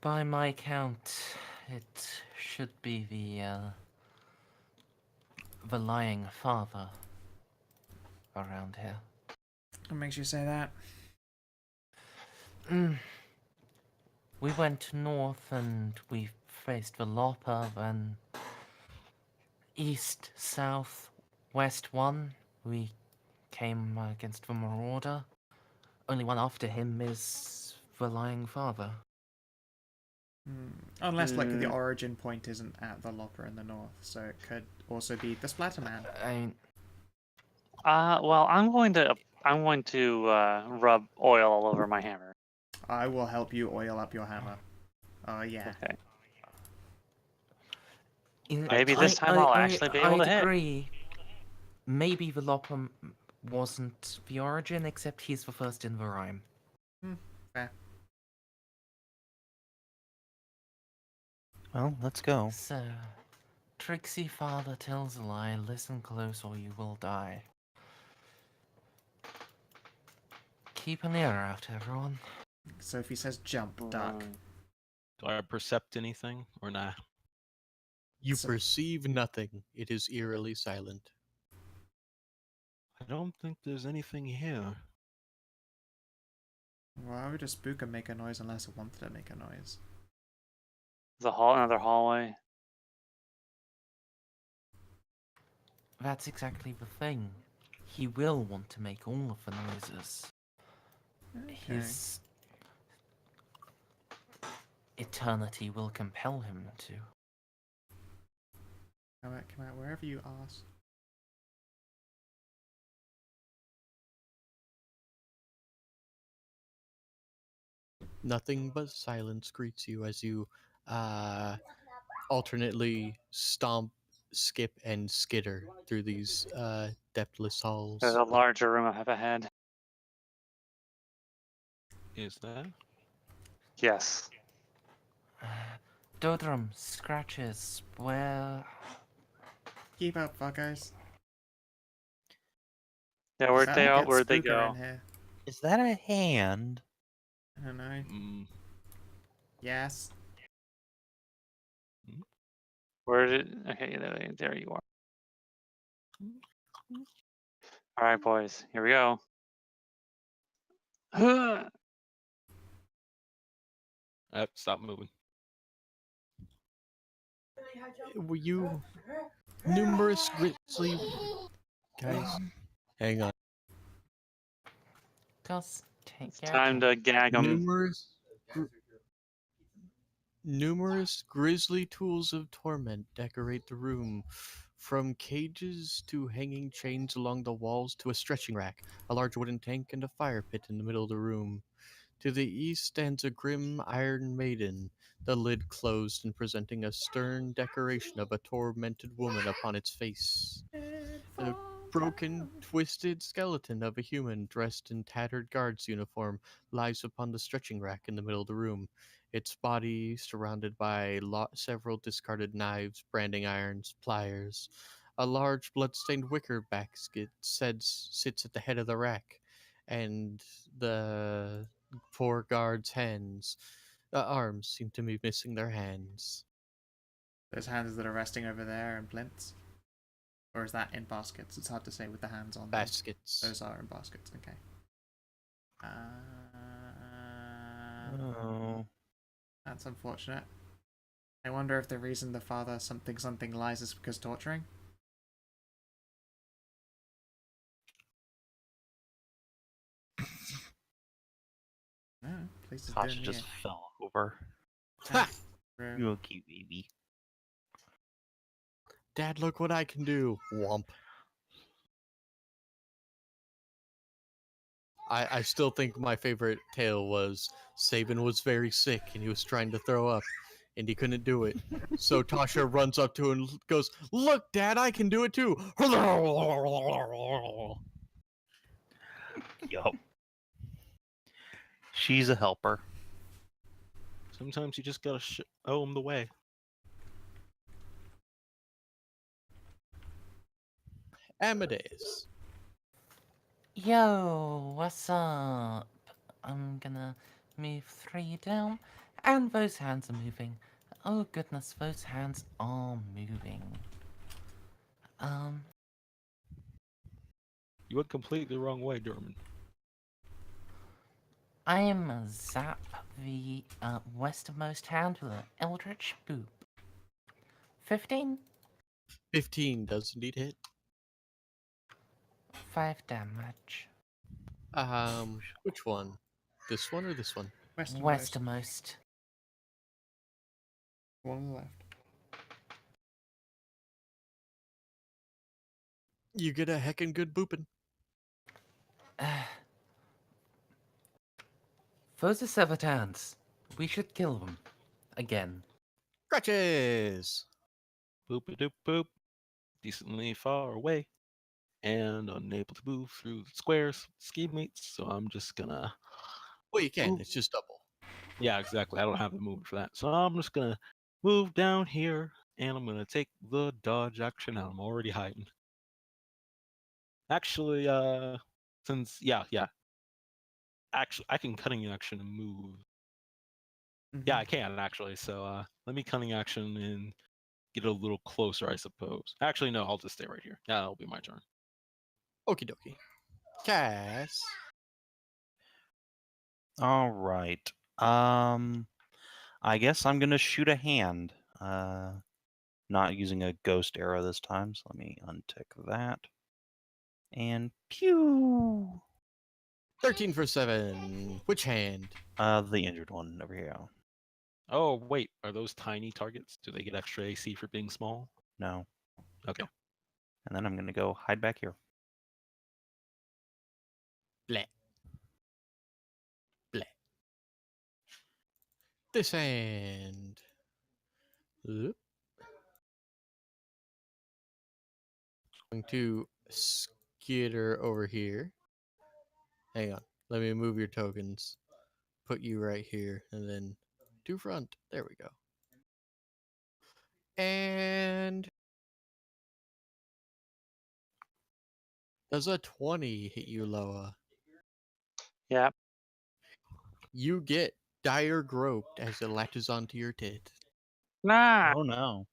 By my count, it should be the lying father around here. What makes you say that? We went north and we faced the Lopper, then east, south, west one. We came against the Marauder. Only one after him is the lying father. Unless, like, the origin point isn't at the Lopper in the north, so it could also be the Splatterman. Well, I'm going to rub oil all over my hammer. I will help you oil up your hammer. Oh, yeah. Okay. In- Maybe this time I'll actually be able to hit. I'd agree. Maybe the Lopper wasn't the origin, except he's the first in the rhyme. Fair. Well, let's go. So, tricksy father tells a lie, listen close or you will die. Keep an ear out, everyone. So if he says jump, duck. Do I percept anything or nah? You So- perceive nothing. It is eerily silent. I don't think there's anything here. Why would a spooker make a noise unless it wanted to make a noise? Another hallway. That's exactly the thing. He will want to make all of the noises. Okay. His eternity will compel him to. Come out wherever you ask. Nothing but silence greets you as you alternately stomp, skip, and skitter through these depthless halls. There's a larger room up ahead. Is that? Yes. Dodrum, Scratches, where... Keep up, fuckers. Yeah, Does that get where'd they spooker go? in here? Is that a hand? I don't know. Yes. Where did? Okay, there you are. All right, boys, here we go. Stop moving. Were you numerous grisly guys? Hang on. Just take It's care. time to gag them. Numerous Numerous grisly tools of torment decorate the room, from cages to hanging chains along the walls to a stretching rack, a large wooden tank, and a fire pit in the middle of the room. To the east stands a grim iron maiden, the lid closed and presenting a stern decoration of a tormented woman upon its face. A broken, twisted skeleton of a human dressed in tattered guard's uniform lies upon the stretching rack in the middle of the room, its body surrounded by several discarded knives, branding irons, pliers. A large blood-stained wicker basket sits at the head of the rack, and the poor guard's arms seem to be missing their hands. Those hands that are resting over there in plinths? Or is that in baskets? It's hard to say with the hands on them. Baskets. Those are in baskets, okay. Oh. That's unfortunate. I wonder if the reason the father something lies is because torturing? No, place is Tasha doing just fell over. Ha! You a cute baby. Dad, look what I can do. Womp. I still think my favorite tale was Saban was very sick and he was trying to throw up and he couldn't do it. So Tasha runs up to him and goes, "Look, Dad, I can do it too." Yup. She's a helper. Sometimes you just gotta show them the way. Amadeus. Yo, what's up? I'm gonna move 3 down, and those hands are moving. Oh goodness, those hands are moving. You went completely the wrong way, Dorman. I am a zap the westernmost hand with an eldritch boop. 15? 15 does indeed hit. 5 damage. Which one? This one or this one? Westernmost. One on the left. You get a heckin' good boopin'. Those are severed hands. We should kill them. Again. Scratches! Boop a doop boop. Decently far away. And unable to move through the squares, scheme mates, so I'm just gonna. Well, you can. Ooh. It's just double. Yeah, exactly. I don't have the movement for that. So I'm just gonna move down here and I'm gonna take the dodge action out. I'm already hiding. Actually, since yeah. Actually I can cunning action and move. Yeah, I can actually. So let me cunning action and get a little closer, I suppose. Actually, no, I'll just stay right here. Yeah, that'll be my turn. Okie dokie. Cass. All right. I guess I'm gonna shoot a hand. Not using a ghost arrow this time, so let me untick that. And pew! 13 for 7. Which hand? The injured one over here. Oh, wait, are those tiny targets? Do they get extra AC for being small? No. Okay. And then I'm gonna go hide back here. Bleh. Bleh. This hand. Oop. Going to skitter over here. Hang on. Let me move your tokens. Put you right here and then to front. There we go. And does a 20 hit you, Loa? Yeah. You get dire groped as it latches onto your tit. Nah. Oh no.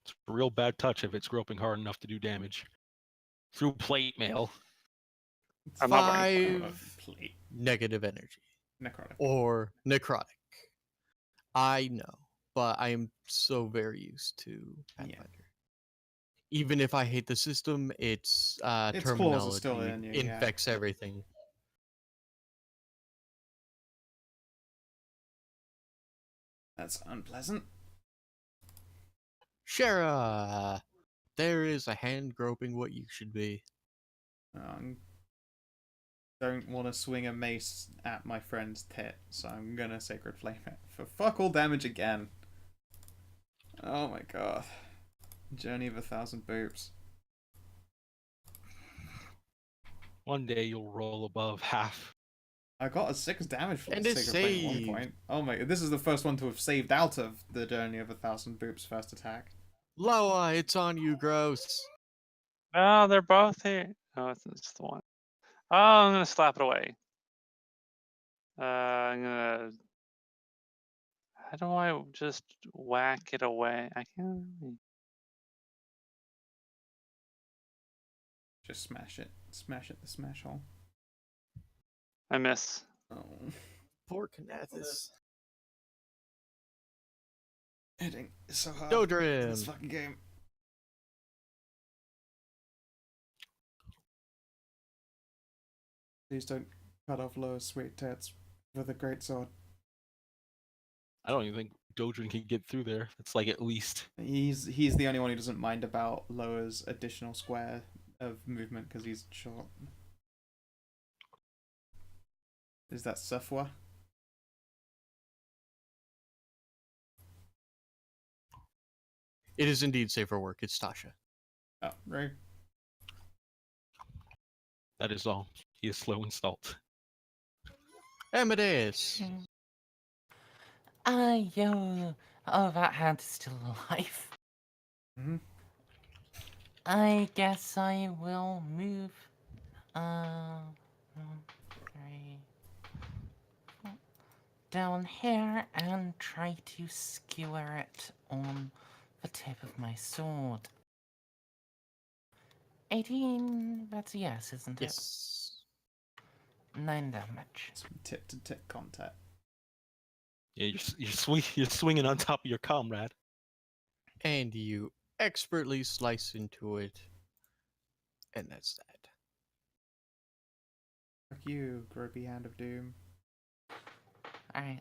It's a real bad touch if it's groping hard enough to do damage. Through plate mail. I'm not wearing 5 negative energy. Necrotic. Or necrotic. I know, but I am so very used to Pathfinder. Even if I hate the system, its claws are terminology still in you, yeah. infects everything. That's unpleasant. Shara, there is a hand groping what you should be. Don't want to swing a mace at my friend's tit, so I'm gonna Sacred Flame it for fuck all damage again. Oh my god. Journey of 1,000 boobs. One day you'll roll above half. I got a 6 damage for And the it's Sacred Flame at one saved. point. Oh my, this is the first one to have saved out of the Journey of 1,000 boobs first attack. Loa, it's on you, gross. Oh, they're both here. Oh, it's just the one. Oh, I'm gonna slap it away. I'm gonna. How do I just whack it away? I can't. Just smash it. Smash it, the smash hole. I miss. Oh. Poor Kanathis. Hitting is so hard in this Dodrim. fucking game. Please don't cut off Loa's sweet tits with a great sword. I don't even think Dodrin can get through there. It's like at least. He's the only one who doesn't mind about Loa's additional square of movement because he's short. Is that Sufwa? It is indeed safe for work. It's Tasha. Oh, right. That is all. He is slow and salt. Amadeus. Yo. Oh, that hand is still alive. Mm-hmm. I guess I will move. 1, 3, 4, down here and try to skewer it on the tip of my sword. 18. That's a yes, isn't it? Yes. 9 damage. Some tip to tip contact. Yeah, you're swinging on top of your comrade. And you expertly slice into it. And that's that. Fuck you, gropey hand of doom. Alright.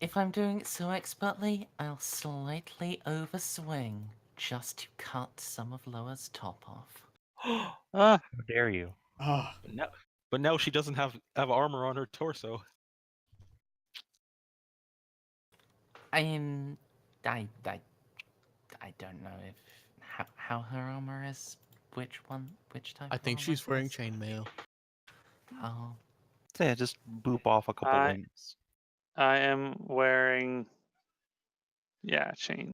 If I'm doing it so expertly, I'll slightly overswing just to cut some of Loa's top off. Ah, How dare you? Ah, But now she doesn't have armor on her torso. I mean, I don't know if how her armor is. Which type? I of think armor she's wearing is? chainmail. Oh, Yeah, just boop off a couple I- links. I am wearing. Yeah, chain.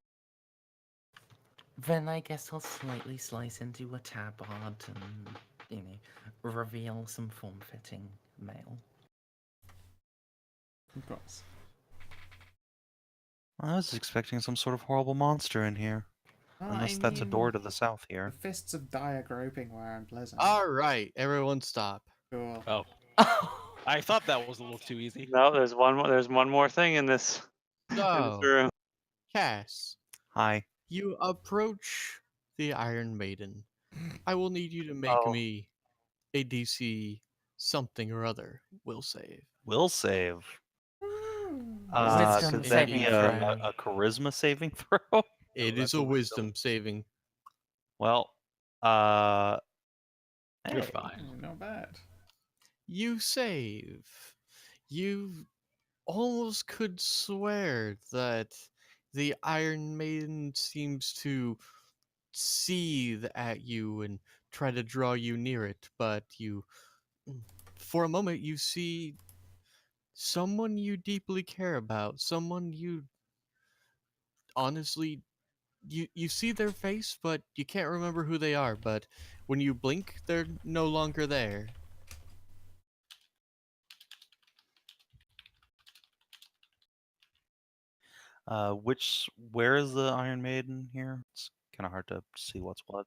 then I guess I'll slightly slice into a tabard and reveal some form-fitting mail. of course. I was expecting some sort of horrible monster in here. Unless that's a door to the south The here. fists of dire groping were unpleasant. Alright, everyone stop. Cool. Oh, I thought that was a little too easy. No, there's one more. There's one more thing in this. In this So, room. Cass, Hi. you approach the Iron Maiden. I will need you to make Oh. me a DC something or other. Will save. Will save. Wisdom Could that saving be throw. a charisma saving throw? It that's is a a wisdom. wisdom saving. Well, You're hey, fine. Not bad. You save. You almost could swear that the Iron Maiden seems to seethe at you and try to draw you near it, but for a moment, you see someone you deeply care about, someone you honestly you see their face, but you can't remember who they are. But when you blink, they're no longer there. where is the Iron Maiden here? It's kind of hard to see what's what.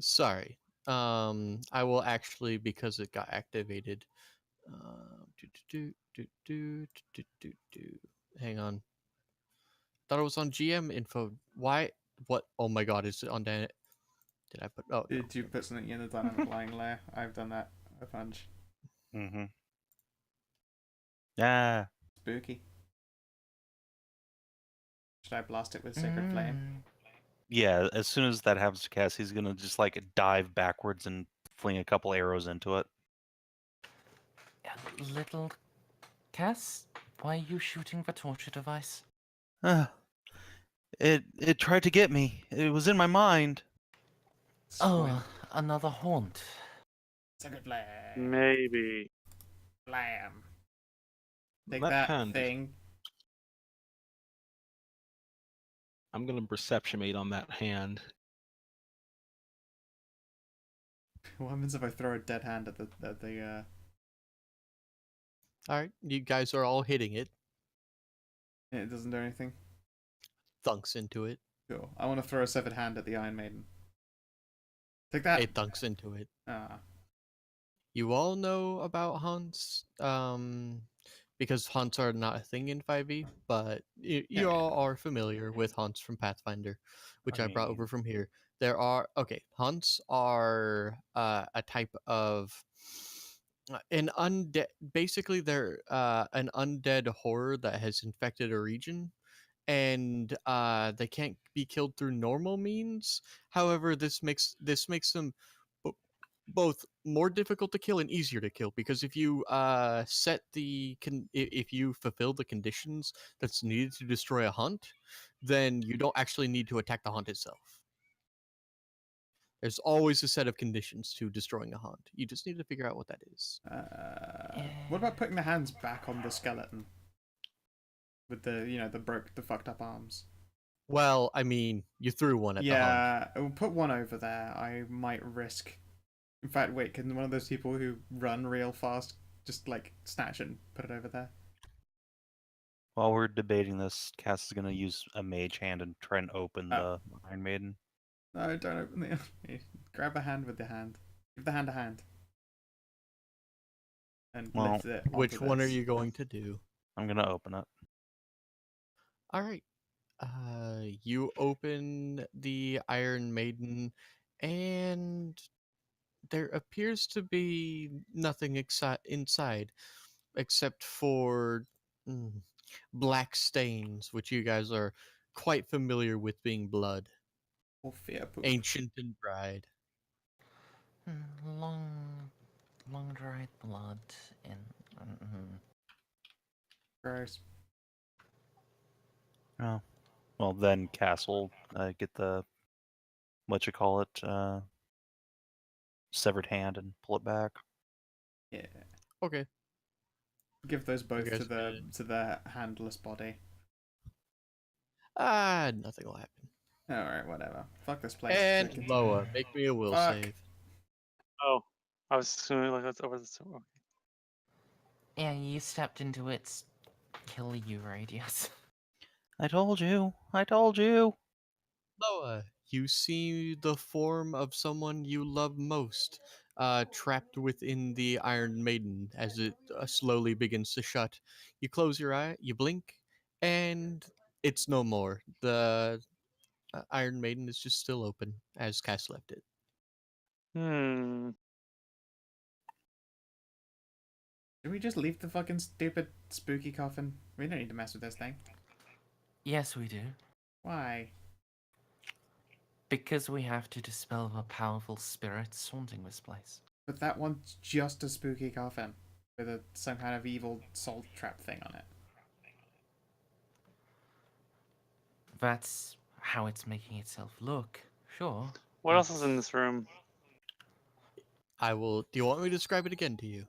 Sorry. I will actually, because it got activated. Hang on. Thought it was on GM info. Why? What? Oh my god! Is it on that? Did I put? Oh, no. Did you put something in the dynamic lying layer? I've done that a bunch. Mm-hmm. Yeah. Spooky. Should I blast it with Sacred Flame? Yeah, as soon as that happens to Cass, he's gonna just like dive backwards and fling a couple arrows into it. Little Cass, why are you shooting the torture device? It tried to get me. It was in my mind. Squint. Oh, another haunt. Sacred Flame. Maybe. Blam. Take That that hand. thing. I'm gonna perceptionate on that hand. What happens if I throw a dead hand at the All right, you guys are all hitting it. it doesn't do anything? Thunks into it. Cool. I want to throw a severed hand at the Iron Maiden. Take that. It thunks into it. Ah. You all know about haunts, because haunts are not a thing in 5e, but you all are familiar with haunts from Pathfinder, which I brought over from here. There are haunts are a type of an undead. Basically, they're an undead horror that has infected a region, and they can't be killed through normal means. However, this makes them both more difficult to kill and easier to kill, because if you if you fulfill the conditions that's needed to destroy a hunt, then you don't actually need to attack the hunt itself. There's always a set of conditions to destroying a hunt. You just need to figure out what that is. What about putting the hands back on the skeleton? With the fucked up arms. Well, I mean, you threw one at the hunt. Yeah, we'll put one over there. I might risk. In fact, wait, can one of those people who run real fast just like snatch it and put it over there? While we're debating this, Cass is gonna use a mage hand and try and open the Iron Maiden. No, don't open the. Grab a hand with the hand. Give the hand a hand. And lift it. Which onto one are this. you going to do? I'm gonna open it. All right. You open the Iron Maiden, and there appears to be nothing inside except for black stains, which you guys are quite familiar with being blood. Or fear poop. Ancient and dried. Long dried blood in. Gross. Oh, well then Cass will get the severed hand and pull it back. Yeah. Okay. Give those both guys to the handless body. Nothing will happen. Alright, whatever. Fuck this place. And Freaking- Loa, make me a will Fuck. save. Oh, I was assuming like that's over the door. Yeah, you stepped into its kill you radius. I told you. I told you. Loa, you see the form of someone you love most, trapped within the Iron Maiden as it slowly begins to shut. You close your eye, you blink, and it's no more. The Iron Maiden is just still open as Cass left it. Did we just leave the fucking stupid spooky coffin? We don't need to mess with this thing. Yes, we do. Why? Because we have to dispel the powerful spirits haunting this place. But that one's just a spooky coffin with some kind of evil salt trap thing on it. That's how it's making itself look, sure. What else is in this room? Do you want me to describe it again to you?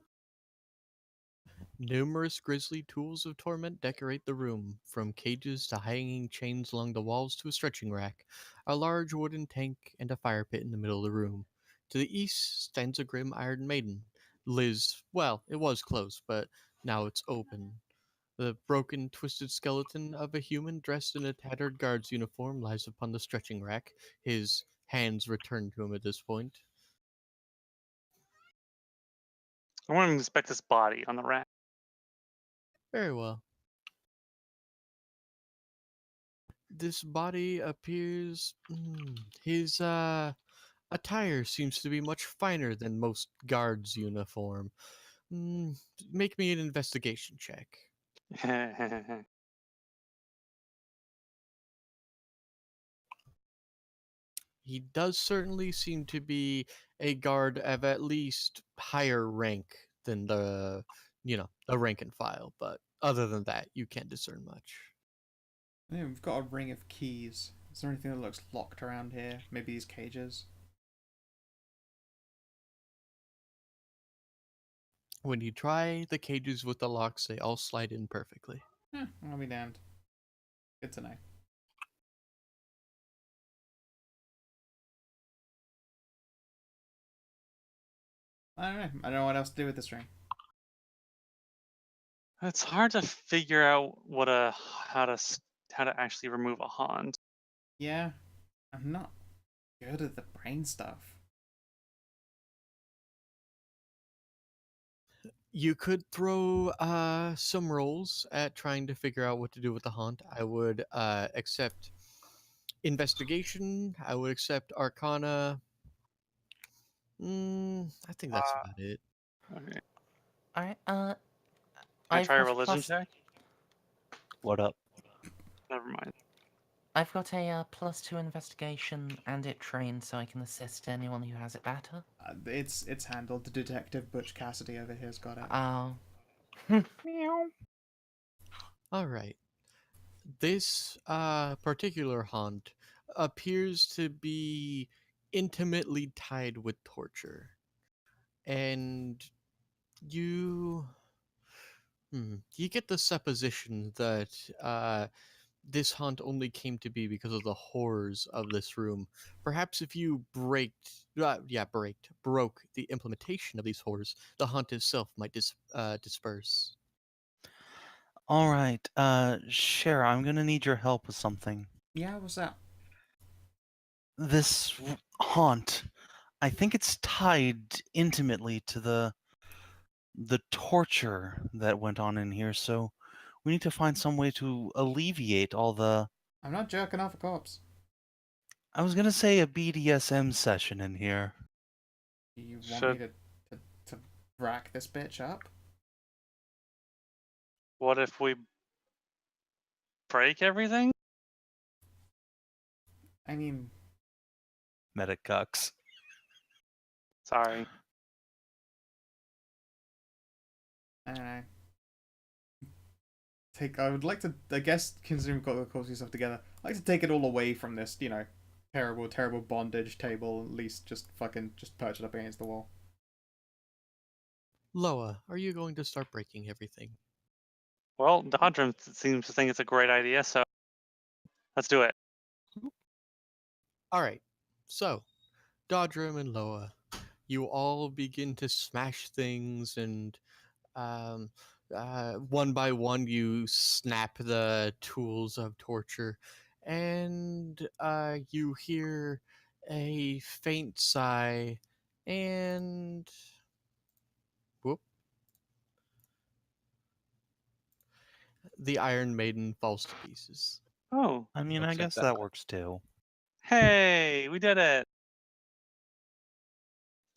Numerous grisly tools of torment decorate the room, from cages to hanging chains along the walls to a stretching rack, a large wooden tank, and a fire pit in the middle of the room. To the east stands a grim Iron Maiden. It was closed, but now it's open. The broken, twisted skeleton of a human dressed in a tattered guard's uniform lies upon the stretching rack, his hands returned to him at this point. I want to inspect this body on the rack. Very well. This body appears. His attire seems to be much finer than most guards' uniform. Make me an investigation check. He does certainly seem to be a guard of at least higher rank than the rank and file, but other than that, you can't discern much. Yeah, we've got a ring of keys. Is there anything that looks locked around here? Maybe these cages? When you try the cages with the locks, they all slide in perfectly. I'll be damned. Good to know. I don't know. I don't know what else to do with this ring. It's hard to figure out how to actually remove a haunt. Yeah, I'm not good at the brain stuff. You could throw some rolls at trying to figure out what to do with the haunt. I would accept investigation. I would accept arcana. I think that's about it. Okay. Alright, Can I I've try a got a religion plus, check? What up? Never mind. I've got a +2 investigation, and it trains so I can assist anyone who has it better. It's handled. The detective Butch Cassidy over here's got it. Oh. Meow. All right. This particular haunt appears to be intimately tied with torture, and you you get the supposition that this haunt only came to be because of the horrors of this room. Perhaps if you broke the implementation of these horrors, the haunt itself might disperse. All right, Shara, I'm gonna need your help with something. Yeah, what's that? This haunt, I think it's tied intimately to the torture that went on in here, so we need to find some way to alleviate all the. I'm not jerking off a corpse. I was gonna say a BDSM session in here. Do you want me Should to rack this bitch up? what if we break everything? I mean, Metacucks. Sorry. I don't know. I would like to, I guess, considering we've got the corpse stuff together, I'd like to take it all away from this, terrible, terrible bondage table, at least just perch it up against the wall. Loa, are you going to start breaking everything? Well, Dodrum seems to think it's a great idea, so let's do it. All right. So, Dodrim and Loa, you all begin to smash things, and um, one by one, you snap the tools of torture, and you hear a faint sigh, and whoop, the Iron Maiden falls to pieces. Oh, I mean, I Looks like guess that. that works too. hey, we did it.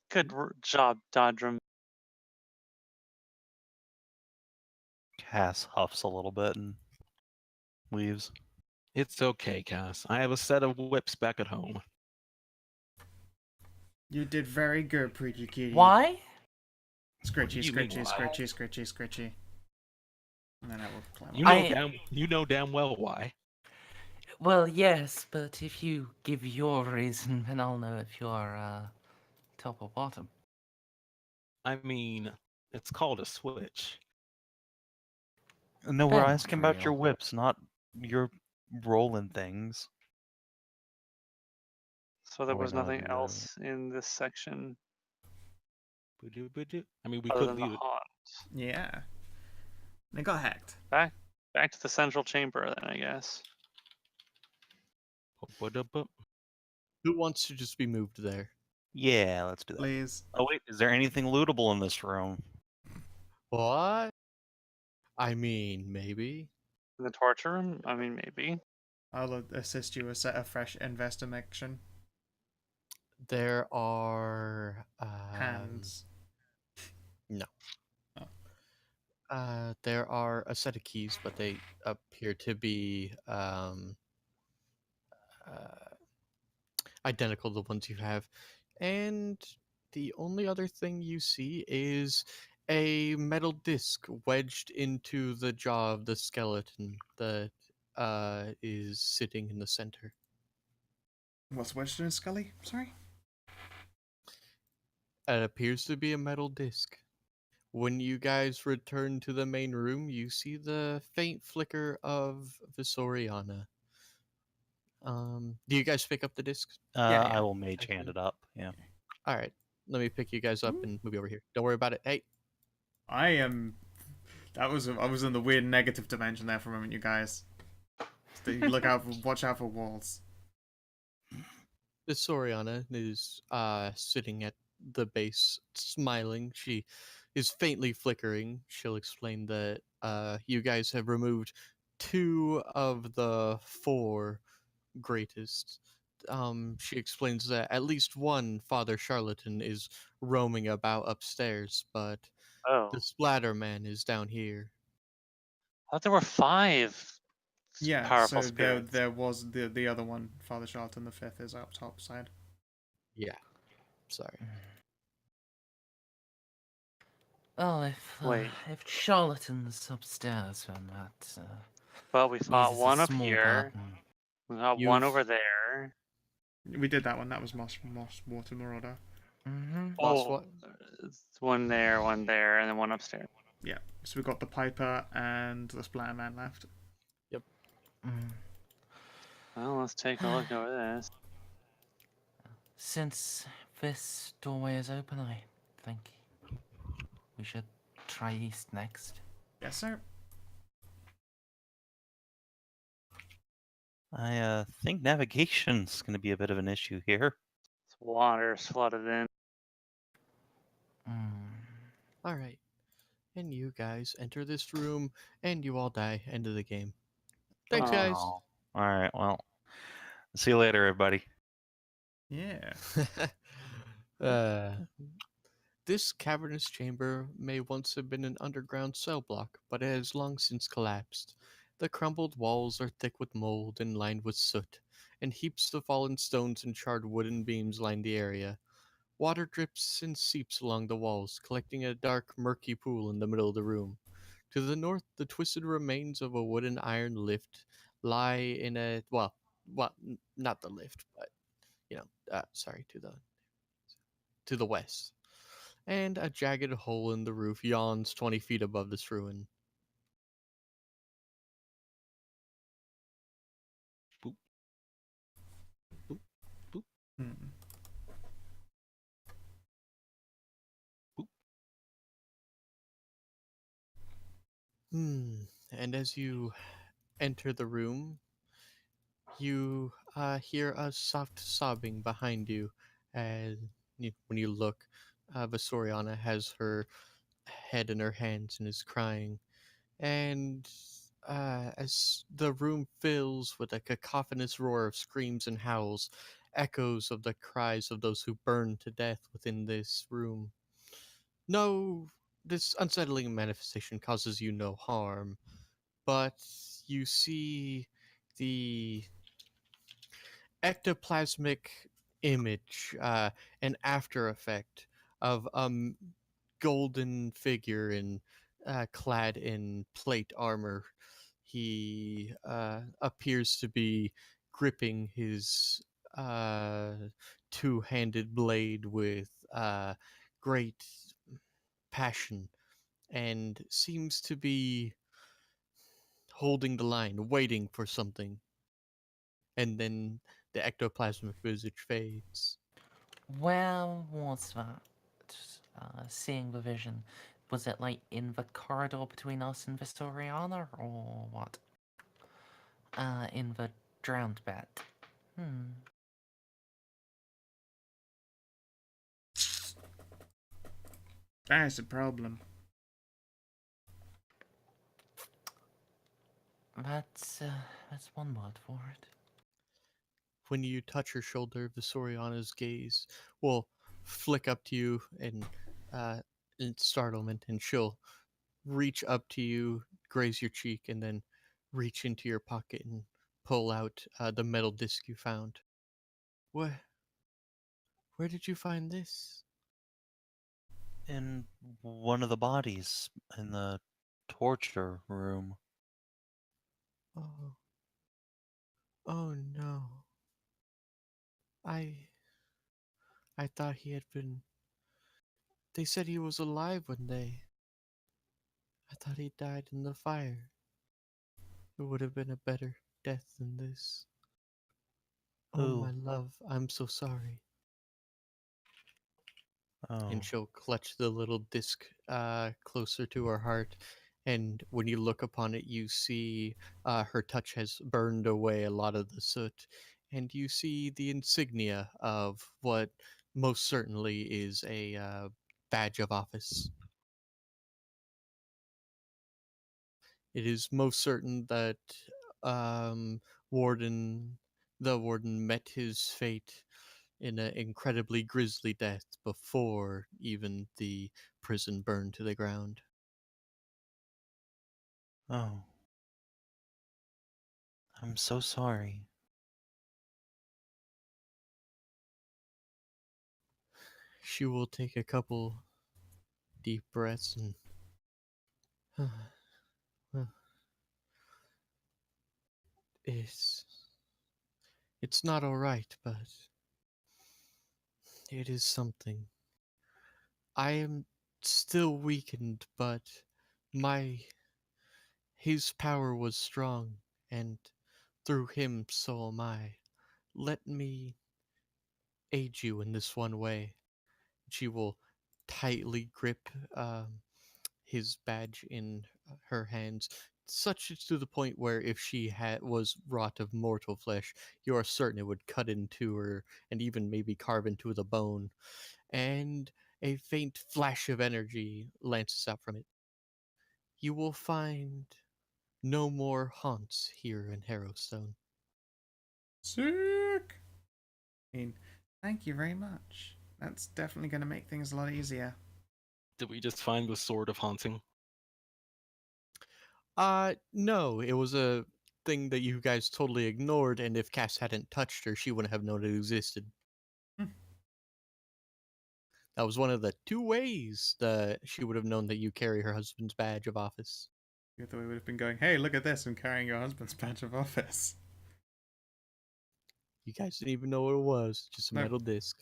Good job, Dodrum. Cass huffs a little bit and leaves. It's okay, Cass. I have a set of whips back at home. You did very good, Preacher Kitty. Why? What do Scritchy, you mean, scritchy, why? scritchy, scritchy, scritchy. And then I will climb You up. know you know damn well why. Well, yes, but if you give your reason, then I'll know if you're top or bottom. I mean, it's called a switch. No, we're Ben, asking about your real. whips, not your rolling things. So there Or was nothing the- else in this section I mean, we other could than the leave it. haunt. Yeah. They got hacked. Back to the central chamber then, I guess. Who wants to just be moved there? Yeah, let's do that. Please. Oh wait, is there anything lootable in this room? What? I mean, maybe. In the torture room? I mean, maybe. I'll assist you with set a fresh investigation. There are Hands. no. Oh. There are a set of keys, but they appear to be identical to the ones you have. And the only other thing you see is a metal disc wedged into the jaw of the skeleton that is sitting in the center. What's wedged in his Scully? Sorry? It appears to be a metal disc. When you guys return to the main room, you see the faint flicker of Visoriana. Do you guys pick up the discs? Yeah, I yeah. will mage hand it up. Yeah. All right, let me pick you guys up and move you over here. Don't worry about it. Hey, I am. I was in the weird negative dimension there for a moment, you guys. Watch out for walls. Visoriana is sitting at the base, smiling. She is faintly flickering. She'll explain that you guys have removed 2 of the 4 greatest. She explains that at least one Father Charlatan is roaming about upstairs, but the Oh, Splatter Man is down here. I thought there were 5 Yeah, powerful so spirits. there was the other one, Father Charlton the Fifth, is up top side. Yeah, sorry. Well, Wait. if charlatans upstairs, then that But we fought uses a one up small here. button. We got one You've over there. We did that one. That was Moss Water Marauder. Mm-hmm. lost Oh, what? one there, and then one upstairs. Yeah. So we got the Piper and the Splatter Man left. Mm. Well, let's take a look over this. Since this doorway is open, I think we should try east next. Yes, sir. I think navigation's going to be a bit of an issue here. Water's flooded in. Mm. All right. And you guys enter this room, and you all die. End of the game. Thanks, guys. Oh. All right. Well, see you later, everybody. Yeah. uh, this cavernous chamber may once have been an underground cell block, but it has long since collapsed. The crumbled walls are thick with mold and lined with soot, and heaps of fallen stones and charred wooden beams line the area. Water drips and seeps along the walls, collecting in a dark, murky pool in the middle of the room. To the north, the twisted remains of a wooden iron lift lie in a not the lift, but sorry, to the west. And a jagged hole in the roof yawns 20 feet above this ruin. Boop, boop, boop, Hmm. boop. And as you enter the room, you hear a soft sobbing behind you. And when you look, Vasoriana has her head in her hands and is crying. And as the room fills with a cacophonous roar of screams and howls, echoes of the cries of those who burned to death within this room. No, this unsettling manifestation causes you no harm, but you see the ectoplasmic image, an after effect of golden figure in clad in plate armor. He appears to be gripping his uh, two-handed blade with great passion and seems to be holding the line, waiting for something. And then the ectoplasmic visage fades. Where was that? Seeing the vision. Was it like in the corridor between us and Vistoriana, or what? In the drowned bed. That's a problem. That's one word for it. When you touch her shoulder, Visoriana's gaze will flick up to you in startlement, and she'll reach up to you, graze your cheek, and then reach into your pocket and pull out the metal disc you found. What? Where did you find this? In one of the bodies in the torture room. Oh. Oh no. I I thought he had been. They said he was alive when they. I thought he died in the fire. It would have been a better death than this. Oh, Who? my love, I'm so sorry. And Oh. she'll clutch the little disc closer to her heart. And when you look upon it, you see her touch has burned away a lot of the soot. And you see the insignia of what most certainly is a badge of office. It is most certain that um, Warden, the Warden, met his fate in an incredibly grisly death before even the prison burned to the ground. Oh. I'm so sorry. She will take a couple deep breaths and. it's. It's not alright, but. It is something. I am still weakened, but my. His power was strong, and through him so am I. Let me aid you in this one way. She will tightly grip his badge in her hands, such to the point where if she was wrought of mortal flesh, you are certain it would cut into her and even maybe carve into the bone. And a faint flash of energy lances out from it. You will find no more haunts here in Harrowstone. Sick. I mean, thank you very much. That's definitely going to make things a lot easier. Did we just find the sword of haunting? No, it was a thing that you guys totally ignored, and if Cass hadn't touched her, she wouldn't have known it existed. Hmm. That was one of the two ways that she would have known that you carry her husband's badge of office. You thought we would have been going, hey, look at this, I'm carrying your husband's badge of office. You guys didn't even know what it was, just a Nope. metal disc.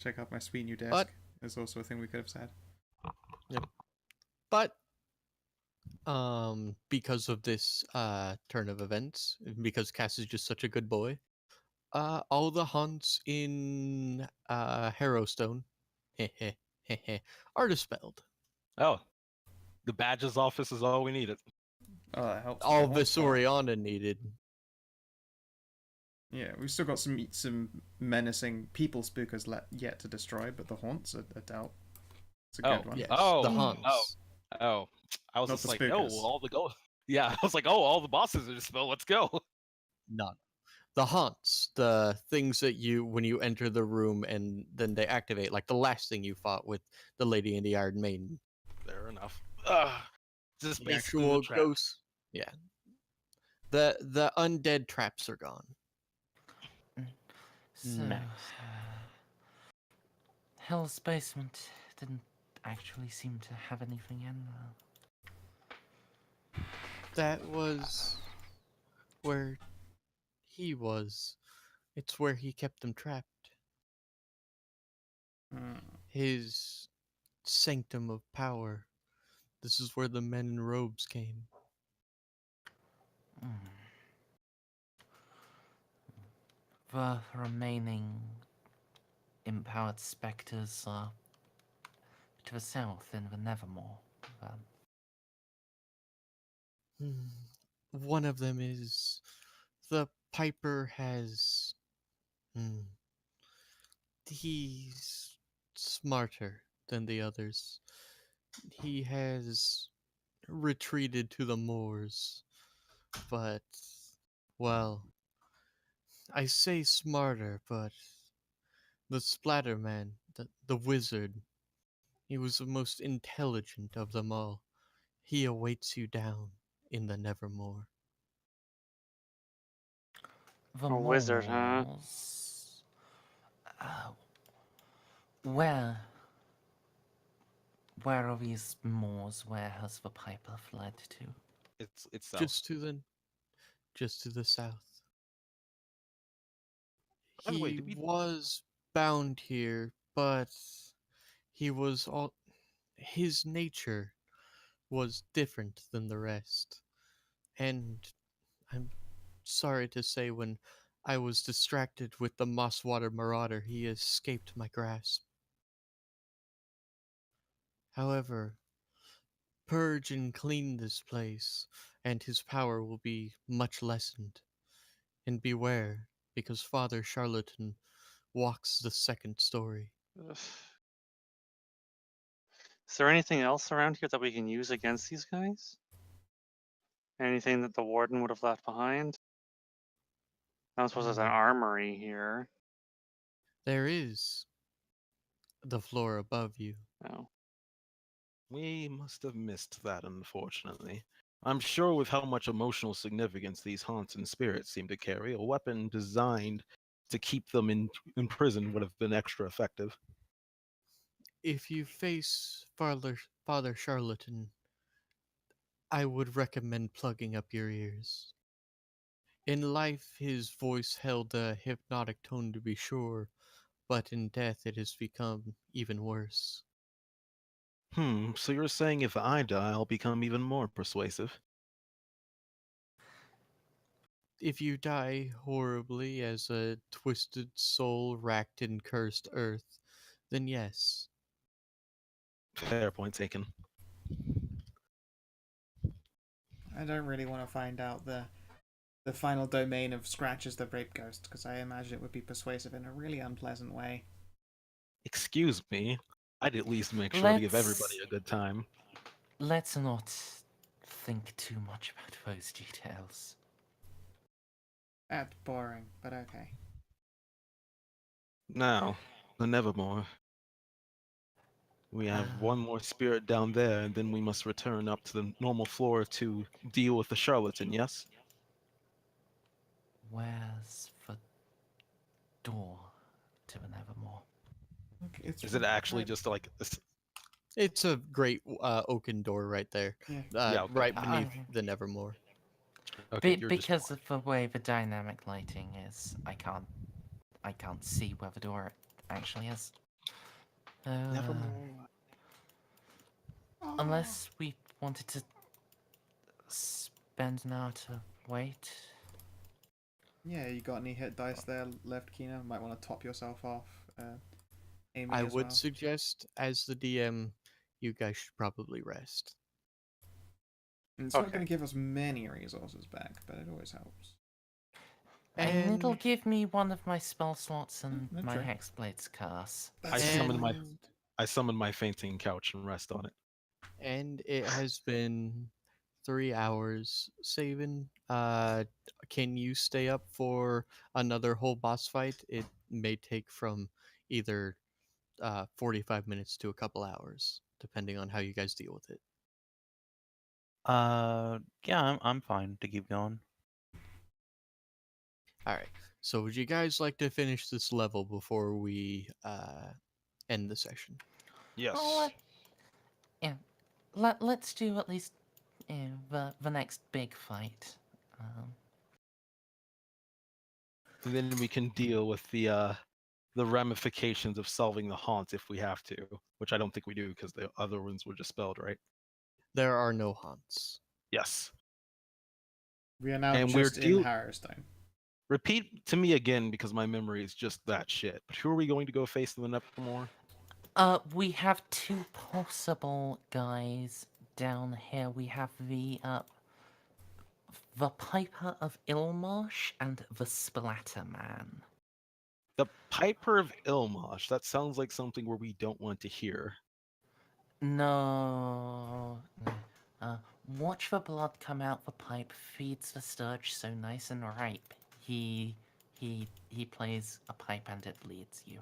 Check out my sweet new desk. But There's also a thing we could have said. But because of this turn of events, because Cass is just such a good boy, all the haunts in Harrowstone are dispelled. Oh, the badges office is all we needed. Oh, that helps. All with the horse part. Visoriana needed. Yeah, we've still got some menacing people spookers yet to destroy, but the haunts are dealt. It's a good one. Yes, Oh, the haunts. Oh, I was Not just the like, spookers. oh, well, all the go. Yeah, I was like, oh, all the bosses are dispelled. Let's go. None. The haunts, the things that you, when you enter the room and then they activate, like the last thing you fought with the Lady in the Iron Maiden. Fair enough. Just The basically actual the trap. ghosts. Yeah. The undead traps are gone. So, Nice. Hell's Basement didn't actually seem to have anything in there. That was where he was. It's where he kept them trapped. His sanctum of power. This is where the men in robes came. The remaining empowered spectres are to the south in the Nevermore. One of them is the Piper has. He's smarter than the others. He has retreated to the moors, but, well, I say smarter, but the Splatterman, the wizard, he was the most intelligent of them all. He awaits you down in the Nevermore. The A wizard, huh? Moors Uh, where? Where are these moors? Where has the piper fled to? It's south. Just to the south. By the way, He did we? was bound here, but he was all his nature was different than the rest. And I'm sorry to say, when I was distracted with the Mosswater Marauder, he escaped my grasp. However, purge and clean this place, and his power will be much lessened. And beware, because Father Charlatan walks the second story. Ugh. Is there anything else around here that we can use against these guys? Anything that the warden would have left behind? I don't suppose there's an armory here. There is the floor above you. No. We must have missed that, unfortunately. I'm sure with how much emotional significance these haunts and spirits seem to carry, a weapon designed to keep them in prison would have been extra effective. If you face Father Charlatan, I would recommend plugging up your ears. In life, his voice held a hypnotic tone to be sure, but in death it has become even worse. So you're saying if I die, I'll become even more persuasive? If you die horribly as a twisted soul racked in cursed earth, then yes. Fair point taken. I don't really want to find out the final domain of Scratch's the Rape Ghost, because I imagine it would be persuasive in a really unpleasant way. Excuse me, I'd at least make sure to give everybody a good time. Let's not think too much about those details. That's boring, but okay. Now, the Nevermore. We have one more spirit down there, and then we must return up to the normal floor to deal with the charlatan, yes? Where's the door to the Nevermore? Okay, Is it actually right- just like this? It's a great oaken door right there, Yeah. Yeah, okay. right beneath the Nevermore. Okay, you're just Because of the way the dynamic lighting is, I can't see where the door actually is. Nevermore. Unless we wanted to spend an hour to wait. Yeah, you got any hit dice there left, Kina? Might want to top yourself off. Amy I as would well. suggest, as the DM, you guys should probably rest. And it's not Okay. going to give us many resources back, but it always helps. And it'll And give me one of my spell slots and That's my true. Hexblade's curse. I summoned my and I summoned my fainting couch and rest on it. and it has been 3 hours. Savin, can you stay up for another whole boss fight? It may take from either 45 minutes to a couple hours, depending on how you guys deal with it. Yeah, I'm fine to keep going. All right. So, would you guys like to finish this level before we end the session? Yes. Oh, yeah. Let's do at least the next big fight. And then we can deal with the ramifications of solving the haunts if we have to, which I don't think we do because the other ones were dispelled, right? There are no haunts. Yes. We are now And we're just in HarrowStray. Repeat to me again because my memory is just that shit. But who are we going to go face in the Nevermore? We have two possible guys down here. We have the Piper of Ilmarsh and the Splatterman. The Piper of Ilmosh. That sounds like something where we don't want to hear. No. Watch the blood come out the pipe, feeds the sturge so nice and ripe. He plays a pipe and it bleeds you.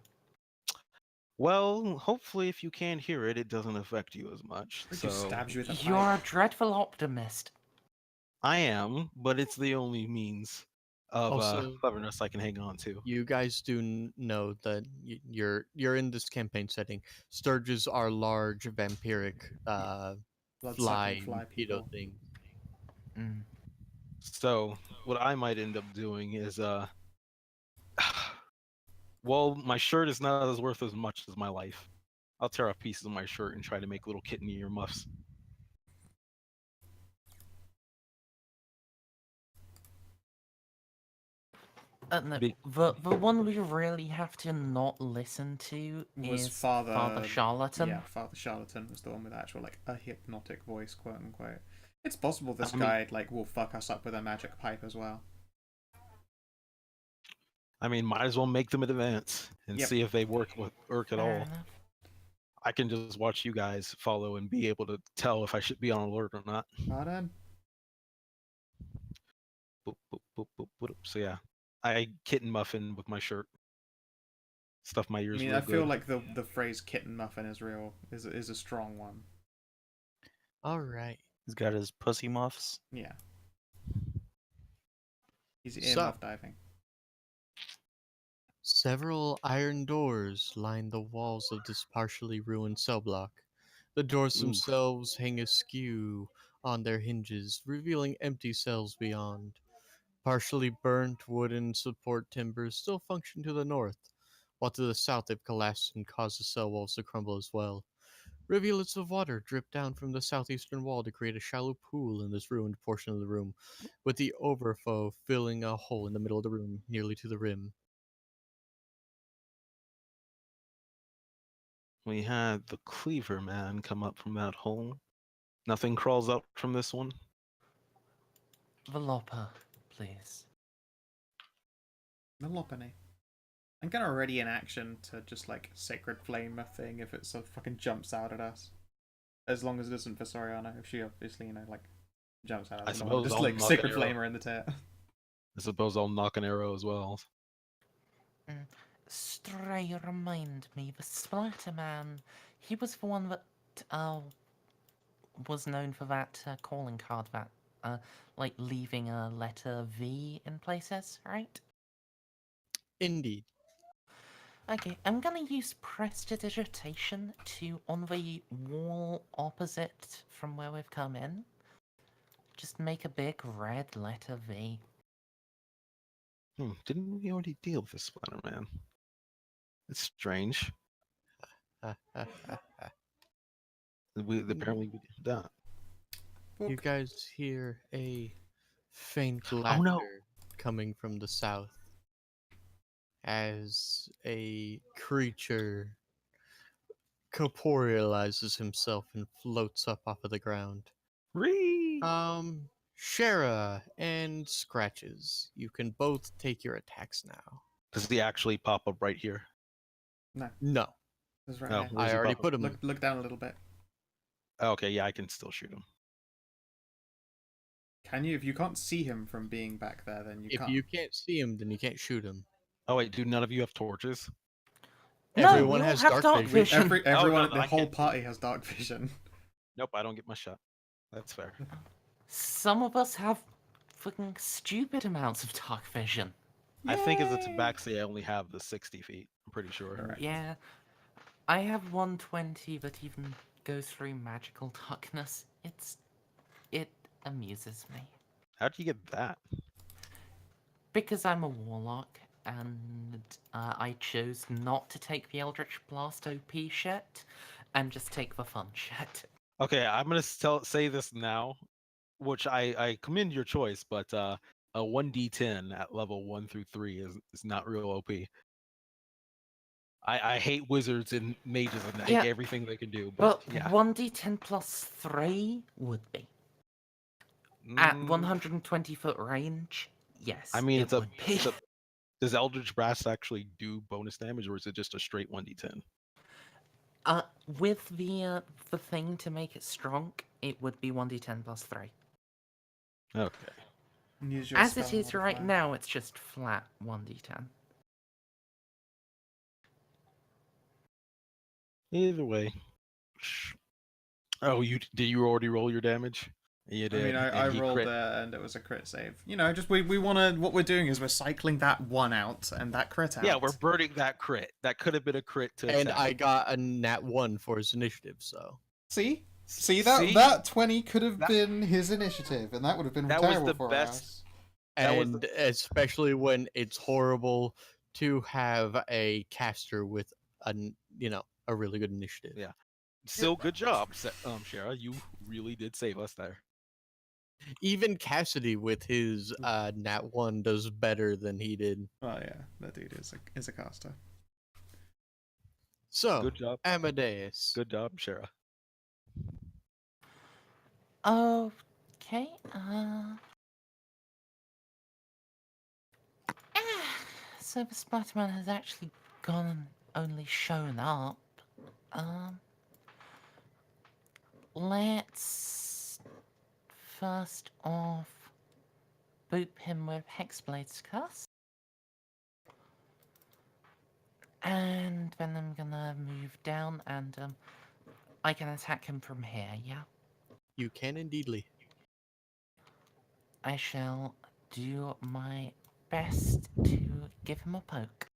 Well, hopefully if you can't hear it, it doesn't affect you as much. It So just stabs you with a You're pipe. a dreadful optimist. I am, but it's the only means. of Also, cleverness I can hang on to. you guys do know that you're in this campaign setting. Sturges are large vampiric Blood-sucking fly fly mosquito people. thing. Mm. So what I might end up doing is well, my shirt is not as worth as much as my life. I'll tear off pieces of my shirt and try to make little kitten ear muffs. No, Be- the one we really have to not listen to Was is Father Charlatan. Yeah, Father Charlatan was the one with actual like a hypnotic voice, quote unquote. It's possible this I mean- guy like will fuck us up with a magic pipe as well. I mean, might as well make them advance and Yep. see if they work at Fair all. enough. I can just watch you guys follow and be able to tell if I should be on alert or not. Pardon? Boop, boop, boop, boop, boop. So yeah, I kitten muffin with my shirt. Stuff my I ears mean, real I feel good. like the phrase "kitten muffin" is real is a strong one. All right. He's got his pussy muffs. Yeah. He's So- earmuff diving. Several iron doors line the walls of this partially ruined cell block. The doors Oof. themselves hang askew on their hinges, revealing empty cells beyond. Partially burnt wooden support timbers still function to the north, while to the south they've collapsed and caused the cell walls to crumble as well. Rivulets of water drip down from the southeastern wall to create a shallow pool in this ruined portion of the room, with the overflow filling a hole in the middle of the room, nearly to the rim. We had the Cleaver Man come up from that hole. Nothing crawls out from this one. Velopa, please. Melopony. I'm gonna ready in action to just like Sacred Flame a thing if it sort of fucking jumps out at us. As long as it isn't Visoriana, if she obviously, like, jumps out at I us. I don't wanna suppose just I'll like knock Sacred an arrow. Flame her in the tit. I suppose I'll knock an arrow as well. Stray, remind me, the Splatterman, he was the one that was known for that calling card, that like leaving a letter V in places, right? Indeed. Okay, I'm gonna use Prestidigitation to, on the wall opposite from where we've come in, just make a big red letter V. Didn't we already deal with this Splatter Man? It's strange. Apparently we did that. You guys hear a faint Oh laughter no! coming from the south as a creature corporealizes himself and floats up off of the ground. Ree! Shara and Scratches, you can both take your attacks now. Does he actually pop up right here? No, That's right Oh, here. where's I he already pop up? put him. Look down a little bit. Oh, okay, yeah, I can still shoot him. Can you? If you can't see him from being back there, then you If can't. you can't see him, then you can't shoot him. Oh wait, do none of you have torches? No, Everyone we all has have dark dark vision. vision. Everyone, no, the I whole can't see. party has dark vision. Nope, I don't get my shot. That's fair. Some of us have fucking stupid amounts of dark vision. I think as a Yay! tabaxi, I only have the 60 feet. I'm pretty sure. Alright. Yeah, I have 120 that even goes through magical darkness. It amuses me. How'd you get that? Because I'm a warlock, and I chose not to take the Eldritch Blast OP shit, and just take the fun shit. Okay, I'm gonna say this now, which I commend your choice, but a 1d10 at level 1 through 3 is not real OP. I hate wizards and mages and I Yeah, hate everything they can do, But but yeah. 1d10 plus 3 would be. At Mm, 120-foot range, yes. I mean, it would be. does Eldritch Blast actually do bonus damage, or is it just a straight 1d10? With the thing to make it strong, it would be 1d10 plus 3. Okay. Use your As it spell is right modifier. now, it's just flat 1d10. Either way. Oh, did you already roll your damage? You I did. mean, I and he rolled crit. there and it was a crit save. You know, just we want to. What we're doing is we're cycling that one out and that crit out. Yeah, we're burning that crit. That could have been a crit to And attack. I got a nat 1 for his initiative, so. See See? that 20 could have That- been his initiative, and that would have been That was terrible the for best- us. That was And especially when it's horrible to have a caster with a really good initiative. Yeah. So good job, Shara. You really did save us there. Even Cassidy with his nat 1 does better than he did. Oh yeah, that dude is a caster. So, Good job. Amadeus. Good job, Shara. Okay. So the Splatterman has actually gone and only shown up. Let's first off boop him with Hexblade's Curse. And then I'm gonna move down and I can attack him from here, yeah? You can indeedly. I shall do my best to give him a poke.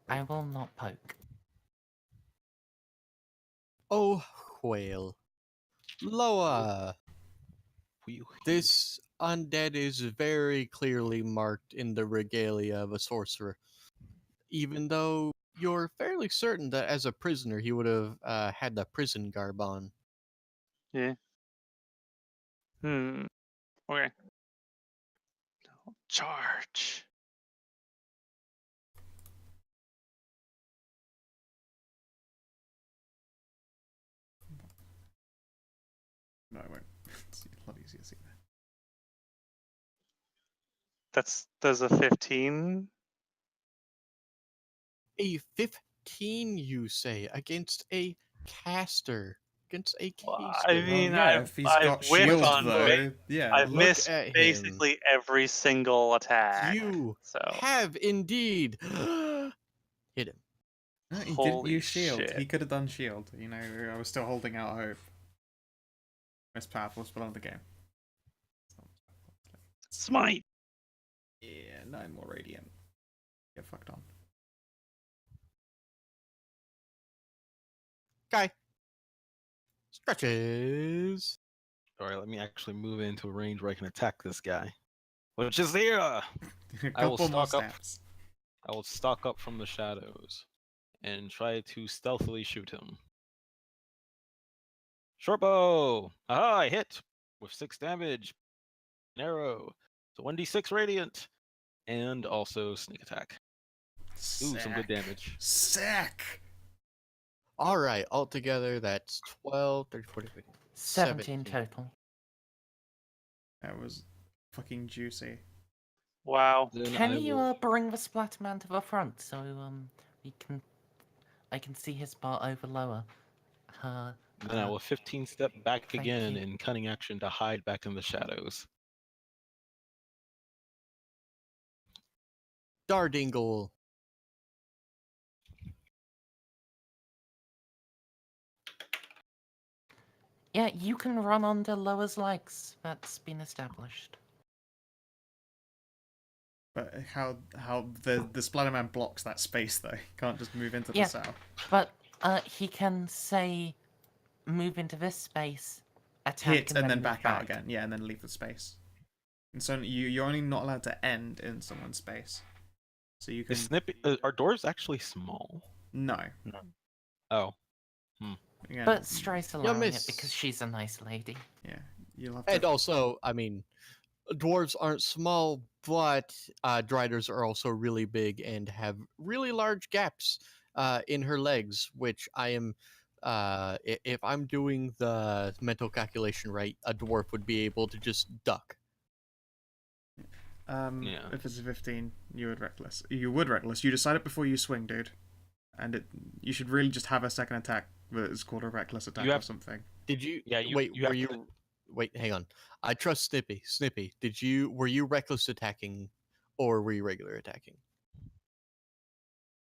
I will not poke. Oh, whale. Loa. This undead is very clearly marked in the regalia of a sorcerer. Even though you're fairly certain that as a prisoner he would have had the prison garb on. Yeah. Okay. Charge. No, I won't. It's a lot easier to see that. There's a 15. A 15, you say, against a caster. Against a caster. I mean, yeah, if he's I've got whiffed shield on though, yeah. I've Look missed at him. basically every single attack. You So have indeed hit him. No, he didn't holy use shield. shit. He could have done shield. You know, I was still holding out hope. Most powerful spell of the game. Smite. Yeah, 9 more radiant. Get fucked on. Guy. Stretches. Alright, let me actually move into a range where I can attack this guy. Which is here! A I will couple more stock up. steps. I will stalk up from the shadows and try to stealthily shoot him. Short bow! Aha, I hit with 6 damage. An arrow. So 1d6 radiant. And also sneak attack. Ooh, some good damage. Sick! Alright, altogether that's 12, 30, 40, 50. 17 total. That was fucking juicy. Wow. Then Can I you will- bring the Splatterman to the front so I can see his bar over lower? Then I will 15 step back Thank again you. in cunning action to hide back in the shadows. Dardingle. Yeah, you can run under Lower's legs. That's been established. But how the Splatterman blocks that space though? Can't just move into the Yeah. cell. But he can say, move into this space, attack, Hit and then move back out again. Yeah, and then leave the space. And so you're only not allowed to end in someone's space. So you can Is Snippy, are doors actually small? no. Oh. Again, But Stray's allowing it miss. because she's a nice lady. yeah, you'll have to. And also, I mean, dwarves aren't small, but driders are also really big and have really large gaps in her legs, which I am. If I'm doing the mental calculation right, a dwarf would be able to just duck. Yeah. If it's a 15, you would reckless. You would reckless. You decide it before you swing, dude. And you should really just have a second attack that is called a reckless attack or something. Did you? Yeah, you- wait. you Were have you? to- Wait. Hang on. I trust Snippy. Snippy. Were you reckless attacking, or were you regular attacking?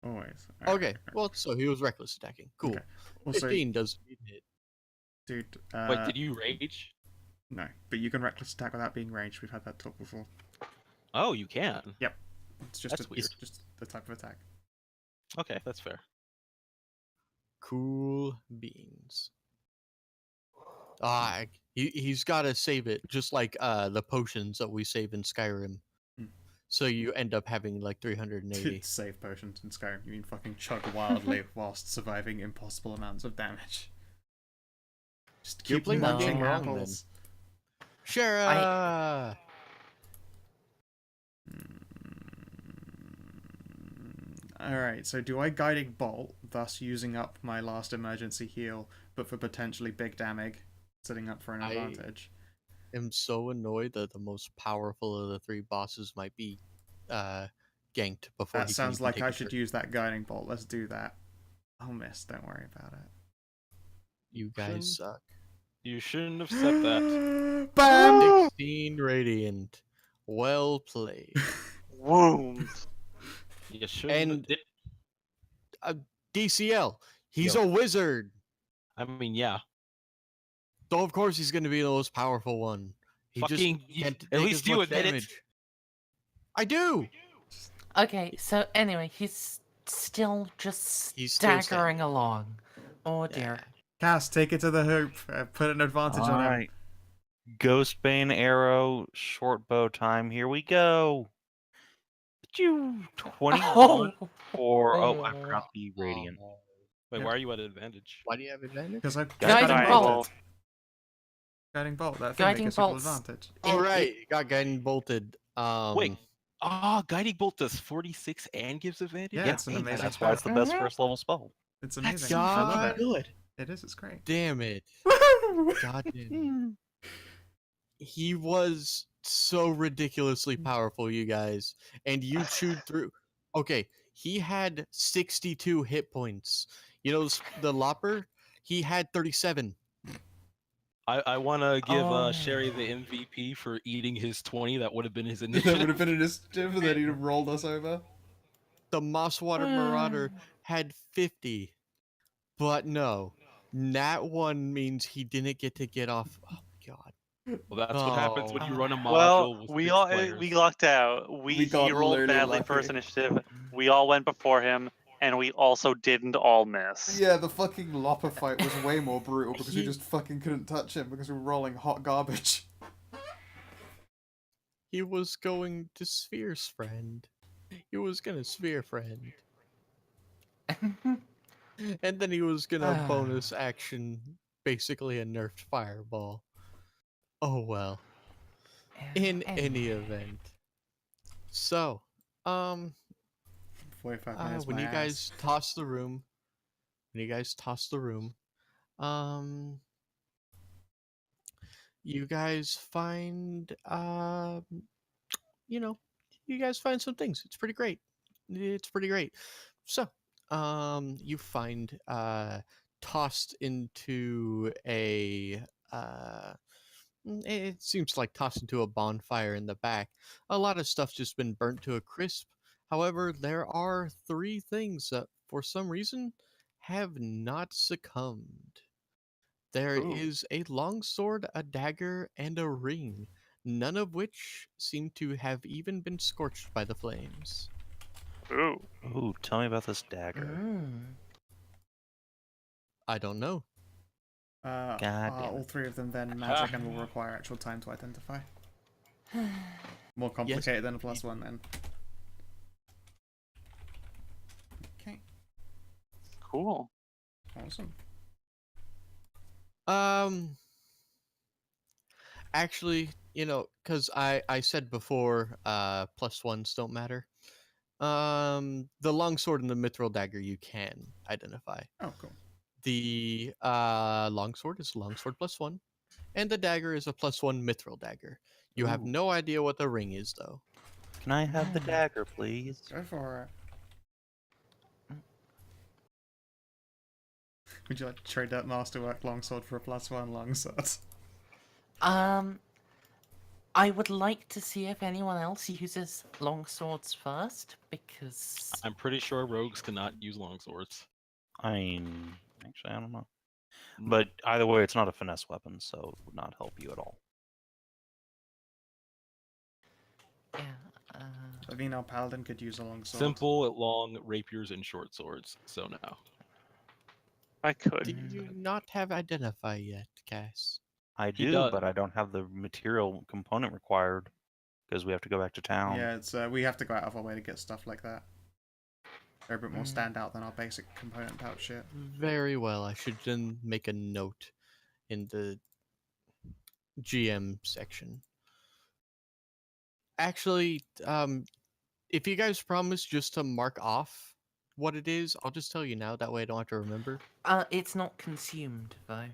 Always. Alright, Okay. alright. Well, so he was reckless attacking. Cool. Okay. Also, 15 does hit. dude. Wait, did you rage? No, but you can reckless attack without being ranged. We've had that talk before. Oh, you can. It's just That's weird. just the type of attack. Okay, that's fair. Cool beans. He's got to save it, just like the potions that we save in Skyrim. Hmm. So you end up having like 380. Save potions in Skyrim. You mean fucking chug wildly whilst surviving impossible amounts of damage. Just You're keep playing the munching game wrong, then. apples. Shara! Alright, so do I Guiding Bolt, thus using up my last emergency heal, but for potentially big damage, setting up for an advantage? I'm so annoyed that the most powerful of the three bosses might be ganked before That he sounds can even like take I a should turn. use that Guiding Bolt. Let's do that. I'll miss, don't worry about it. You guys suck. You shouldn't have said that. BAM! 16 radiant. Well played. Wounds. You shouldn't. And DCL, he's Yo. a wizard. I mean, yeah. So of course he's going to be the most powerful one. He Fucking. just can't At take least as you much admit damage. it. I do. Okay, so anyway, he's still just He's still staggering along. Oh dear. Cass, take it to the hoop. Put an advantage on him. Alright. Ghostbane arrow, short bow time. Here we go. You 21 for. Oh, I forgot the radiant. Wait, Yeah. why are you at advantage? Why do you have advantage? Because I Guiding Guiding Bolt. Bolt. Guiding Bolt, that thing Guiding that gives people Bolt's- advantage. All right, got guiding bolted. Wait. Guiding Bolt does 46 and gives advantage? Yeah, it's an Hey, amazing That's why it's the best Mhm. first level spell. It's That's amazing. so I love fucking it. good. It is, it's great. Damn it. God damn it. He was so ridiculously powerful, you guys. And you chewed through. Okay, he had 62 hit points. You know, the Lopper, he had 37. I want to give Oh. Sherry the MVP for eating his 20. That would have been his That initiative. would have been an initiative, and then he'd have rolled us over. The Mosswater Marauder had 50. But no, Nat 1 means he didn't get off. Oh my god. Well, that's what happens when you run a module Well, with we 6 all players. we lucked out. We He got rolled really badly lucky. first initiative. We all went before him, and we also didn't all miss. Yeah, the fucking Lopper fight was way more brutal because we He- just fucking couldn't touch him because we were rolling hot garbage. He was going to Sphere's friend. He was gonna Sphere friend. And then he was gonna bonus action basically a nerfed fireball. Oh well. In any event. So, 45 minutes. when my you ass. guys toss the room, you guys find you guys find some things. It's pretty great. So, you find tossed into a it seems like tossed into a bonfire in the back. A lot of stuff's just been burnt to a crisp. However, there are 3 things that for some reason have not succumbed. There is a longsword, a dagger, and a ring, none of which seem to have even been scorched by the flames. Ooh. Ooh, tell me about this dagger. I don't know. God damn all it. 3 of them then magic and will require actual time to identify. More complicated than a +1 then. Okay, Cool. awesome. Actually, because I said before, +1s don't matter. The longsword and the mithril dagger you can identify. Oh, cool. The longsword is longsword +1, and the dagger is a +1 mithril dagger. You have Ooh. no idea what the ring is, though. Can I have the dagger, please? Go for it. Would you like to trade that masterwork longsword for a +1 longsword? I would like to see if anyone else uses longswords first, because I'm pretty sure rogues cannot use longswords. I mean, actually, I don't know. But either way, it's not a finesse weapon, so it would not help you at all. Yeah. I mean, our paladin could use a long sword. Simple, long rapiers and short swords. So no. I could. Do you not have Identify yet, Cass? I He do, does. but I don't have the material component required because we have to go back to town. Yeah, it's we have to go out of our way to get stuff like that. They're a bit more standout than our basic component pouch shit. Very well. I should then make a note in the GM section. Actually, if you guys promise just to mark off what it is, I'll just tell you now. That way I don't have to remember. It's not consumed though.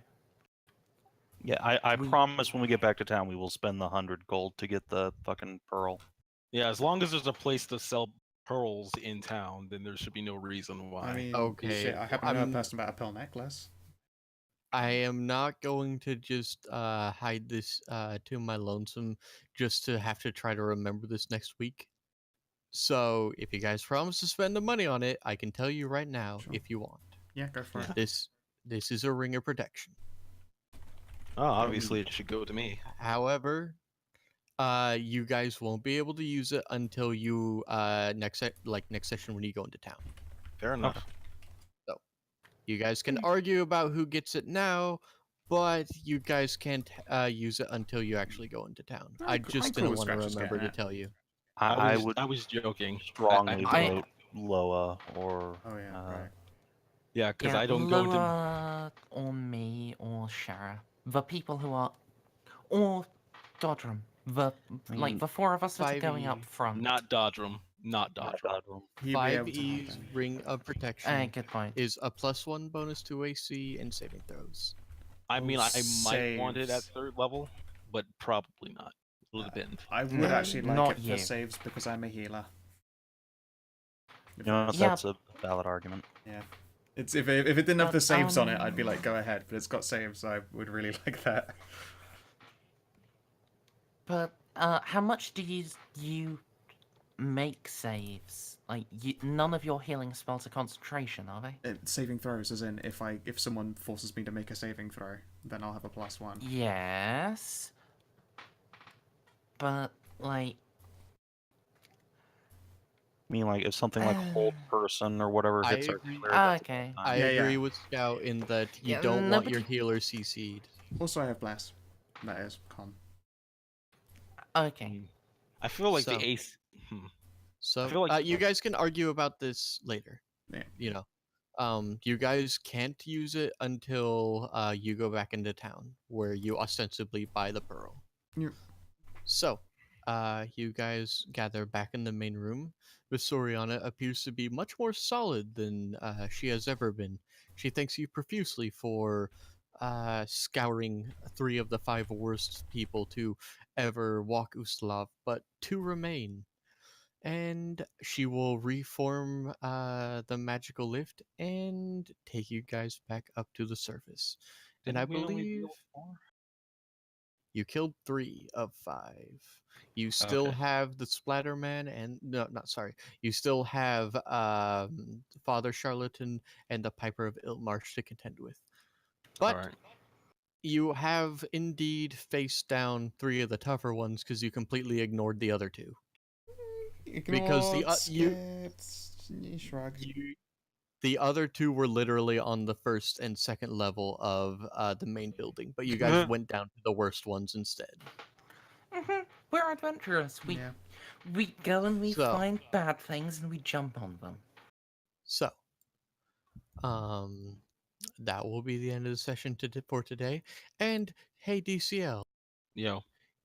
Yeah, I We- promise when we get back to town we will spend the 100 gold to get the fucking pearl. Yeah, as long as there's a place to sell pearls in town, then there should be no reason why. I mean, Okay, shit, I happen to know a person about a pearl necklace. I am not going to just hide this to my lonesome just to have to try to remember this next week. So if you guys promise to spend the money on it, I can tell you right now Sure. if you want. Yeah, go for it. This is a ring of protection. Oh, obviously it should go to me. However, you guys won't be able to use it until you next session when you go into town. Fair enough. You guys can argue about who gets it now, but you guys can't use it until you actually go into town. I just cool didn't with want to Scratch's remember to getting it. tell you. I would I was joking. strongly I- vote Loa or Oh yeah, right. Yeah, because Yeah, I don't go into. Loa or me or Shara. The people who are, or Dodrum. The four of us that are going up 5e, front. Not Dodrum. Not Dodrum. He'd be able to help 5e's then. Ring of Protection Good point. is a +1 bonus to AC and saving throws. I mean, I Oh, might want it at saves. 3rd level, but probably not. It'll depend. I would No, actually like not it for you. saves because I'm a healer. You know, Yeah. that's a valid argument. Yeah. It's if it didn't have But, the saves on it, I'd be like, go ahead. But it's got saves. I would really like that. But how much do you make saves? Like, none of your healing spells are concentration, are they? Saving throws, as in if someone forces me to make a saving throw, then I'll have a +1. Yes. But like, I mean, like if something like hold person or whatever I hits our agree. healer, that's a okay. good I time. Yeah, agree yeah. with Scout in that you Yeah, don't want your nobody- healer CC'd. Also, I have bless. That is con. Okay. I feel like So- the ace. So feel like- you guys can argue about this later. Yeah. You know, you guys can't use it until you go back into town, where you ostensibly buy the pearl. Yep. So, you guys gather back in the main room. Visoriana appears to be much more solid than she has ever been. She thanks you profusely for scouring 3 of the 5 worst people to ever walk Ustalav, but 2 remain. And she will reform the magical lift and take you guys back up to the surface. And I Didn't we only believe deal with 4? you killed 3 of 5. You still Okay. have the Splatterman and no, not sorry. You still have Father Charlatan and the Piper of Iltmarsh to contend with. But Alright. you have indeed faced down 3 of the tougher ones because you completely ignored the other 2. Because you shrug. The other 2 were literally on the 1st and 2nd level of the main building, but you guys went down to the worst ones instead. We're adventurous. Yeah. We go and we So- find bad things and we jump on them. So, that will be the end of the session for today. And hey, DCL, Yo.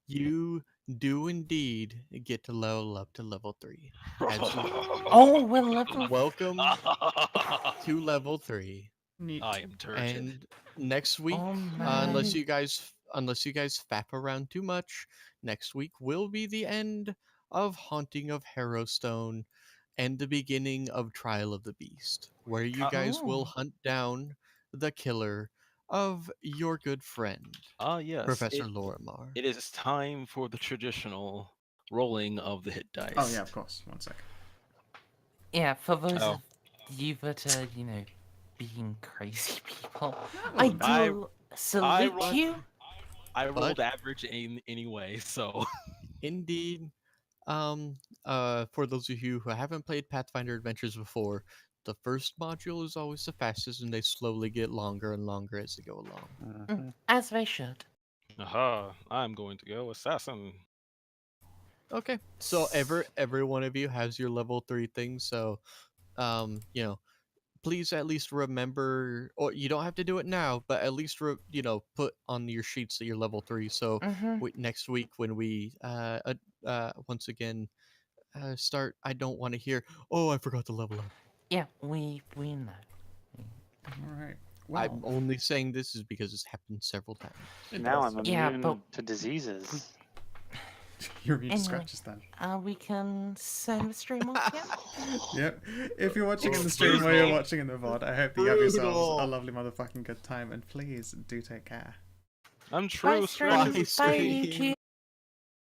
you do indeed get to level up to level 3. As Oh, we're level. welcome to level 3. Neat. I am turgid. And next week, Oh, unless man. you guys fap around too much, next week will be the end of Haunting of HarrowStone and the beginning of Trial of the Beast, where you guys will Oh. hunt down the killer of your good friend, Yes. Professor Lorimar. It is time for the traditional rolling of the hit dice. Oh yeah, of course. 1 sec. Yeah, for those Oh. of you that are, being crazy people, Oh, I I- do salute rolled- you. I rolled But- average anyway, so Indeed, For those of you who haven't played Pathfinder Adventures before, the first module is always the fastest, and they slowly get longer and longer as they go along. Mhm. As they should. Aha! I'm going to go assassin. Okay, so every one of you has your level 3 thing. So, you know, please at least remember, or you don't have to do it now, but at least put on your sheets that you're level 3. So Mm-hmm. next week when we once again start, I don't want to hear, oh, I forgot to level up. Yeah, we know. All right. Well, I'm only saying this is because it's happened several times. Now does. I'm Yeah, immune but to diseases. You're immune to Anyway. scratches then. We can send the stream off here. Yep. If you're watching in Oh, the stream or you're brutal. watching in the VOD, I hope that you have yourselves Brutal. a lovely motherfucking good time, and please do take care. I'm true. Bye, Scratches stream. is Bye, stream. YouTube.